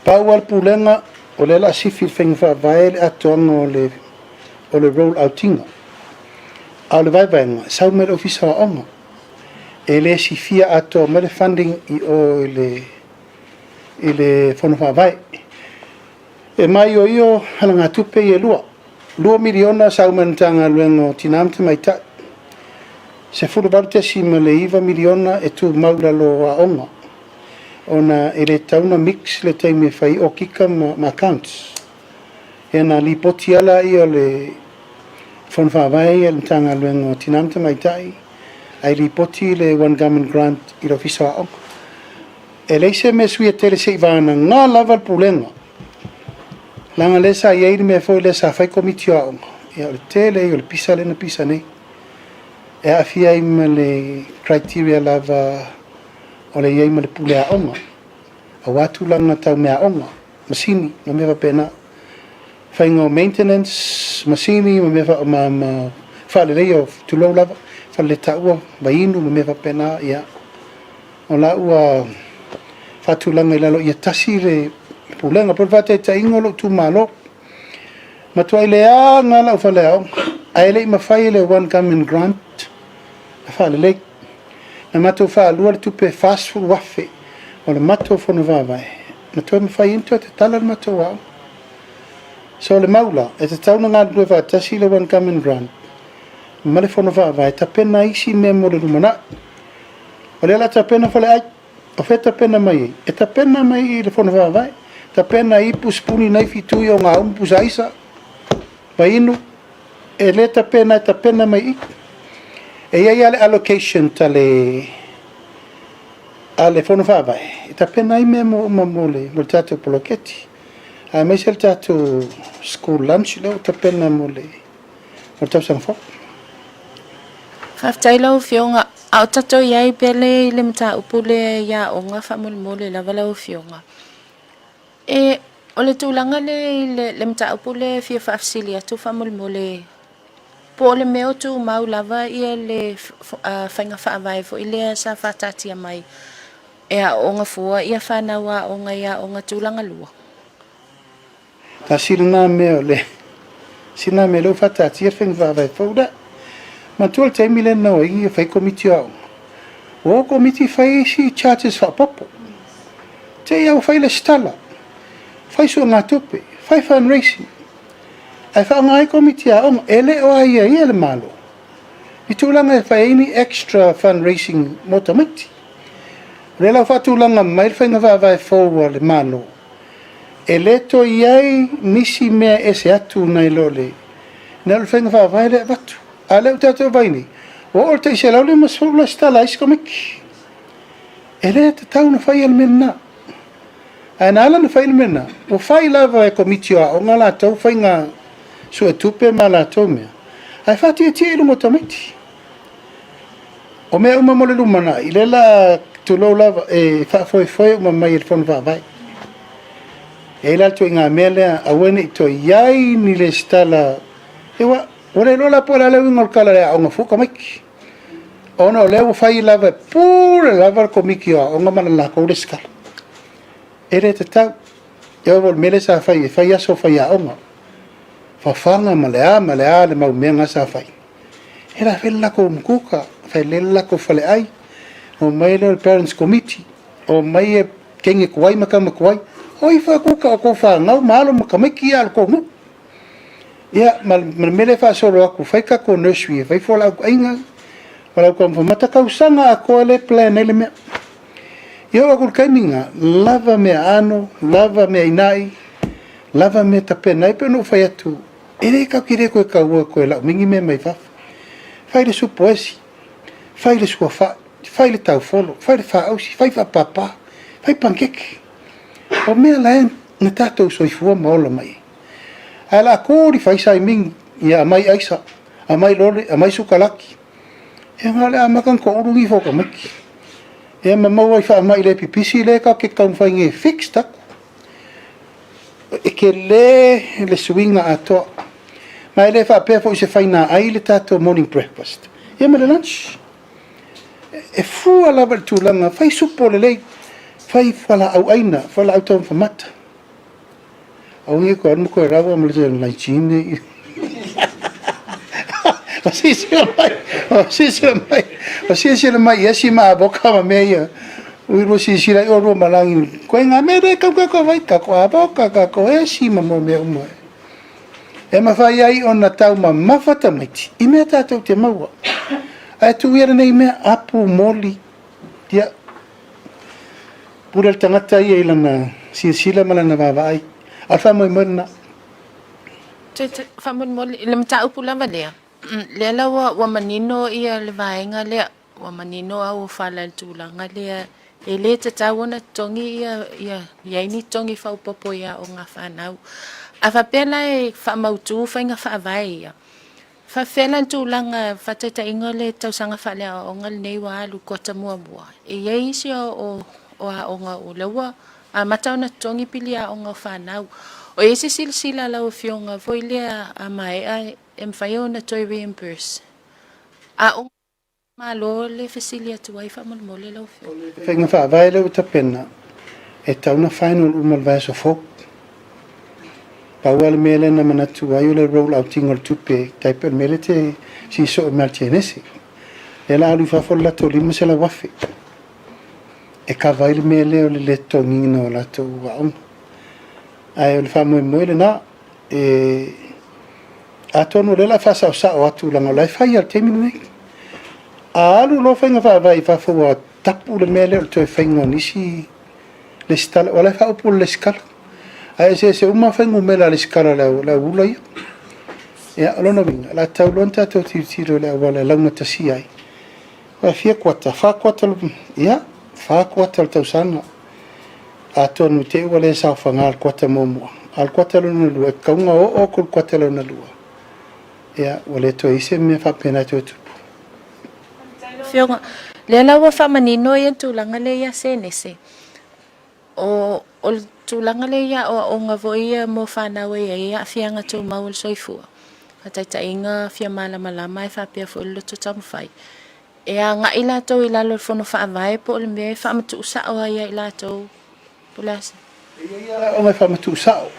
Pau al pulenga o le la sifi whenga vai le atuanga o le roll outinga. Au le vai vainga, sau me le ofisa wa onga. E le sifia ato me le funding i o i le fono fa vai. E mai o io halanga tupe i e lua. 2 miliona sau menitanga luengo tinamte mai ta. Se fulu baru si ma le 2 miliona e tu maula lo a onga. Ona e le tauna mix le taime fai o kika ma accounts. E na li poti ala i o le fonfa vai e le tanga luengo tinamte mai tai. Ai li poti le one government grant i lo fisa a onga. E leise me sui e tele se ivana ngā lava pulenga. Langa lesa iei me foi lesa fai komiti a onga. E o le tele i o le pisa le na pisa nei. E a fia i ma le criteria lava o le iei ma le pule a onga. A watu langa tau mea onga. Masini, ma mewa pena. Whainga maintenance, masini, ma mewa ma whale leo tulou lava. Whale taua, wainu, ma mewa pena, ia. O la ua whatulanga i lalo ia tasi le pulenga. Por vate ta ingolo tu malo. Matua i le a ngala u whale au. A ele i mawhai le one government grant. A whale lei. Na matua wha alua le tupe fast food wafe. O le matua whono wawai. Na toi mawhai into te tala le matua wau. So le maula, e te tauna ngā due wha tasi le one government grant. Ma le whono wawai, ta pena isi me mo le lumana. O le ala ta pena whale ai. O feta pena mai. E ta pena mai le whono wawai. Ta pena i puspuni nei fitui o ngā umpus aisa. Wainu. E le ta pena mai i. E iai ale allocation ta le whono wawai. E ta pena i me mo le tatou poloketi. A mai se le tatou school lunch leo ta pena mo le tau sangfo. Whaftaila o fionga. Au tato iai pele le mta upule ia o ngā whamole lava lau fionga. E o le tūlanga le mta upule fia whafsili atu whamole. Po le meo tu mau lava ia le whainga whaavai fo i lea sa whatatia mai. E a o ngā fua ia whanawa o ngā ia o ngā tūlanga lua. Ta sirina meo le. Sirina meo lo whatatia whainga whaavai fo da. Ma tual te mile no i fai komiti au. O komiti fai si charges fa popo. Te iau fai le stala. Fai su ngā tupe. Fai fundraising. Ai fa ngai komiti au ele o ai le malo. I tūlanga e fai ini extra fundraising motamiti. Rela fa tūlanga mai fai ngā vai fōua le malo. E leto iai nisi mea ese atu nai lole. Nel fai ngā vai le vatu. Ale o tatou vaini. O o te se laule masfula stala iskomiki. Ele te tau na whai almena. A na ala na whai almena. O whai lava e komiti o ngā la tau whai ngā sua tupe ma la tau mea. Ai whati e tia ilu motamiti. O mea uma mole lumana. I lela tulo lava e whafoi uma mai e whanu whawai. E la tu i ngā mea lea awene i to iai ni le stala. Ewa. Ore lola po la lewi ngol kala o nga fuka miki. Ona o lewo fai lava pure lava komiki o nga mana la ko deskal. Ere te tau. Yo vol mele sa fai aso fai a onga. Fa fanga malea le mau menga sa fai. Era fel la ko mkuka, fai le la ko fale ai. O mai le parents committee. O mai e kenge kuai makama kuai. Oi fa kuka o ko fa ngau malo makamiki al ko mu. Ia, mele wha soro aku, whai kako nursery, whai whala aku ainga, wala aku amfa matakausanga a koa le plan ele mea. Ia aku kaiminga, lava mea ano, lava mea inai, lava mea tapena, ipe no whai atu, ere kau kire koe kaua koe lau, mingi mea mai wafa. Whai le su poesi, whai le sua wha, whai le tau folo, whai le wha ausi, whai wha papa, whai pankeki. O mea laen, na tātou soifua maola mai. Ai la kōri whaisai mingi, ia amai aisa, amai lore, amai sukalaki. E ngale a makan ko urungi whoka maki. E mamau ai wha amai le pipisi le ka ke kaunwhai nge fix taku. E ke le swinga atoa. Mai le wha pēfo i se whaina ai le tātou morning breakfast. Ia me le lunch. E fua lava le tūlanga, whai supo le lei, whai whala au aina, whala au tau whamata. Au nge ko anu koe rawa ma le tēn lai chine. Wasisira mai, yasi ma aboka ma mea. Uiro sisira i oro malangi. Koe ngā mere kau kako vai, kako aboka, kako esi ma mo mea umoe. E mawhai ai o na tau ma mawhata maiti. I mea tātou te maua. Ai tu wera nei mea apu moli. Tia. Pura le tangata i eilana sila malana wawai. Alfa moi mona. Whamon moli, le mta upu lava lea. Lea la wa manino ia le vaenga lea. Wa manino au whala le tūlanga lea. E le te tawana tongi ia yaini tongi whaupopo ia o ngā whanau. A whapela e whamautu whainga whaavai ia. Whawhela tūlanga whataita inga le tausanga whalea o ngā nei wa alu kota mua mua. E iei isi o a ngā o laua. A matauna tongi pili a o ngā whanau. O ese sila lau fionga voi lea a mai a mwhai o na toi reimburse. A o malo le fesilia tuai whamolmole lau fionga. Whainga whaavai leo tapena. E tauna final umal vaso folk. Paua le mele na manatu ai le roll out tingal tupe taipe mele te si so maltenesi. E la alu fafola to lima se la wafi. E ka vai le mele o le leto ngino la to waun. Ai le famo mo le na e atono le la fasa sa o atu la ngolai fai al temi nei. Alu lo fainga fa vai fa fo tapu le mele o to fainga nisi le stal wala fa o le skal. Ai se uma whaingu mela le skara la ula ia. Ia alona winga, la tau lonta tau tiro le awala launa tasi ai. Wa fia kwata, wha kwata le tau sana. A tonu te ua le sao whanga al kwata momua. Al kwata lona lua, kaunga o kul kwata lona lua. Ia, wale to ise me whapena to tupu. Fionga, le lawa whamanino ia tūlanga le ia senese. O tūlanga le ia o ngā voia mo whanau e ia whianga tū maul soifua. Hataita inga whia malama e whapia fu loto tamwhai. E a ngā ila tau i lalo whono whaavai po le mea whamatu usao a ia ila tau pulasa. Ia o ngai whamatu usao.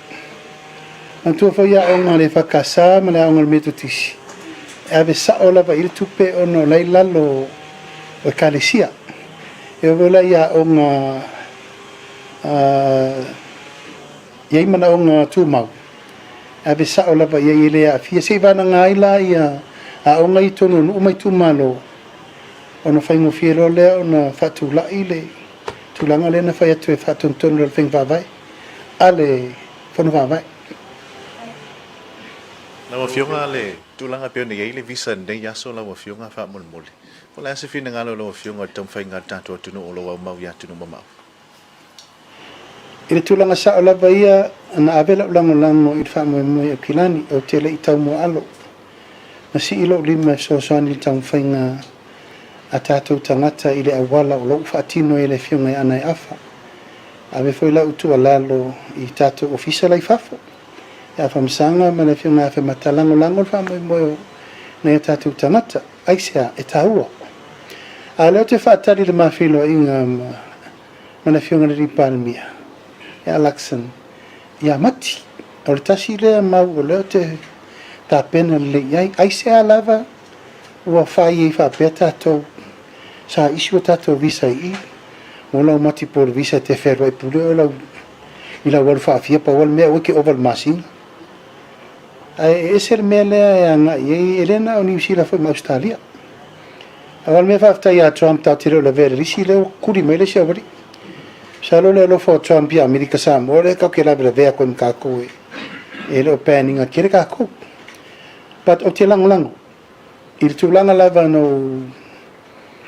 Antua whaia o ngā le whakasa ma le o ngā le metotisi. E ave sao lava ili tupe o no lei lalo o kalesia. E o la ia o ngā iei mana o ngā tūmau. A be sa o lava iei lea fia se vana ngā ila ia a o ngai tono nu umai tūmalo. O na whaingo fia lo lea o na whatu lai le tūlanga le na whai atu e whatu ntono le whaing whawai. A le whanu whawai. Na wa fionga le tūlanga peo ni iei le visa nei yaso la wa fionga wha mole. O la ase fina ngalo la wa fionga tam whainga tātua tunu o lo wa mau ya tunu mamau. I le tūlanga sa o lava ia ana avela ulango i whamoe moe o kilani o te le i tau mo alo. Na si ilo lima so soani i tau whainga a tātou tangata i le awala o lau whaatino i le whiunga i ana i awha. A me foi lau tua lalo i tātou ofisa lai whafo. E a whamsanga ma le whiunga a whe matalango lango i whamoe moe o nei a tātou tangata. Aisea e tāua. A leo te whaatari le mawhilo inga ma le whiunga le ripalmia. E Alaksan, ia mati, o le tasi lea mau o leo te tāpena le iai, aise a lava ua whai e whapea tātou, sa isi o tātou visa i, o lau mati po le visa te wherua i pule o lau, i lau waru whaafia pa wal mea wiki oval masina. Ai ese le mea lea e anga i elena o New Zealand foi ma Australia. A wal mea whaaftai a Trump tau te reo la vera risi leo kuri mai le siawari. Salo le lo fo Trump ya Amerika Samoa le ka kela bra vea ko mkako e lo panning a kere kako. But o te lang il tu langa lava no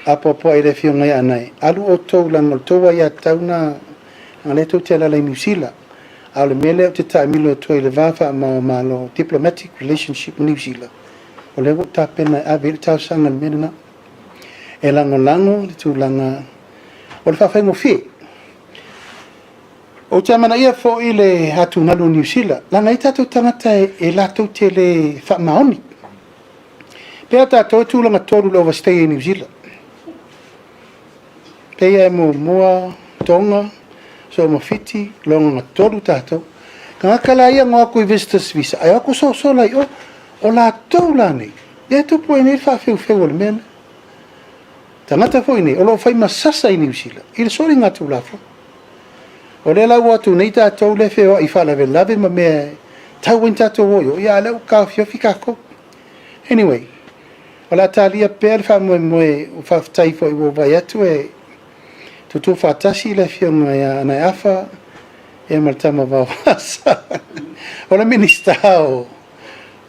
apopo e le fionga ya nai. Alu o tau lang o toa ya tauna ang le to te la le New Zealand. a le mele o te taimilo toi le vafa malo diplomatic relationship New Zealand. O le ta pena a vele tau sanga le mele na. E lango le tūlanga o le whawhaingo whi. O te amana ia fo i le hatu nalu New Zealand, langa i tātou tangata e lātou te le whamaoni. Pea tātou tūlanga tōru le overstay in New Zealand. Pea e mua tonga, so mawhiti, longa tōru tātou. Ka ngakala ia ngā koe visitors visa. Ai ako so lai o lātou la nei. Ia tupu e nei whawhewheu le mena. Tangata fo i nei, o lo whai masasa i New Zealand. I le sori ngā tūlafo. O le lau atu nei tātou le wheo i whalawe lawe ma mea tau in tātou oio. Ia leu ka whiofi kako. Anyway, o la tālia pēr whamoe o whaftai fo i wo vai atu e tutu whatasi le whionga ia anai awha e maltama wawasa. O le minister o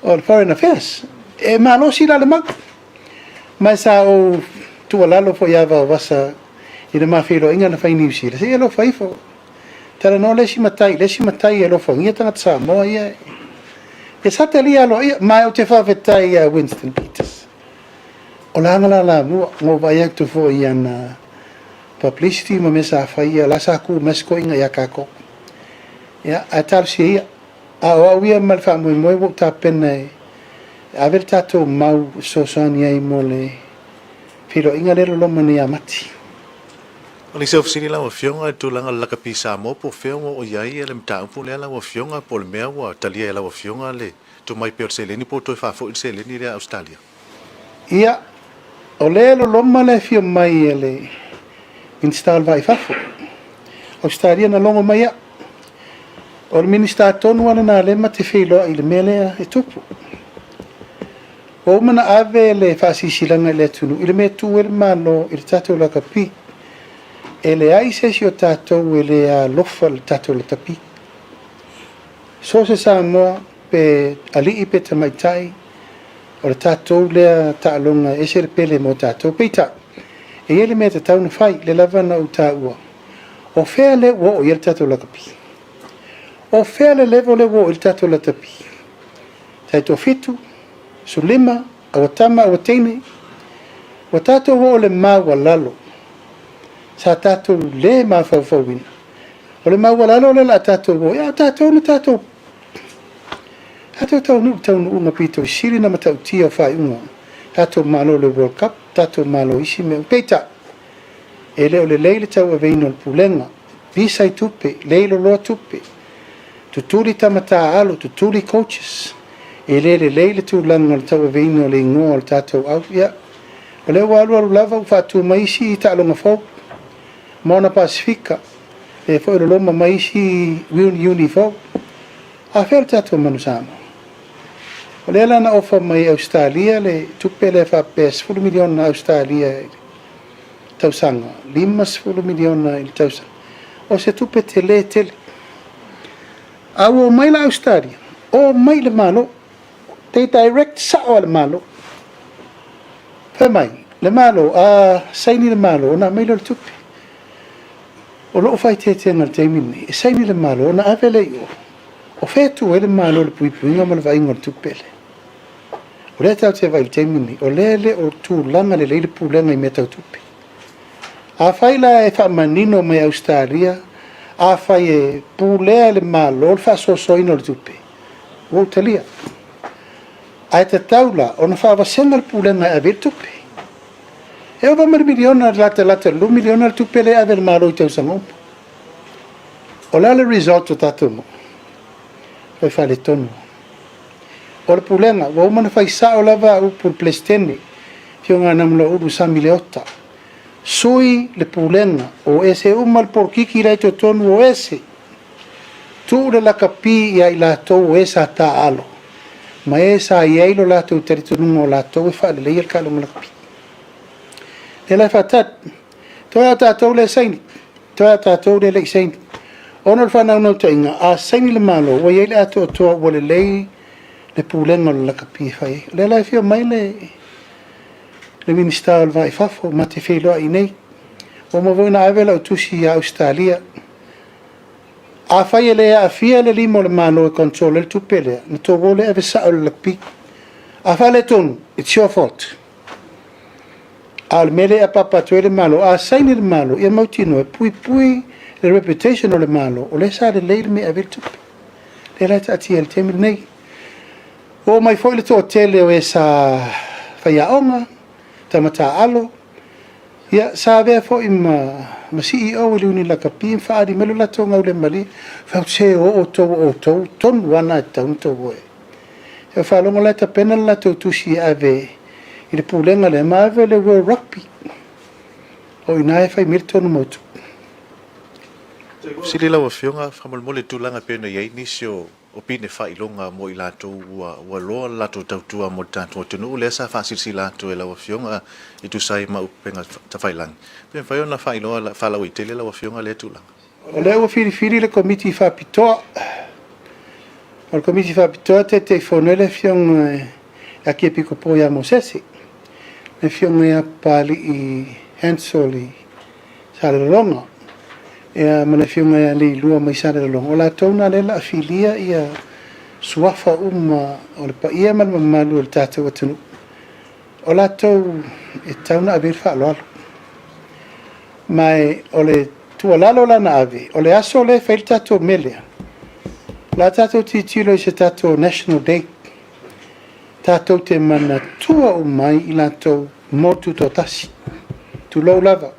the Foreign Affairs. E malosi la le maku. Mai sa o tualalo fo ia wawasa i le mawhiro inga na whai New Zealand. Se e lo whai fo. Tara no lesi matai e lo whangia tanga Samoa ia. E sateli alo ia, mai o te whawhetai a Winston Peters. O langa la mua, ngō vai aktu fo i ana publicity ma mesa a whai ia, lasa aku mesko inga ia kako. Ia, a taru si ia, a o ia malwha moe wok tā pena e, a veri tātou mau sosani ai mo le whiro inga lero loma ni a mati. O le se ofisini la wa fionga tu langa laka pisa mo po fionga o yai ele mta upu le la wa fionga po le mea wa talia la wa fionga le tu mai pe se leni po to fa fo se leni le Australia. Ia o le lo loma le fio mai ele install vai fafo. Australia na longo mai ia. O le minister tonu ana na le mate filo i le mele e tupu. O mana ave le fasi silanga le tunu i le me tu el malo i le tato la kapi. Ele ai se si o tātou ele a lofa le tātou le tapi. So se Samoa pe ali i pe tamaitai o le tātou lea tālonga e se le pele mo tātou peita. E ele me te tauna whai le lavana o tā ua. O whea le wo o i le tātou la kapi. O whea le levo le wo i le tātou la tapi. Tai tō fitu, su lima, awa tama, awa teine. O tātou wo o le maua lalo. Sa tātou le ma whauwhauina. O le maualalo le la tātou wo. Ia tātou na tātou. Tātou taunu unga pito. Siri na matau tia whai unga. Tātou malo le World Cup. Tātou malo isi me upeita. E leo le leile tau aveino le pulenga. Bisai tupe. Leilo loa tupe. Tuturi tamata alo. Tuturi coaches. E le leile tu langa le tau aveino le ingoa le tātou au. Ia. O leo alu lava ufatu maisi i tālonga fau. Mona Pasifika e foi lo loma mai si uniform a fel tato manusama o le lana ofa mai Australia le tupele fa pes 4 milion na Australia tausanga 5 milion na il tausanga o se tupe tele a o mai la Australia o mai le malo te direct sa o le malo fa mai le malo a sai ni le malo na mai lo tupe o lo fai te ngal te mini e sai ni le malo na avele yo o fetu e le malo le pui nga mal vai ngol tupele o le tau te vai te mini o lele o tu langa le leile pulenga i meta tupe a fai la e fa manino mai Australia a fai e pulea le malo fa so ino le tupe o talia a te taula o na fa va senga le pulenga a vir tupe e o vama miliona lata lu miliona tu pele a ver malo te usamo o la le result tato mo poi fa le tono o le pulenga o mana fai sa o lava u por plesteni fionga namlo u sa miliota sui le pulenga o ese o mal por kiki la to tono o ese tu le la capi ya ila to esa ta alo ma esa ia ilo la to territorio la to fa le il calo la capi Ela fatat. Toa tātou le saini. Toa tātou le saini. Ono le whanau nau tainga. A saini le malo. Wa yele ato toa wale lei le pūlenga le lakapi whai. Le lai whio mai le minister al vai fafo. Ma te whiloa i nei. O ma voina awela o tusi a Australia. A fai le a fia le limo le malo e control le tupele. Na to vole ave sa le pi. A fa le ton, it's your fault. Al mele a papa to le malo, a sai le malo, e mautino e pui le reputation o le malo, o le sa le me ave tupe. Le la ta ti el temi nei. O mai foi le to tele o esa fai a onga, tamata alo. Ya sabe fo ima ma CEO le uni la kapi fa di melo la tonga le mali fa se o to ton wana tanto we e fa lo la pena la to tusi ave il pulenga le mave le world rugby o ina fa Milton moto Sili la wa fionga famal mole tulanga pena ye inisio opine fa ilonga mo ilato wa lo la to tautua mo tanto tunu le sa fa sila to la wa fionga itu sai ma upenga tafailang pe fa yona fa ilo la fa la witele la wa fionga le tulanga o le wa fili le committee fa pito o committee fa pito te fonele fiong a che pico poi a mosesi le fiong a pali I hensoli sale longa e mana fiunga li lua mai sare long ola tona le la filia ia suafa o le pa ia mal malu o tata watunu ola tau e tauna abir fa lo mai ole tu lalo la nave ole aso le fel tato melia la tato titilo se tato national day tato te mana tua mai ilato motu totasi tu lo lava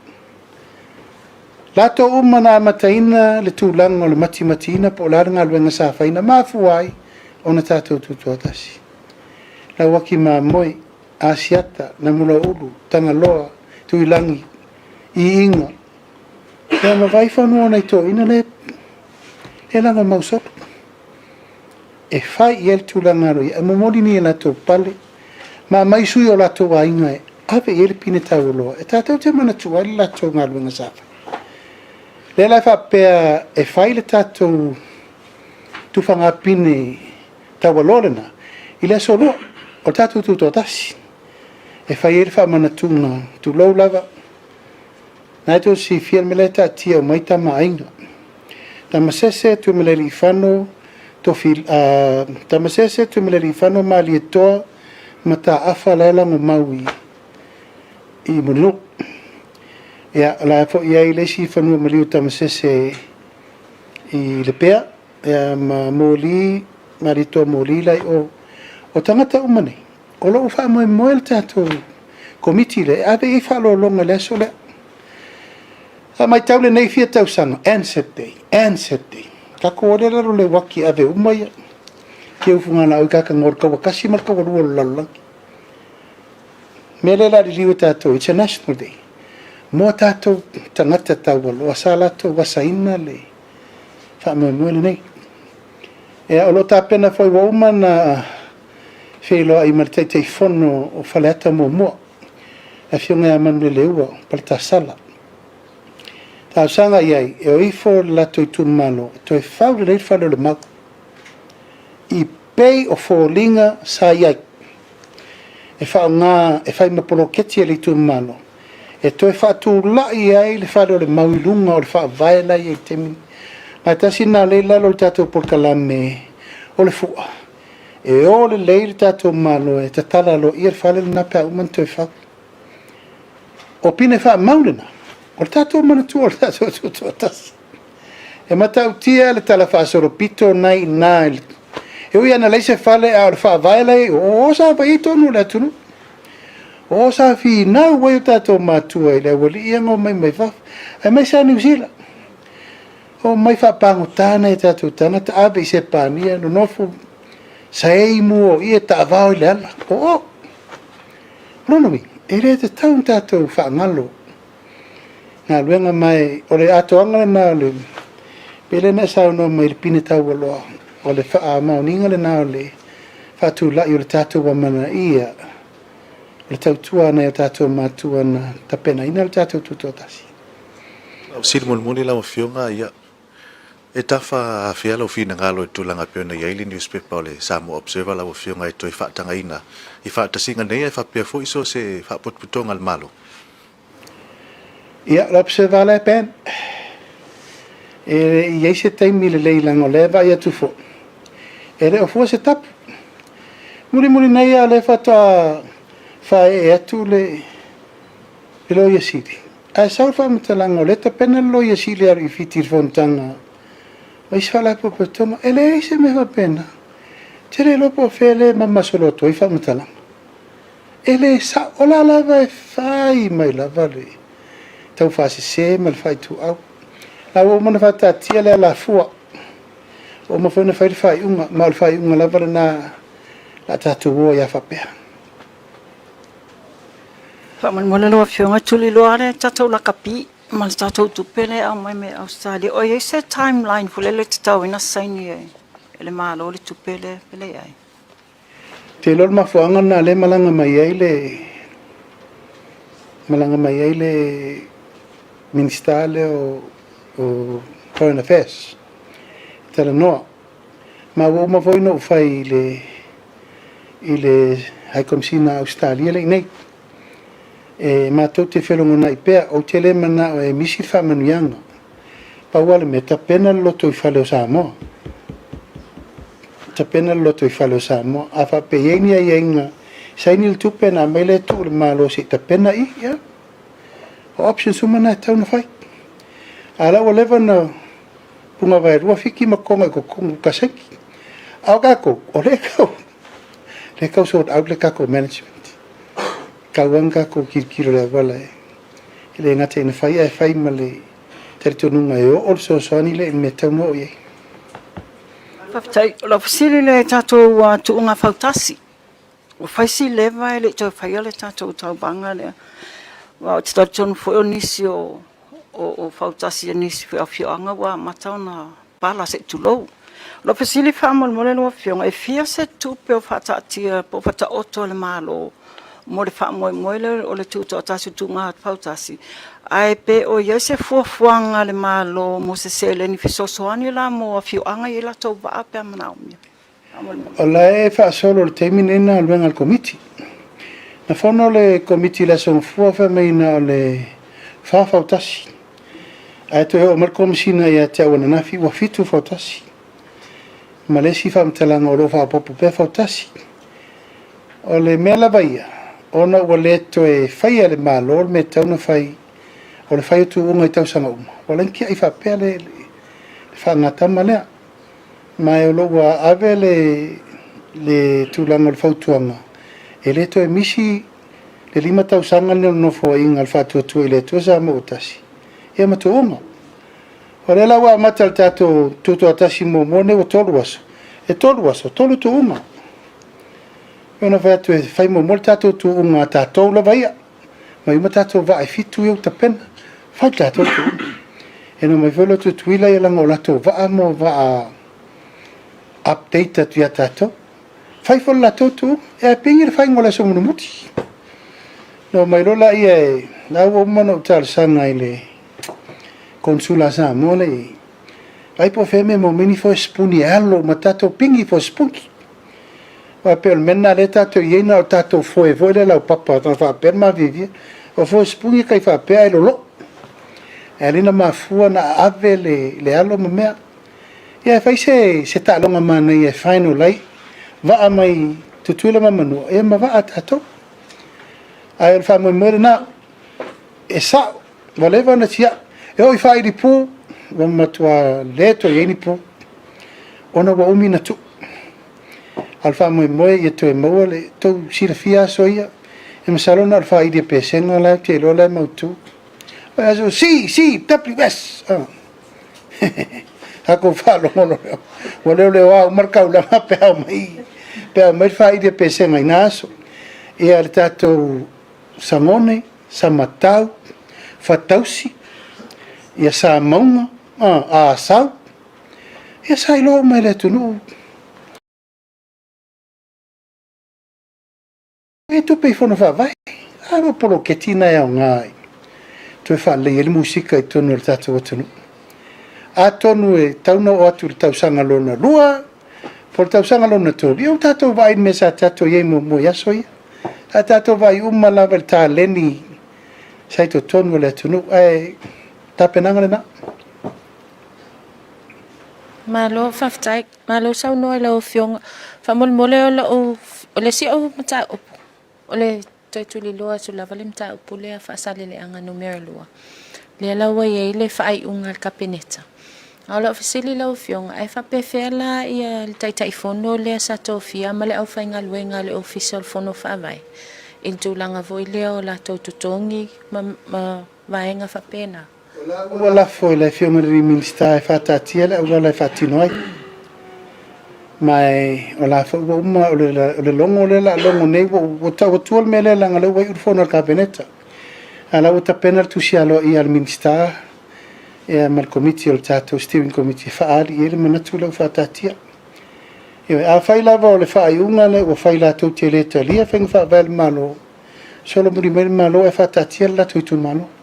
Lato umana mataina le tūlanga o le matimatina po laranga luenga sa whaina mafuai o na tātou tutuatasi. La waki mā moi, asiata, na mula ulu, tanga loa, tuilangi, I inga. Ia ma vai whanua nei tō ina le langa mausoto. E whai I el tūlanga roi, e momori ni e lato pale, ma mai sui o lato wa inga e, ave ele pine tau loa, e tātou te mana tuai le lato ngā luenga sa whaina. Le la fa pe e fai le tato tu fanga pine tawalorena ile solo o tato tu totasi e fai e fa manatuna tu lo lava na to si fiel meleta tia mai tama ainga tamasese tu meleri fano to fil tamasese tu meleri fano mali to mata afala ngo maui I munu Ya la fo ia ile si fanu maliu tamasese I le pea ya ma moli marito moli lai o tangata umane o lo fa mo el tato committee le ave I fa lo longa le sole a mai taule nei fia tau sanga ancestry ka ko le le waki ave umaya ke ufunga na o ka ngor ka wakasi mar ka wo lalla mele la riu tato it's a national day mo tato tangata tawalo wasalato wasaina le fa mo nei e o lo tapena foi wo mana felo ai marte te fono o faleta mo a fionga man le lewa palta sala ta sanga ai e o ifo la to malo to e fa le fa le ma I pei o folinga sa ai e fa nga e fa me poloketi le malo e toi fa tu la ai le fa le maulunga o le fa vaila I temi ma tasina le la lo tato por kalame o le fu e o le le tato malo e tatala lo ir fa le na pa un toi fa o pine fa maulina o tato mana tu o tato tu tas e mata utia le tala fa solo pito nai e ui ana le se fa le a fa vaila o sa pa ito no la tu o sa fi na wai tato matua I le wali ia ngo mai fa e mai sa New Zealand o mai fa pangutana e tato tana ta abe se pania no nofu sai mu o ia ta vau le ala o no mi e re te tau tato fa ngalo na luenga mai o le ato anga na le pele na sa no mai pine tau lo o le fa ma ninga le na le fa tu la I le tato wa mana ia le tautua na tato matua na tapena ina le tato tutotasi. Sili moni la fionga ia e tafa afia lo fina ngalo tulanga pena ia ile newspaper o le Samoa Observer la fionga e toi fa tanga ina I fa tasinga nei e fa pe fo iso se fa potputonga al malo. Ia la Observer la pen Iai se taimi le leilaga o le vai atu foʻi. E le o fua se tapu. Mulimuli nei a le fatoa fae atu le lo ia sili. A sau faamatalaga o le tapena lo ia sili aru i fiti fontaga. O isi faalapo petoma e le se me fapena. Te le lopo fe le mamasoloto i faamatalaga. E le sa o la lava e fai mai lava le tau faasese ma le faituau. La o mana faatatia le alafua. O mafona fai le faiuga ma o le faiuga lava lana la tatou ua ia faapea. Whamanmona loa whionga tuli loa re tatou lakapi ma le tatou tupele au mai me Australia. O iei se timeline fulele te tau ina saini e le malo le tupele pele ai. Te lor mafuanga na le malanga mai ai le ministale o Foreign Affairs. Tala noa. Ma wo ma foi no fai i le High Commissioner Australia le nei. E mātou te whelongo nai pēr o te le mana o e misi whamanuianga. Pauale me ta pena loto I whale o Samoa. Ta pena loto I whale o Samoa. A whape ieni a ienga. Saini le tupe na mele tu le malo si ta pena I, ya. O option sumana tau na whai. A lau o lewa na punga vai rua whiki makonga I ko kongu kaseki. Au kako, o le kau. Le kau sort out le kako management. Kauanga ko kirikiro le wala e. Le ngate ina whai e whai ma le teritonunga e o so soani le me tau no ye. Whaftai, la whasiri le tatou tuunga whautasi. O whaisi lewa e le tau whaia le tatou tau banga le. Wa o te tautonu fo o nisi o whautasi e nisi whi awhioanga wa matau na pala se tulou. La whasiri whaamol mole lua whionga e fia se tupe o whataatia po whata oto le malo. Mo le wha moe le o le tūto o tasu tūnga pautasi. Ai pe o iau se fuafuanga le malo mo se sele ni fisosoani la mo a whioanga I la tau waa pe amana umia. O la e wha solo le teimi nena al wenga al komiti. Na whono le komiti la son fuafa meina o le whaafautasi. Ai to o mar komisina ia te awana nafi wa fitu fautasi. Ma le si whaamtalanga o lo whaapopu pe fautasi. O le mea la vaia. Ona ua le to e whai ale malo me tauna whai o le whai tu unga I tau sanga uma. O lenki ai whapea le whangata malea. Mai o lo ua ave le tūlanga le whautuanga. E le to e misi le 5 tau sanga le nofo inga le whatuatua I le tua sa mo utasi. E ma tu unga. O le lawa mata le tato tutu atasi mo mone o tolu aso. E tolu aso, tolu tu unga. Ona vatu e fai mo mol tatou tu unga tatou la vaia. Mai uma tatou va e fitu eu ta pena. Fai tatou tu. E no mai velo tu tuila e langa o latou va mo va update atu ia tatou. Fai fol latou tu e pingi le fai ngola so munu muti. No mai rola ia e na o mono tal sanga ile konsula sa mo le. Ai po feme mo mini fo spuni alo ma tatou pingi fo spunki. Wa pe mena le tatou iena o tatou foi le lau papa ta fa per ma vivi o fo spungi kai fa pe ai lo e lina mafua na ave le alo mea ia fai se ta longa mana ia final lai va mai tutuila mamanu e ma va tatou ai fa mo na e sa voleva na tia e oi fai di pu wa matua leto ieni pu ona wa umi na tu alfa mo e to e mo le to sira fia soia e masalona alfa ide pesenga la te lo la mo tu aso si WS ako fa lo mo le wa marca la pe mai fa ide pesenga inaso e al tato samone samatau fatausi ia sa maunga a sau ia sai lo mai le tunu e tu pe fono fa vai amo polo che tina e ngai tu fa le il musica e tonu il tato tonu a tonu e tauna o atu tau sanga lona lua por tau sanga lona tu io tato vai me sa tato ye mo ya soia a tato vai la velta leni sai to tonu le tonu e tapenanga na Malo faftai, malo sau no lo fiong. Famol mole o le si o mata o. Ole toi tuli loa su la vale mata o le fa sale le anga numero loa. Le la wa ye le fa ai unga kapineta. Ala ofisili la fiong ai fa pe fela ia le tai tai fono le sa tofia male au fa inga luenga le official fono fa vai. Into langa voi le o la to tutongi ma vaenga fa pena. Wala foi le fiong ri minista e fa tatiela wala fa tinoi. Mai ola fo uma o le longo le la longo nei o ta o tuol mele la ngale wai urfono kabineta. Ala o ta pena tu sia lo ia minista e mal committee o tato steering committee fa ali ele manatu lo fa tatia. E a fai la vo le fa una le o fai la tu tele talia feng fa vel malo. Solo muri malo e fa tatia la tu tu malo.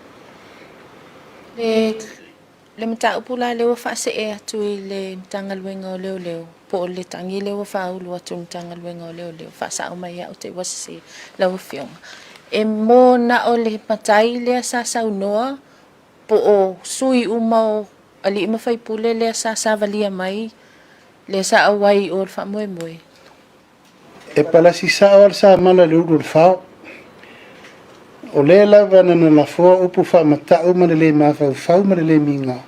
Le mta upula le fa se e atu le tangal wengo le po le tangi le fa u lo tu tangal wengo le fa sa mai ya te was se la fiong e mo na o le patai le sa noa po o sui umau ali ma fai pule le sa valia mai le sa awai o fa moe e pala si sa o sa mala le ur fa o le la vana na la fo upu fa mata o le ma fa ma le minga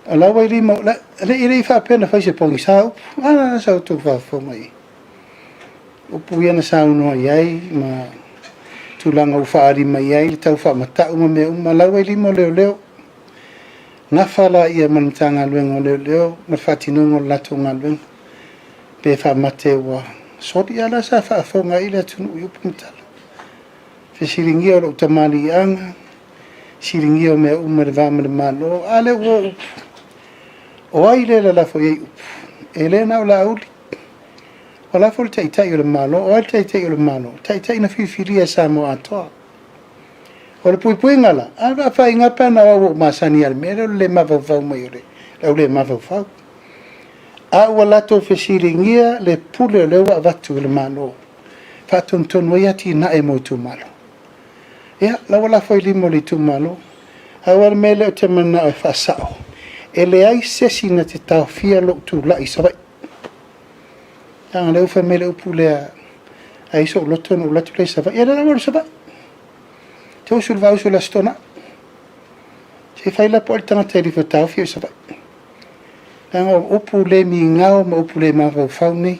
ala wai ri mo le iri fa pena fa se pongi sa ana sa tu fa fo mai upu ia na sa no ai ma tulanga u fa ari mai ai tau fa mata o me la wai ri mo le na fala ia man tanga luengo le ma fatino ngol la tu ngal pe fa mate wa so dia la sa fa fo ngai le tu u punta fe siringi o tamali anga siringi o me umar va me malo ale o ai le la fo ye elena o la uli wala fo tai tai o malo o tai tai o malo tai tai na fifiria Samoa to o le pui ngala a fa inga pana o masani al mero le ma va mai le ma va a wala to fe siringi le pule le wa vatu le malo fa ton wayati na e mo tu malo ya la wala foi limo le tu malo awal mele te mana fa sao ele ai se sina te tau fia lo tu la isa vai tanga le fa mele pule ai so lo ton la tu le sa vai era la sa vai tu sul va sul la stona se fai la porta na te rifa tau fia sa vai tanga o pule mi ngao ma o pule ma fa ni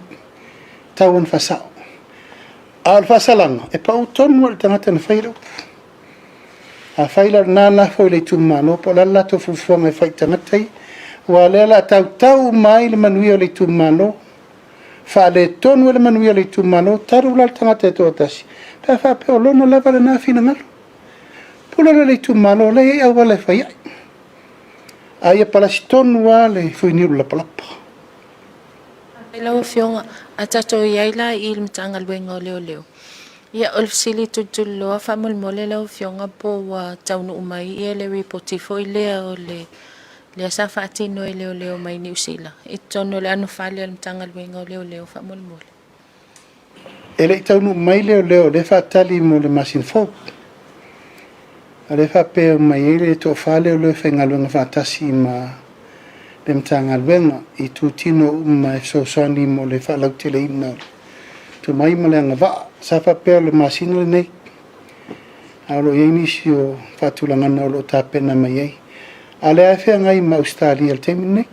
tau on fa sao al fa salanga e pa o ton mo tanga te na fai a faila nana foi le tumano po la to fu me fai tanatai wa la tau mai le manuio le tumano fa le tonu le manuio le tumano taru la tangata to tasi pa fa pe lo no lava na fina ngal pula le tumano le a wala fai ai pa la stonu wale foi ni la palapa Ela fiong atato yaila il mtangal wengo leo ia olfsili tutulo fa mole la fionga po wa taunu mai ia le reporti foi le sa fati no le mai ni usila itono le anu fale al tangal wengo le fa mole ele taunu mai le fa tali mo le masin fo ale fa pe mai le to fale le fengalo fa tasi ma le mtangal wengo I tutino mai so soni mo le fa lautele ina tu mai malanga va sa fa pe le masin le nei alo inisio fatulanga no lo tapena mai ale afe ngai ma Australia le temine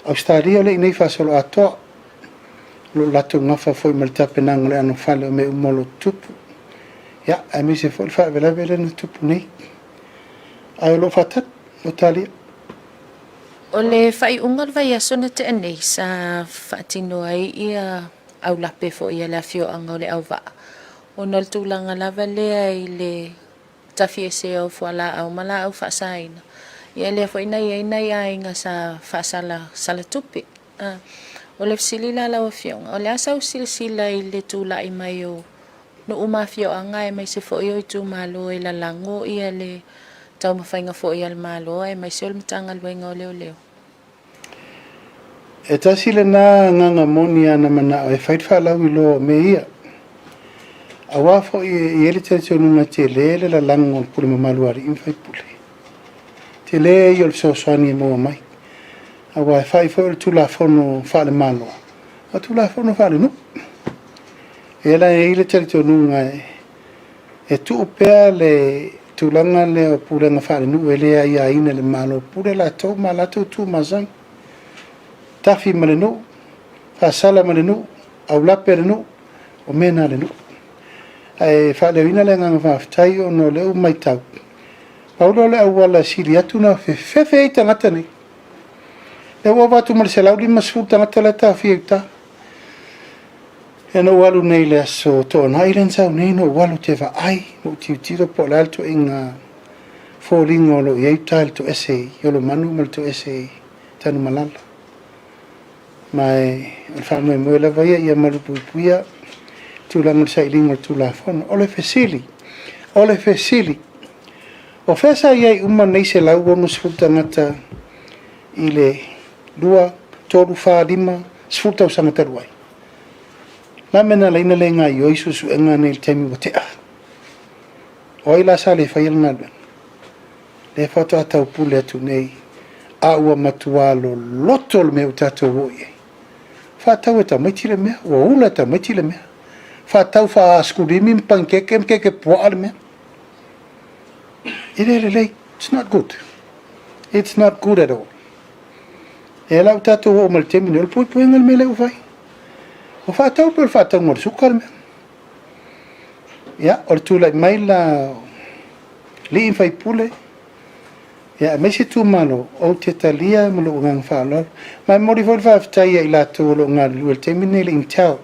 Australia le nei fa solo ato lo lato ngafa foi mal tapena ngale anu fale me molo tupu ya ami se foi fa vela no tupu nei ai lo fatat Italia ole fai ungal vai asona te nei sa fatino ai ia au lape fo ia la fio anga le au va o nol tulanga lava le ai le tafie se au fala au mala au fa saina ia le fo ina ia inga sa fa sala tupi o le silila la fio o le asa silsila i le tula I mai o no uma fio anga e mai se fo io tu malo e la lango ia le tau mafainga fo ia le malo e mai se o mtanga luenga leo e tasi le na nganga moni ana mana e fai fa la wilo me ia awa fo I ele te nunga te le la lango pule maluari in fai pule te le io so sani mo mai Awa e whai fo tu la fono whale malo. A tu la fono whale no. E la e ile teri tō nunga e tu upea le tūlanga le o pūrenga whale nu e lea ia ina le malo. Pūre la tō ma la tō tū mazang. Tafi ma le no. Whasala ma le no. Au lape le no. O mena le no. E whale ina le nganga whaftai o no leo mai tau. Paulo le au wala siri atu na fefe e tangata nei. E wa watu mara se lau lima sifu tangata le ta fia ta. E no walu nei le aso to an island sau nei no walu te wa ai. Mo tiu tiro po le alto inga fōringo lo i eita to ese. Yolo manu mal to ese tanu malala. Mai al whamai moe la vaia ia marupu puia. Tūlanga sa ilingo tūla whono. Ole fesili. Ole fesili. O whesa iai uma nei se lau wonu sifuta ngata i le lua, tōru wha lima, sifuta o sangata ruai. La mena leina le ngā i oisu su enga nei le temi wa te a. O ila sa le whaiel ngā luen. Le whato atau pule atu nei a ua matua lo loto le me utato wo iei. Whatau e ta maiti le mea, ua ula ta maiti le mea. Whatau wha askurimi mkeke poa le mea. It's not good. It's not good at all. E lau tātou o mal temi nel pui ngal me leu vai. O whātau per whātau ngor sukar me. Ia, or tūlai mai la li in whai pule. Ia, me se tū malo o te talia malo ngang whālor. Mai mori whai whāwhtai i lātou lo ngā luel temi nel in tau.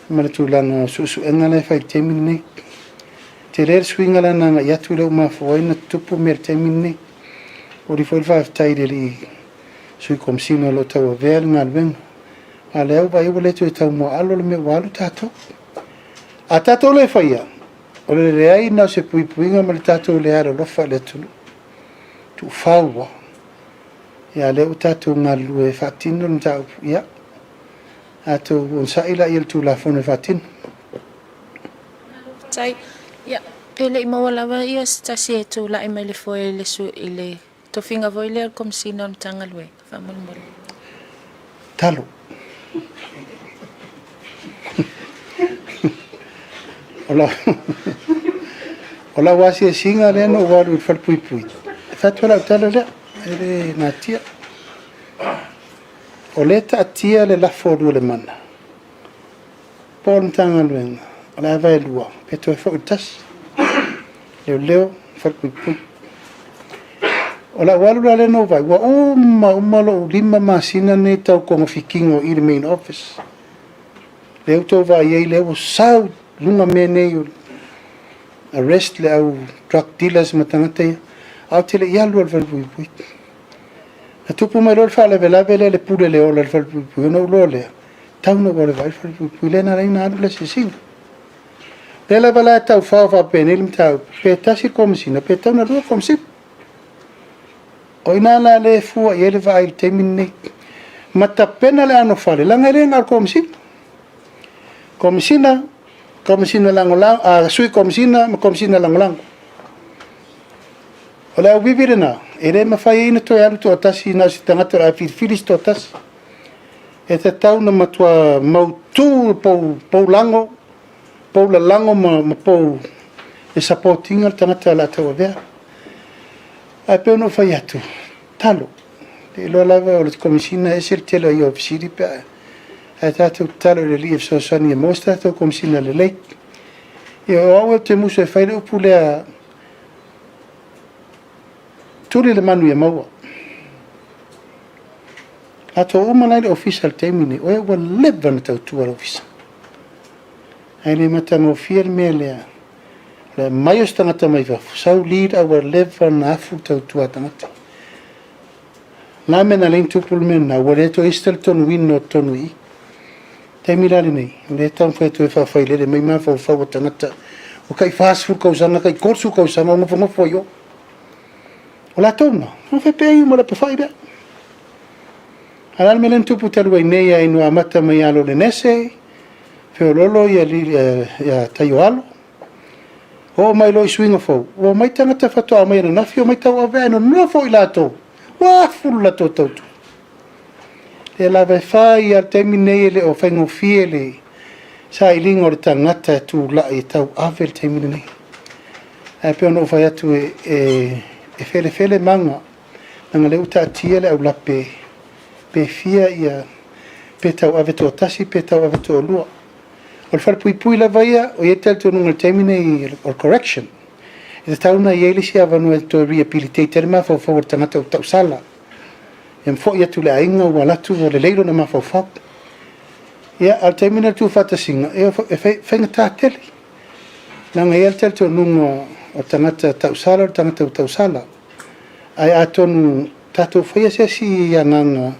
Mana tūlanga susu engale whai temi nei. Te rer swingala na yatu leo mafoi na tupu mer temine o ri foi fa taire li sui komsino lo tau ver ngal ben a leo vai o le tu tau mo alo le me walu tato a tato le faia o le reai na se pui puinga ma le tato le ara lo fa le tu fawa ya leo tato ngal lu e fatino na tau ya ato on sa ila il tu la fone fatin Tai ia ele mawalawa ia stasi e tu la mai le foi le su ile to finga voi le kom sinon tangalwe famul mol talo ola wasi singa le no walu fal pui pui fatwa talo le ele natia oleta atia le la fodu le mana pon tangalwe ola vai lua peto fo tas leo fal pui pui ola walu le no vai wa uma lo lima masina ne tau ko fikingo i le main office leo to vai e leo sau lunga mene arrest le au drug dealers matangate au tele yalu al fal pui pui na tupu mai lo fa le le pule le ola fal pui pui no lo le tau no vai fal pui pui le na reina le sing Dela bala tau fa penil tau petasi komsina petau na ru komsi oina la le fu ele vai temine mata pena le ano fale la ngere ngal komsina langolang a sui komsina langolang ola ubibirena ere ma fai ina to yalu to tasi na sitanga to a filis to tas e tau na matua mautu po lango Paula lango ma pou e supportinga tangata la tau vea. A pe no fai atu. Talo. E lo lava o le komisina e sir telo i ofisiri pe a tatu talo le lief so sani e mostra to komisina le leik. E o awe te muso e fai le upule a turi le manu e maua. Ato umanai le official temini o e wa leva na tau tua ofisa. Ele matanga fiel mele le mai stangata mai va sau lead our level na fu tau tua tangata na mena len tupul mena wale to Estelton win no tonui te mirale nei le tau foi to fa fa le mai ma fa tangata o kai fast food ko sana kai korsu ko sana no foi yo ola tona no fe pe mo la pe fa ida alal melen tupu talu nei ai no amata mai alo le nese Feololo ia taioalo. O mai lo swinga fo. O mai tangata fatoa mai na nafio mai tau ave no no fo i lato. Wā fula tō tautu. E la vai whai al te minei le o whaingo fie le sa ilinga o le tangata tū la i tau awe le te minei. E peo no whai atu e whele manga nanga le uta atia le au lape pe fia ia pe tau awe tō tasi, pe tau awe tō lua. O le whare pui la vaia o ie tel tō nunga le te minei o correction. E te tauna i eile si avanu e tō rehabilitate ma fau tangata o tau sala. E mfo ia tu le ainga o alatu o le leilo na ma fau. Ia al te minei tu whatasinga e whainga tātele. Nanga i al tel tō nunga o tangata tau sala o tangata o tau sala. Ai atonu tatou whaia se si ia nganga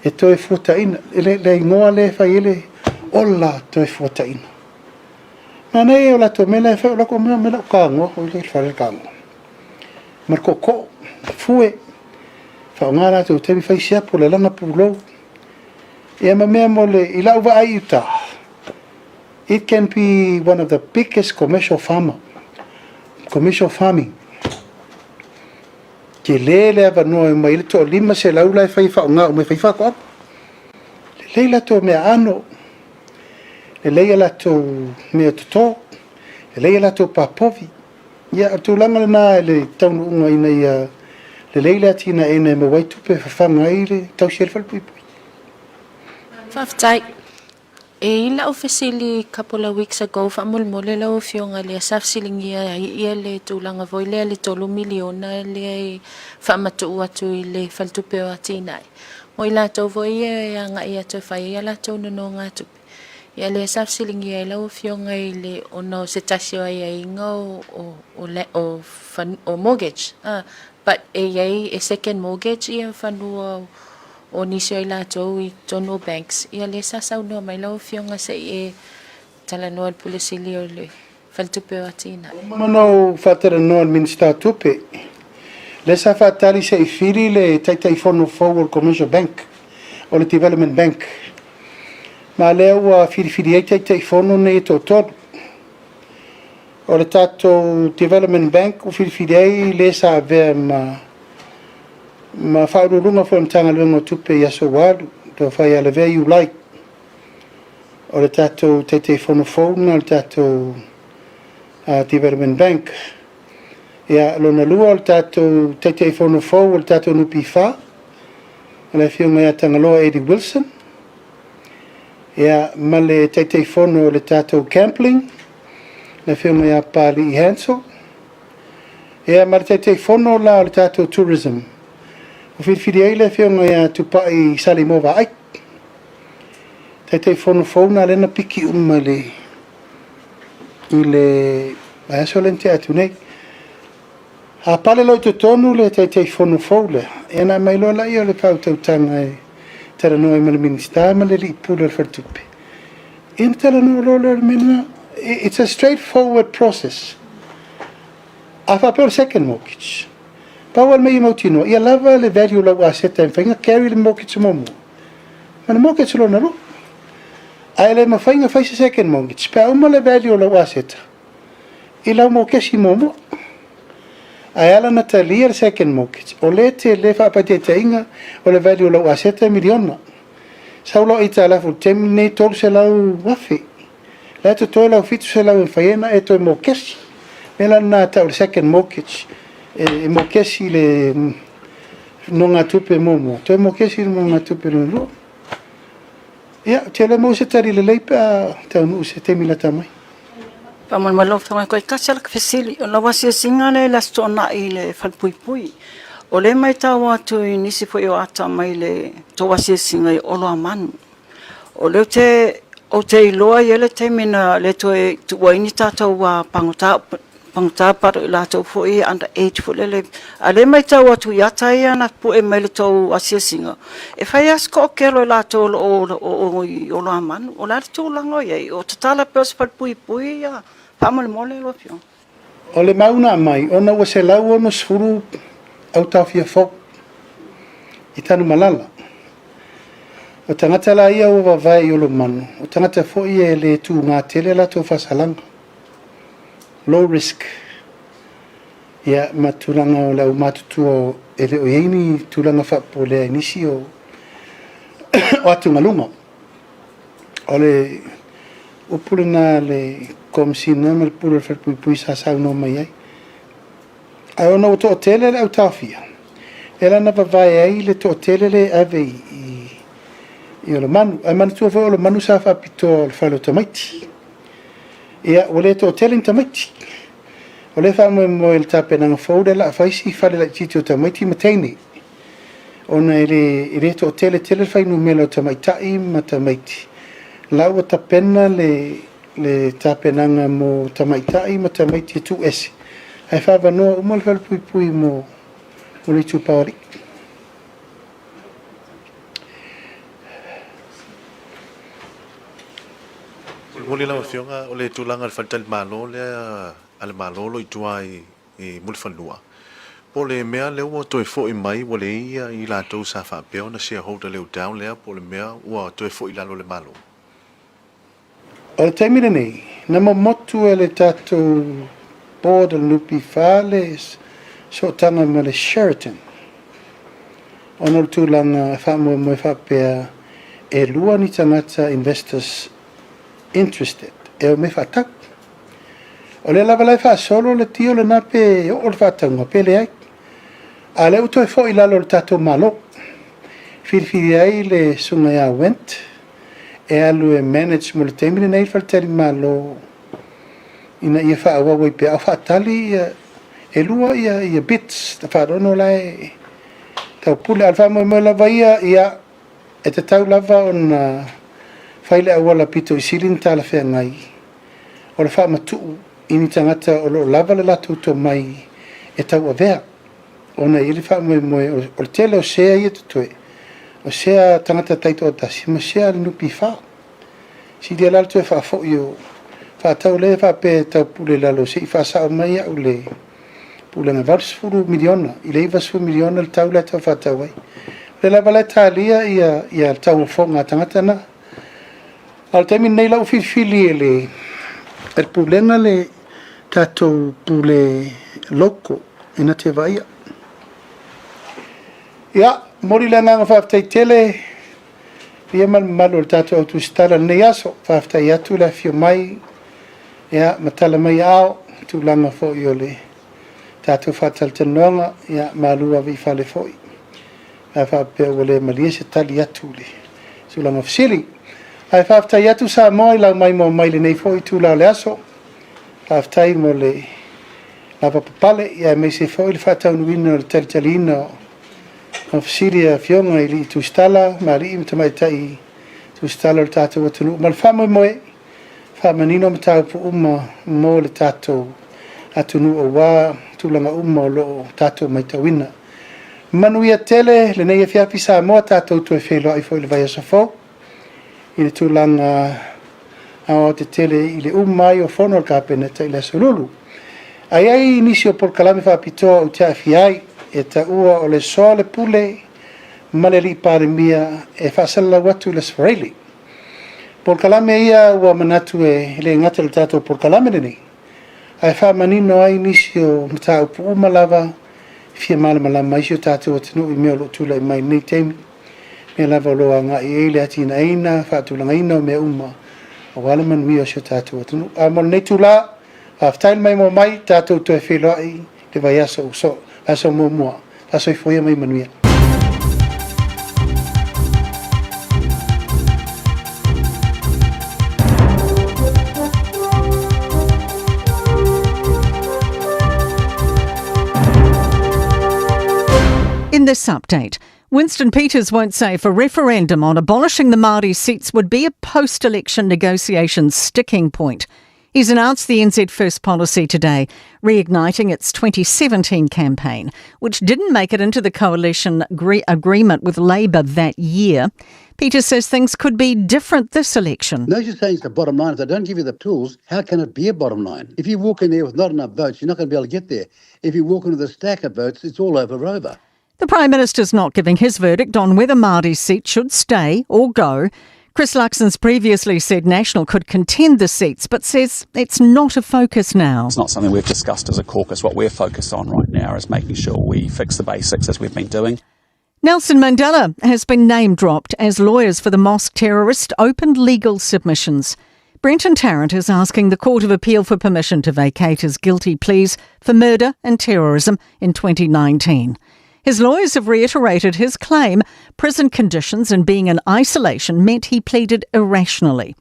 e toi fuataina. Le ingoa le whai ele ola toi fuataina. Nā nei o lato mela e whao lako mela o kāngo, o le whare kāngo. Marko ko, fue, whao ngā rātou temi whai siapo le langa pūlou. E ama mea mo le ilau wa ai uta. It can be one of the biggest commercial farming. Ke le ava noa mai le to lima se laula e whai whao ngā o me whai whako apu. Le leila to mea ano. Le leia lato mea tuto, le leia lato papovi. Ia atu langa le nā le taunu unga ina ia le leila tina e nei me waitupe whawhanga i le tau siel whalpuipui. Whaftai, e ila o fesili couple of weeks ago, whamulmole lau fionga le safsilingi ia le tūlanga voi lea le tolu miliona le whamatu atu i le whaltupe o atinai. Mo i lato voi e anga ia to whai ia lato nono ngā tupe. Ia le safsilingi ai lau fionga i le ono se tasio ai ai inga o mortgage. But e second mortgage ia whanua o nisio i lato i tono banks. Ia le sasau noa mai lau fionga se e tala noa pulisili o le whaltupe o atina. Mano whatara noa minister tupe. Le sa whatari se i whiri le taitai whono forward commercial bank o le development bank. Ma leo wa whiri ei teitai whono nei tō tōru. O le tātou development bank o whiri ei le sa vea ma whaururunga fo mtanga luengo tupe i aso waru. Tō whai ala vea you like. O le tātou teitai whono whona, le tātou development bank. Ia lona lua o le tātou teitai whono whou, o le tātou nupi wha. O le whiunga ia tangaloa Eddie Wilson. Ia male teitei fono le tātou campling, le whiunga ia Pali i Hansel. Ia male teitei fono la le tātou tourism. O whiwhiri ei le whiunga ia tupai Salimova ai. Teitei fono fauna lena piki umale i le asolente atu nei. A pale lau te tonu le teitei fono faule. Ia na mai loa lai o le pautautanga e tera noa ma le minista ma le li pula le whartupe. In tera noa loa le mina, it's a straightforward process. A whapeo le second mortgage. Pawal me i mautino, ia lava le value lau aseta e whainga carry le mortgage momu. Ma le mortgage lo na ro. A ele ma whainga whaise second mortgage, pe uma le value lau aseta. I lau mo kesi momu. A ala na talia le second mortgage. O le te le whapate te inga o le value lau aseta miliona. Saulo i ta lafu temi nei tolu se lau wafi. Le ato toi lau fitu se lau en whaiena e toi mo kesi. Mela na tau le second mortgage. E mo kesi le no ngā tupe momo. Toi mo kesi le ngā tupe le lua. Ia, te le mo se tari le leipa tau nu se temi la tamai. Paman malo tama ko kasala ka fesili o lawa sia singa le la stona i le falpuipui o le mai tawa atu i nisi fo i o ata mai le towa sia singa i olo amanu o le te o te iloa i ele te mina le toe tuwaini tātou wa pangota paru i lātou fo i under age fo le a le mai tawa atu i ata i ana pu e mai le tau asia singa e whai asko o kero i lātou o olo amanu o lātou tūlango i o tatala peo se falpuipui ia Pamole mole lo fio. O le mauna mai, ona ua se lau ono sfuru au tau fia fok. I tanu malala. O tangata la ia o wawai o lo manu. O tangata fo ia e le tu ngā tele la tō whasalanga. Low risk. Ia matulanga o lau matutua e le o yeini tulanga whapolea inisi o atu ngalunga. O le upulina le komisina me le pulu whapui sa sau no mai ai. Ai ona o to tele le au tawhia. E lana vavai ai le to tele le ave i o le manu. Ai manu tua o le manu sa whapito o le whalo tamaiti. Ia o le to tele tamaiti. O le wha mo el tape nanga faude la faisi whale la titi o tamaiti mataini. Ona ele to tele whai no melo tamaitai ma tamaiti. Lau o tapena le tape nanga mo tamaitai ma tamaiti tu ese. Ai wha noa umal whale pui pui mo le tu paori. Muli la fionga o le tulanga le fatal malo le ale malolo i tua i mulfanua. Po le mea leo o toi fo i mai o le ia i la tau sa wha peo na shareholder leo down lea po le mea ua toi fo i lalo le malo. O le taimina nei, na motu e le tatou board o lupi whale so tanga ma le Sheraton. Ono le tūlanga wha mua mua wha pea e lua ni tangata investors interested. E o me wha tak. O le lava lai wha solo le tio le nape o le wha taunga pele ai. A le uto e fo i lalo le tatou malo. Whiriwhiri ai le sunga ia went. E alu e manage mo le teimine nei wha tali malo. Ina ia wha awa wai pea. A wha tali e lua ia bits. Ta wha rono lai. Tau pule alfa mo lava ia e te tau lava on whaile awala pito i sirin tala whea ngai. O le wha matuu ini tangata o lo lava le latu to mai e tau avea. Ona ili wha moe o le tele o sea ia tutue. O sea tangata taito o tasi. Ma sea le nupi wha. Si dia lalo tue wha fo yo. Wha tau le wha pe tau pule lalo. Si wha sao mai au le. Pule nga varsfuru miliona. I le varsfuru miliona le tau le tau wha tau ai. Le lava le talia ia tau o fo ngā tangata na. Al temi nei lau fili le pulenga le tatou pule loko ina te vaia. Ia, mori le nganga whaftai tele, ia malo le tatou autu stala nei aso, whaftai atu la fio mai, ia, matala mai ao, tu langa fo i ole tatou whatal tanoanga, ia, malua vi whale fo i. Ia whapea ole malia se tali atu le, tu langa fsili. Ai whaftai atu sa moi lau mai mo mai le nei fo i tu lau le aso, whaftai mo le lava papale, ia me se fo i le whatau nuina o le talitalina o fsiria fionga i li tu stala, ma li im tamaitai tu stala o le tatou atunu. Ma le whama moe, whama nino ma tau pu uma mo le tatou atunu o wā, tūlanga uma o lo tatou mai tawina. Manuia tele, le nei e fiapi sa moa tatou tu e whelo ai fo i le vai asa fo. I le tūlanga o te tele i le umai o whono ka peneta i le solulu. Ai nisi o porkalame whapitoa o te awhiai e ta ua o le soa le pule ma le li pare mia e whasala watu le sfareli. Porkalame ia ua manatu e le ngata le tato porkalame nini. Ai whamanino ai nisi o mta upu umalava fia malamalama isi o tato o tenu i mea lo tula i mai nei teimi. Mea lava loa ngā i eile ati ina eina, whaatulanga ina o mea uma. O wale manui o sio tātou atunu. A mon nei tula, whaftail mai mo mai, tātou tue wheloa i te vai aso so, aso mo mua. Aso i foia mai manuia. In this update, Winston Peters won't say if a referendum on abolishing the Māori seats would be a post-election negotiations sticking point. He's announced the NZ First policy today, reigniting its 2017 campaign, which didn't make it into the coalition agreement with Labour that year. Peters says things could be different this election. No such thing as the bottom line. If they don't give you the tools, how can it be a bottom line? If you walk in there with not enough votes, you're not going to be able to get there. If you walk in with a stack of votes, it's all over. The Prime Minister's not giving his verdict on whether Māori's seat should stay or go. Chris Luxon's previously said National could contend the seats, but says it's not a focus now. It's not something we've discussed as a caucus. What we're focused on right now is making sure we fix the basics as we've been doing. Nelson Mandela has been name-dropped as lawyers for the mosque terrorist opened legal submissions. Brenton Tarrant is asking the Court of Appeal for permission to vacate his guilty pleas for murder and terrorism in 2019. His lawyers have reiterated his claim prison conditions and being in isolation meant he pleaded irrationally.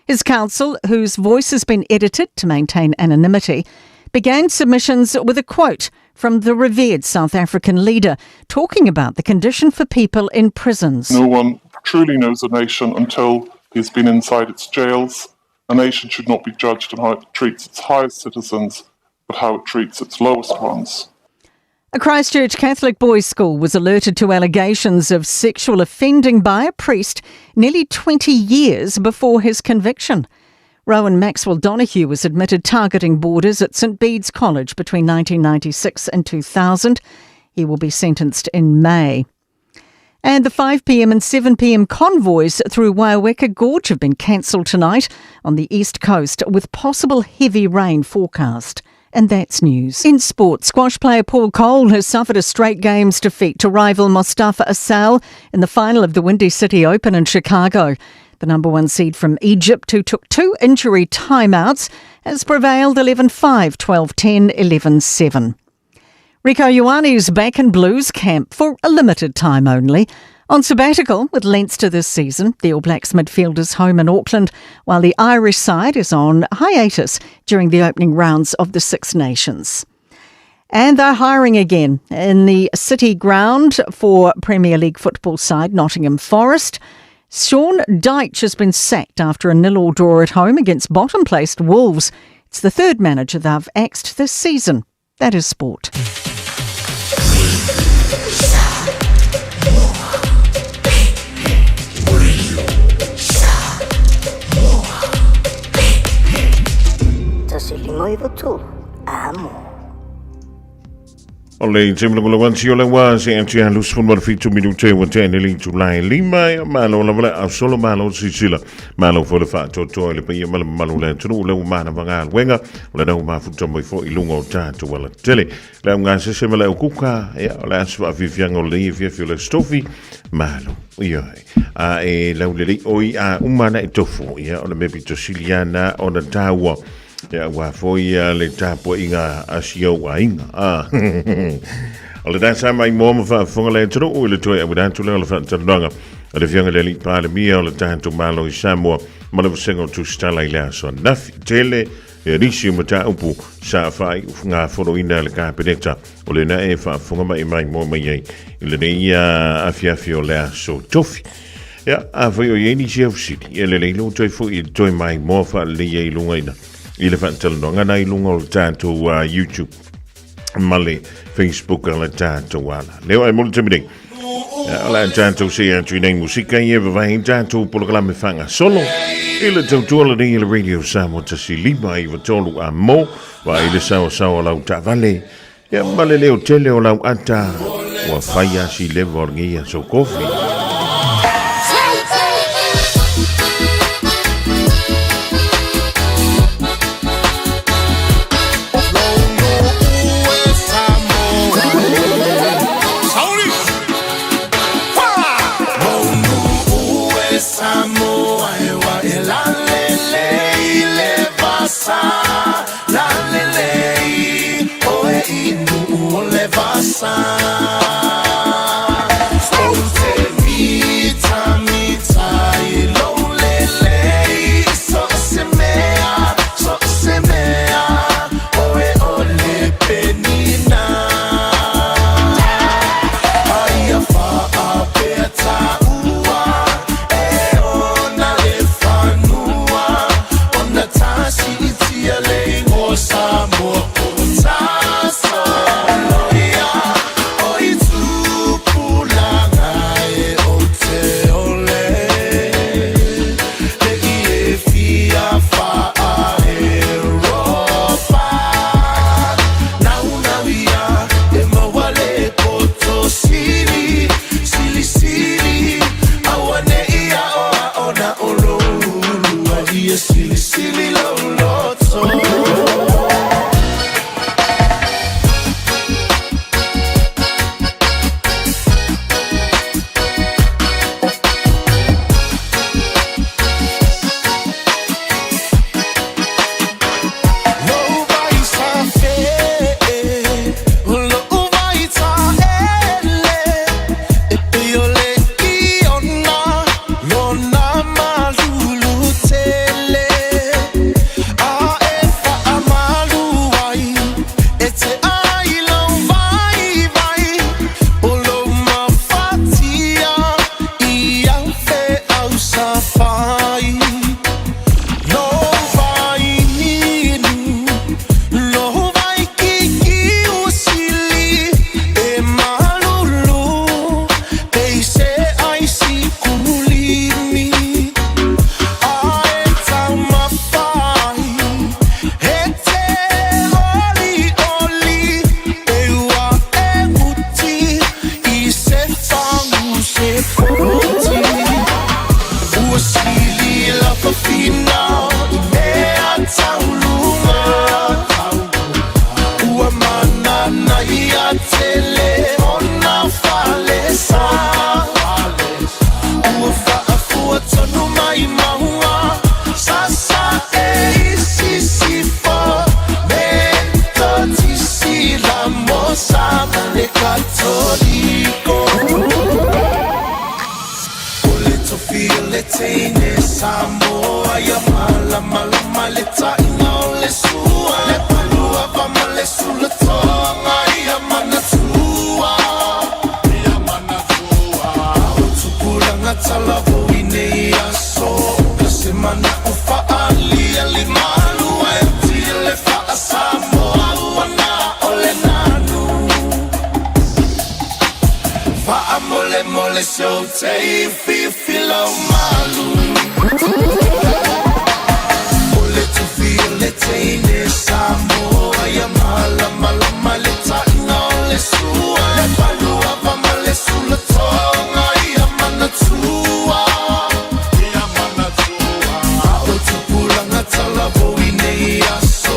His counsel, whose voice has been edited to maintain anonymity, began submissions with a quote from the revered South African leader talking about the condition for people in prisons. No one truly knows a nation until he's been inside its jails. A nation should not be judged on how it treats its highest citizens, but how it treats its lowest ones. A Christchurch Catholic boys' school was alerted to allegations of sexual offending by a priest nearly 20 years before his conviction. Rowan Maxwell Donoghue was admitted targeting boarders at St Bede's College between 1996 and 2000. He will be sentenced in May. And the 5pm and 7pm convoys through Waiaweka Gorge have been cancelled tonight on the east coast with possible heavy rain forecast. And that's news. In sport, squash player Paul Cole has suffered a straight games defeat to rival Mostafa Asal in the final of the Windy City Open in Chicago. The number one seed from Egypt, who took 2 injury timeouts, has prevailed 11-5, 12-10, 11-7. Rico Ioane's back in Blues camp for a limited time only. On sabbatical with Leinster this season, the All Blacks midfielders home in Auckland, while the Irish side is on hiatus during the opening rounds of the Six Nations. And they're hiring again in the City ground for Premier League football side Nottingham Forest. Sean Dyche has been sacked after a 0-0 draw at home against bottom-placed Wolves. It's the third manager they've axed this season. That is sport. Ole timlo wansi ole wa se antia lus fun fitu minute wa tene li July lima malo la wala solo malo sisila malo fo le fa to le pe malo le tunu le mana vanga wenga le no ma futu mo fo ilungo tatu wala tele le nga se mala ukuka ya la swa viviango le via le stofi malo yo e la le oi a umana etofu ya ole maybe to siliana on the tower. Ya wa foi le tapo inga asio wa inga ole dan sa mai mo fa fonga le tro o le toi abu dan tu le fa tandanga le fianga le li pa le mia ole tanto malo Samoa ma le sengo tu stala ile so naf tele e risi mata upu sa fai nga foro ina le ka pedeta ole na e fa fonga mai mo mai ile ne ia afia le so tofi ya avo yo yeni jefsi ele le lo toi fo i toi mai mo fa le ye lungaina ile fantel no ngana ilungo tanto YouTube mali Facebook ala tanto wala leo ai multi meeting ala tanto se antuine musika ye vai tanto programa fanga solo ile tautola de ile radio Samoa tasi lima i vatolu a mo wa ile sawa la utavale ya male leo tele o la ata wa faya si levo ngia so coffee. ua sili la fafina mea taulunga ua manana ia tele ona falesa ua faafua tonu mai maunga sasa e isisifo mentotisi la mosa mane katoliko feel it in Samoa ya mala mala maleta inole sua le palua va male sulla tonga ya manatua utukula ngatala boine ya so semana ufa ali alimalu ya tile fa Samoa wana ole nanu fa amole mole so te filo malu ole tu feel it in Samoa ya mala mala maleta inole sua le palua va male sulla tonga ya manatua utupula ngatala boine ya so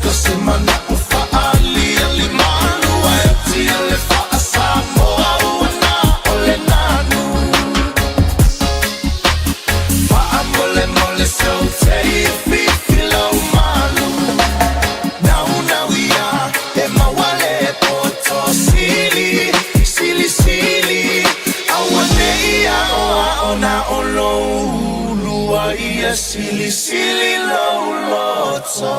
kasemana ufa ali alimalu ya tile fa Samoa wana ole nanu so te filo malu now we are emawale poto sili awanea ona olo lua ia sili loto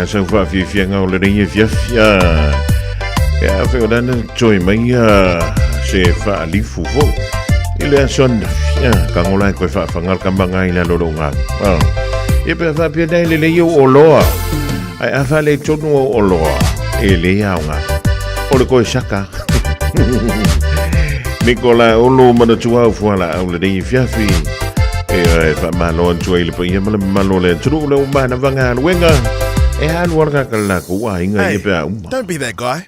le sa fa fi nga o le ringi fia ya fe o dan joy mai se fa li fu fo ile son ya ka ngola ko fa ngal kambanga ila lo nga e pe fa pe dai le yo o loa ai afa le tonu o loa e le ya nga o le ko shaka Nicola olo mana tua fuala au le dei fiafi e fa malo tua ile pa ia malo le tru le umana vanga wenga e han warga kala ku wa inga Hey, ye pa don't be that guy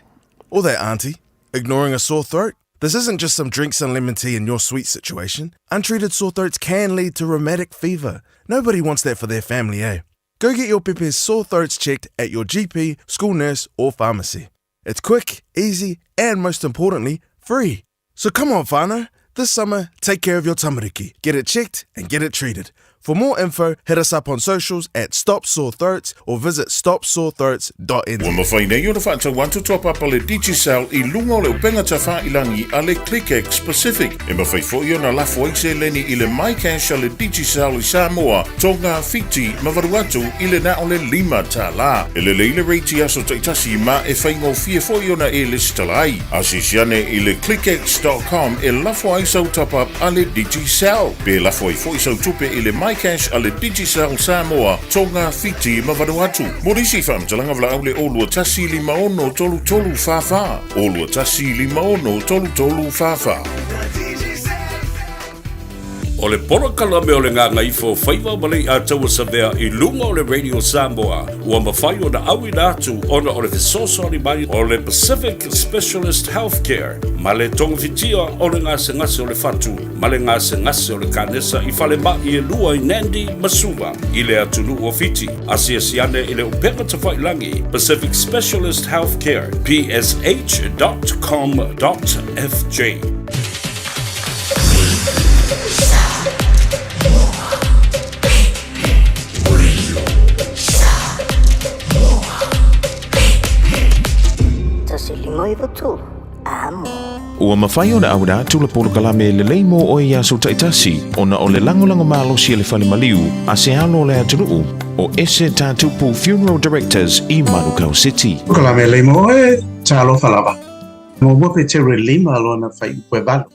or that auntie ignoring a sore throat. This isn't just some drinks and lemon tea in your sweet situation. Untreated sore throats can lead to rheumatic fever. Nobody wants that for their family, eh? Go get your Pepe's sore throats checked at your GP, school nurse, or pharmacy. It's quick, easy, and most importantly, free. So come on, whānau. This summer, take care of your tamariki. Get it checked and get it treated. For more info, hit us up on socials at Stop Sore Throats or visit stopsorethroats.nz. Ua mawhaina i o na whaatau wantu top up ale Digicel i lunga o le upenga ta whailangi ale ClickX Pacific. E mawhai fo i o na lafo aise leni i le MyCash ale Digicel i Samoa, tonga Fiti, mawaruatu i le na o le 5 ta la. E le leile reiti aso taitasi ma e whaingo fie fo i o na e listalai. Asisiane i le clickx.com e lafo aisau top up ale Digicel. Be lafo i fo i sau tupe i le MyCash ale Digicel Samoa, tonga Fiti, mawaruatu. Morisi whamtalanga vla aule olua tasi 5 tolu tolu fafa. Olua tasi 5 tolu tolu fafa. O le porokala me o le ngā ngaifo whaiva malei a taua savea i lunga o le Radio Samoa. Ua mawhai o na awi nātu ona o le fesosori mai o le Pacific Specialist Healthcare. Ma le tonga fitia o le ngase ngase o le fatu. Ma le ngase ngase o le kanesa i whale mai e lua i Nandi Masuva. I le atunu o fiti. Asia siane i le upenga ta whailangi. Pacific Specialist Healthcare. psh.com.fj. Ua mawhai o na awira tula polo kalame le leimo o i aso taitasi ona o le langolango malo si le whale maliu a se alo le atunuu o ese tātupu Funeral Directors i Manukau City. Kalame leimo e talo falava. Mo wape te re lima lo na whai ue balo.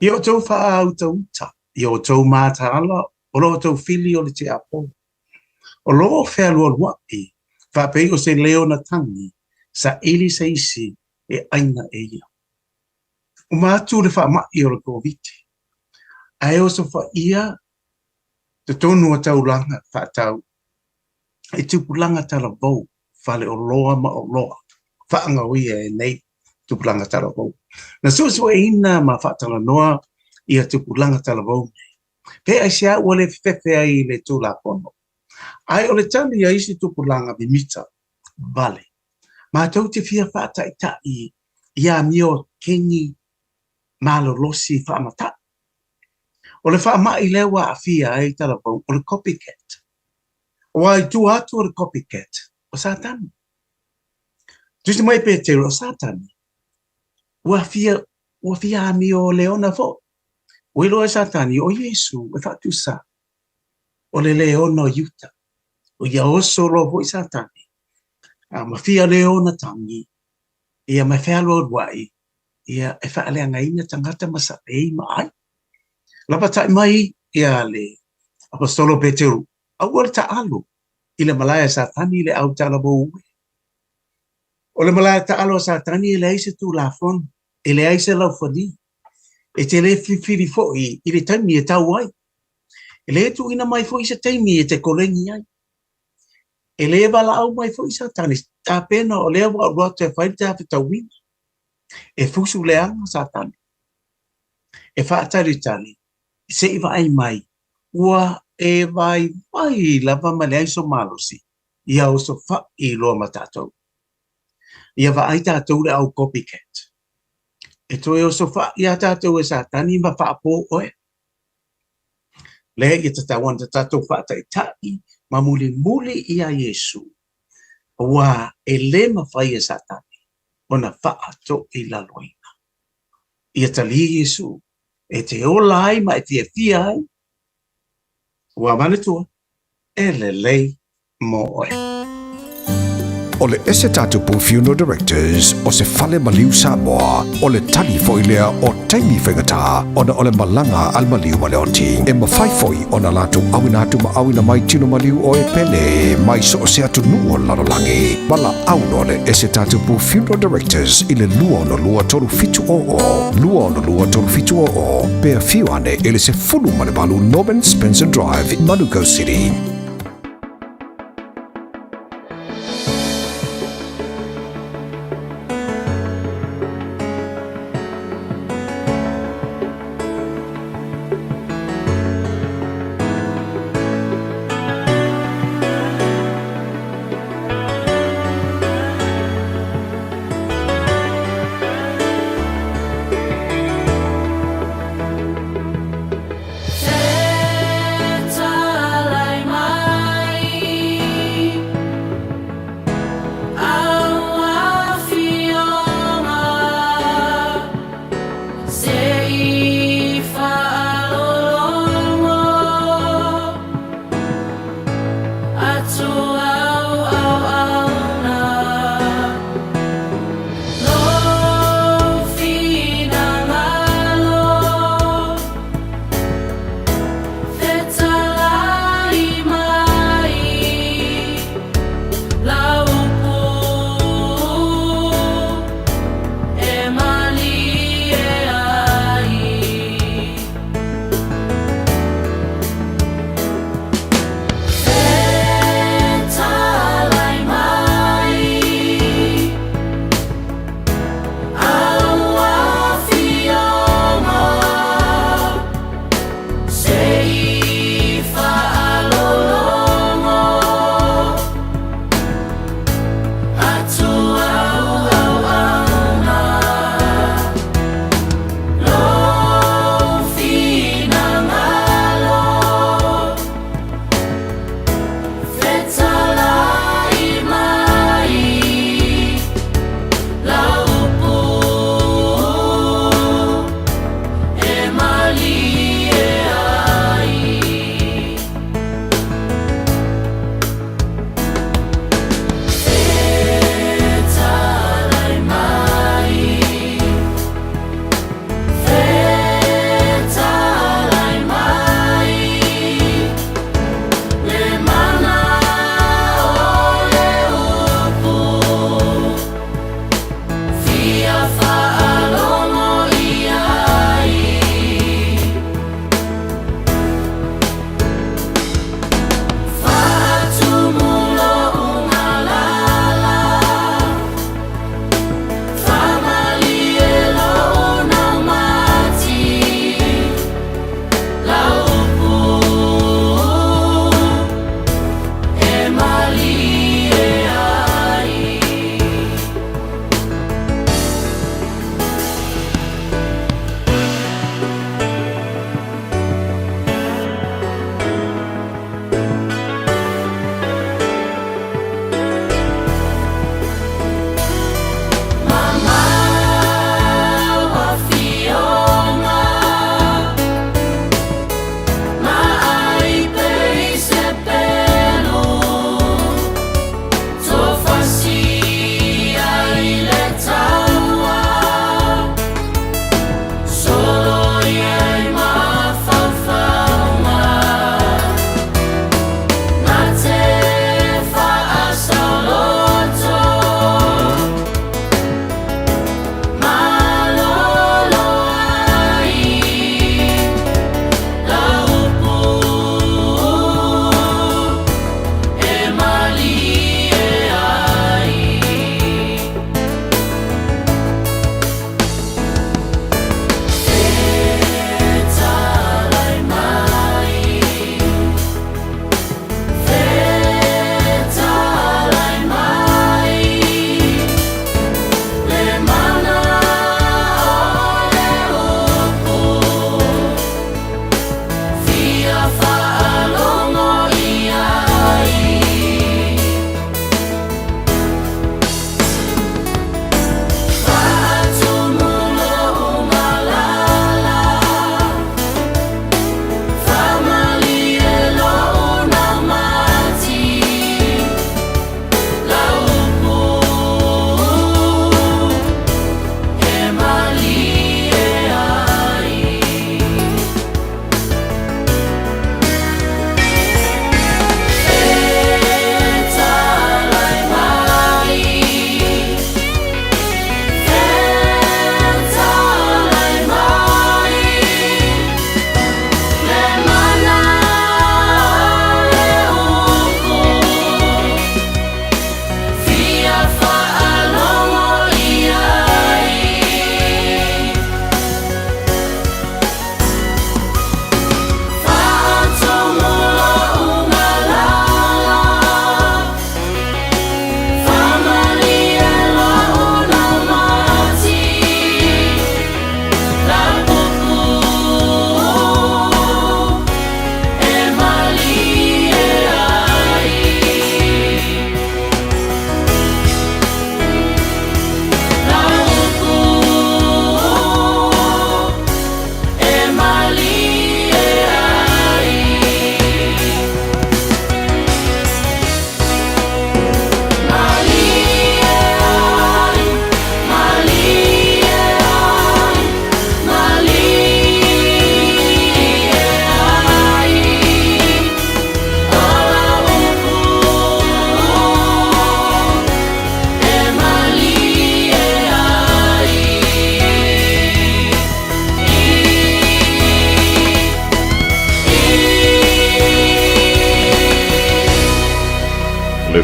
I o tau wha au tau ta. I o tau māta ala o lo tau fili o le te apo. O lo whea lua lua i whapei o se leo na tangi sa ili sa isi e aina e ia. O mātu le wha mai o le COVID. Ai o sa wha ia te tonu a tau langa wha tau e tupulanga tala vau whale o loa ma o loa. Whaanga uia e nei tupulanga tala vau. Na so e ina ma whaatanga noa ia tupulanga tala vau. Pe ai sia ua le whewhea i le tūla pono. Ai o le tani a isi tupulanga bimita. Vale. Ma tau te fia whaatai tai ia mio kengi malo losi whaamata. O le whaamai lewa a fia ai tala vau o le copycat. O ai tu atu o le copycat o satani. Tusi mai pe te o satani. Ua fia a mio leona fo. O ilo e satani o Yesu e whaatu sa. O le leona o yuta. O ia oso lo vo i satani. Ma fia leona tangi. Ia mai whalo wai. Ia e whaalea ngai na tangata masa ei mai. Lapa tai mai ia le apostolo Peteru. Au al ta alu. Ile malaya satani le au tala bo uwe. O le malaya ta alo satani ile aise tu la fon. Ile aise lau foni. E te le fifiri fo i ile taimi e tau ai. Ile tu ina mai fo isa taimi e te kolengi ai. Ele wala au mai fo isa tani. Ta pena o lea wa te whaita awhita wina. E fusu leanga satani. E whaatari tani. Se iwa ai mai. Ua e vai mai lava male ai so malosi. Ia o so wha i loa matatou. Ia wa ai tātou le au copycat. E toi o so wha ia tātou e satani ma wha po oe. Lea i tatawana tātou whaatai tai. Ma muli ia Yesu. Wa e le mawhai e satani. Ona whaato i la loina. Ia tali Yesu. E te ola ai ma e te fia ai. Wa manitua. E le lei mo oe. o le ese tatupu funeral directors o se fale maliu Samoa o le tali fo ilea o taimi whaingata ona o le malanga al maliu ma le oti. E mawhai foi ona latu awina atu ma awina mai tino maliu o e pele mai so o se atu nuo lalolangi. Mala auno le ese tatupu funeral directors i le lua ono lua toru fitu o. Lua ono lua toru fitu o. Pea fiu ane ele se fulu ma le balu Norman Spencer Drive in Manuka City.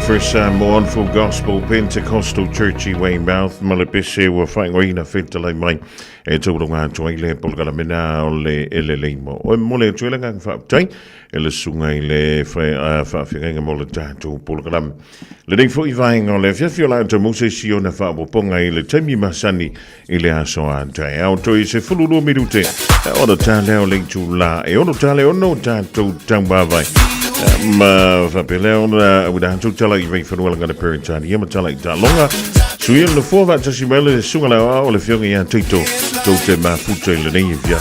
First Samoan Full Gospel Pentecostal Church I Weymouth Malapise wa whaingoina whentalai mai e tūrunga tuai le polgala mena o le ele leimo. O mo le tuelenga whaptai e le sunga I le whawhirenga mo le tātou polgala. Le nei fo I vainga o le whiawhiola ta muse si o na whawaponga I le taimi masani I le aso a tai. Au toi se fululu mirute o na tā leo le tu la e ono tā leo no tātou tangwawai. Ma whapeleo na wina tu tala I vei whanua ngana perintani ia ma tala I tā longa suia le fōwa tasi maile sunga la o le whionga ia teito tau te mafuta I le nei I via.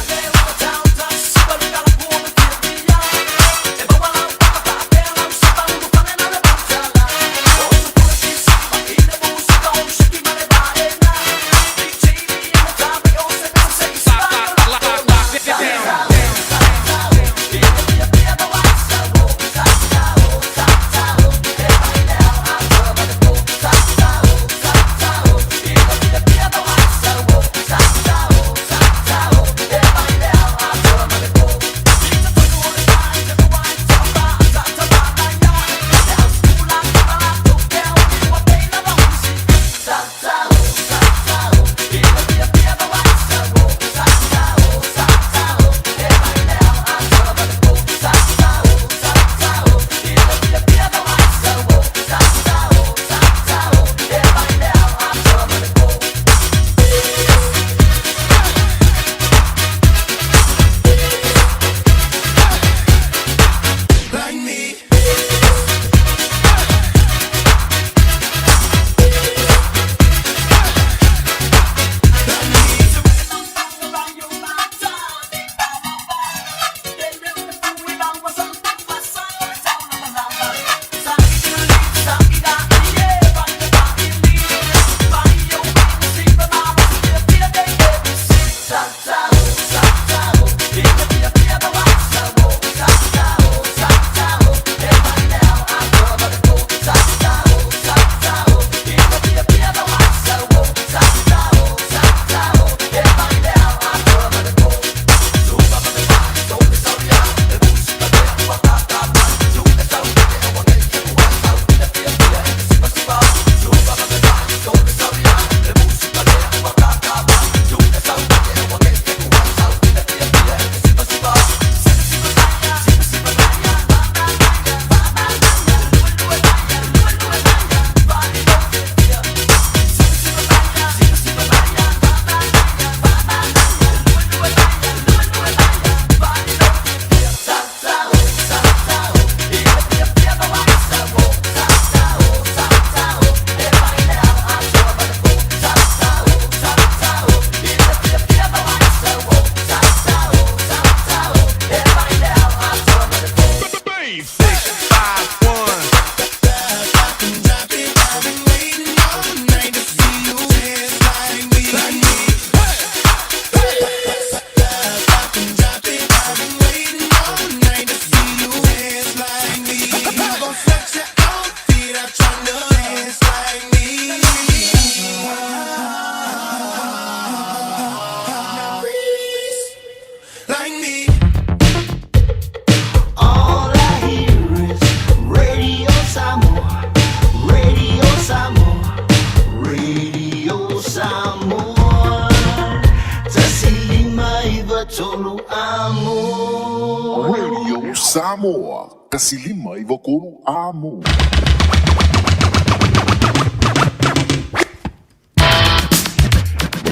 Samoa, kasilima ivokuru amo.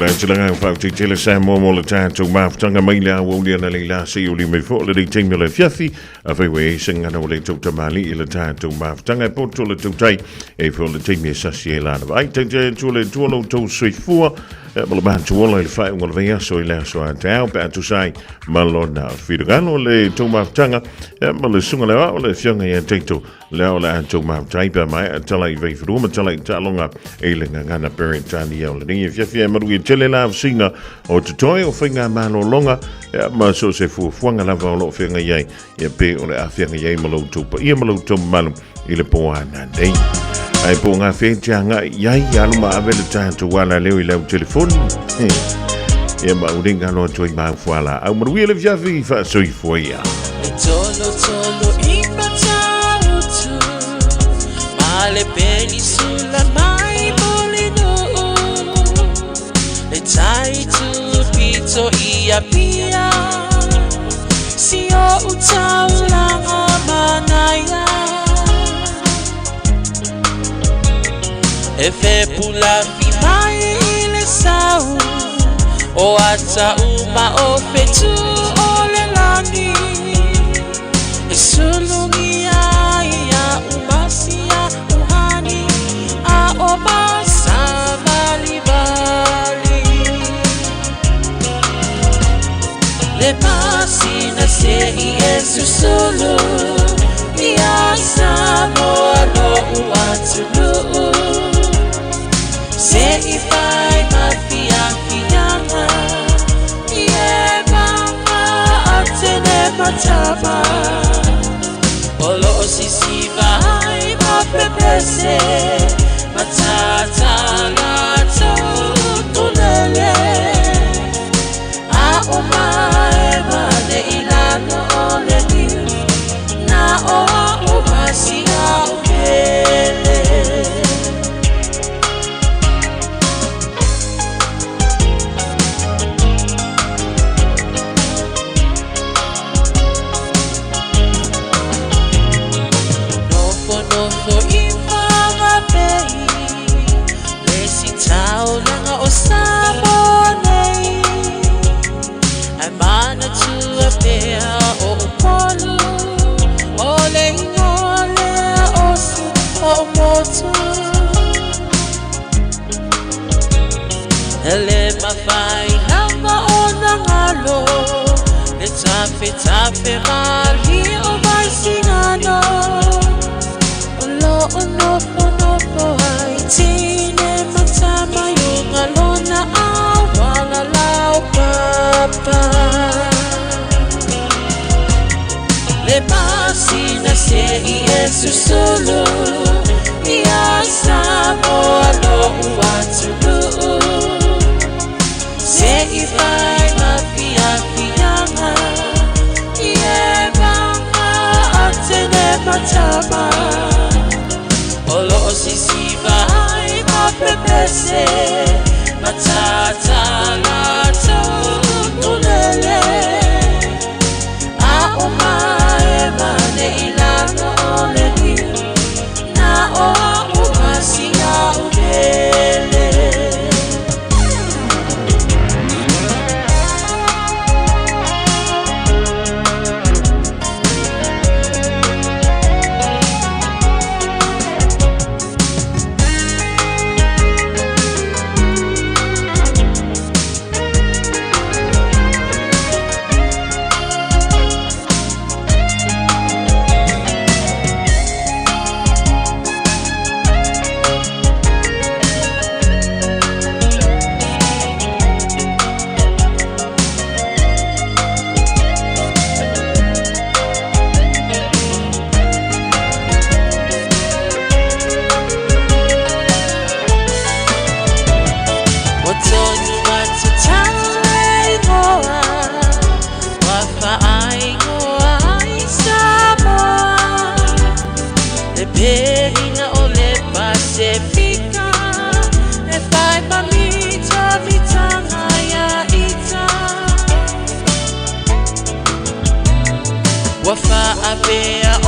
Lancelanga whauti tele Samoa mo le tātou mawhtanga maile Aoauli ana le la si uli me fo le teimio le fiafi a whaiwe singana o le tauta mali I le tātou mawhtanga e poto le tautai e fo le teimio sasi e lana. Ai te tule tuolo tau soifua Mala bantu ola I le whai unga le vea so I le aso a te au pe atu sai malona whirugano le tau mawhtanga ma le sunga le o le whianga I a teito le o le atu mawhtai pe mai a tala I vei whiruma tala I talonga e le ngangana perintani au le ningi fiafi e maru I tele la sina o te toi o whainga malo longa ma so se fuanga lava o lo whianga iai e pe o le a whianga iai malau tupa ia malau tupa malu I le poana nei. Ai po ngā whentia iai aluma avele tātou wala leo I lau telefoni. Ia mauringa no toi mau whala. Au marui le viavi wha soi fuia. Tolo tolo I matautu Male penisula mai molino Le tai tu pito ia pia Si o utau langa manaya E fe pula fi mai ile sau O ata uma o fetu o le lani E sulungi ia umasia uhani A o masa vali vali Le pasina se i esu solo Ia Samoa lo uatulu Se i fai mafianga Ie mama atene matama Olo sisi vai mapepese Matata gato tunele A umae mane ilano ole niu Na oa umasi a upele Nofo imama pei Lesi tau langa o Samoa nei Ai mana tua pea o upolu Ole ingole a osu o motu Ele mawhai hanga o nangalo Le tape mali o vai singano Nofo ai tine matama yung alona awala lau papa Le pasina se i esu solo Ia Samoa lo uatulu Se i vai mafianga Ie mama atene matama Olo sisi vai mapepese Matata gato tunele A umae mane ilano ole niu Na oa umasi a upele Wafa apea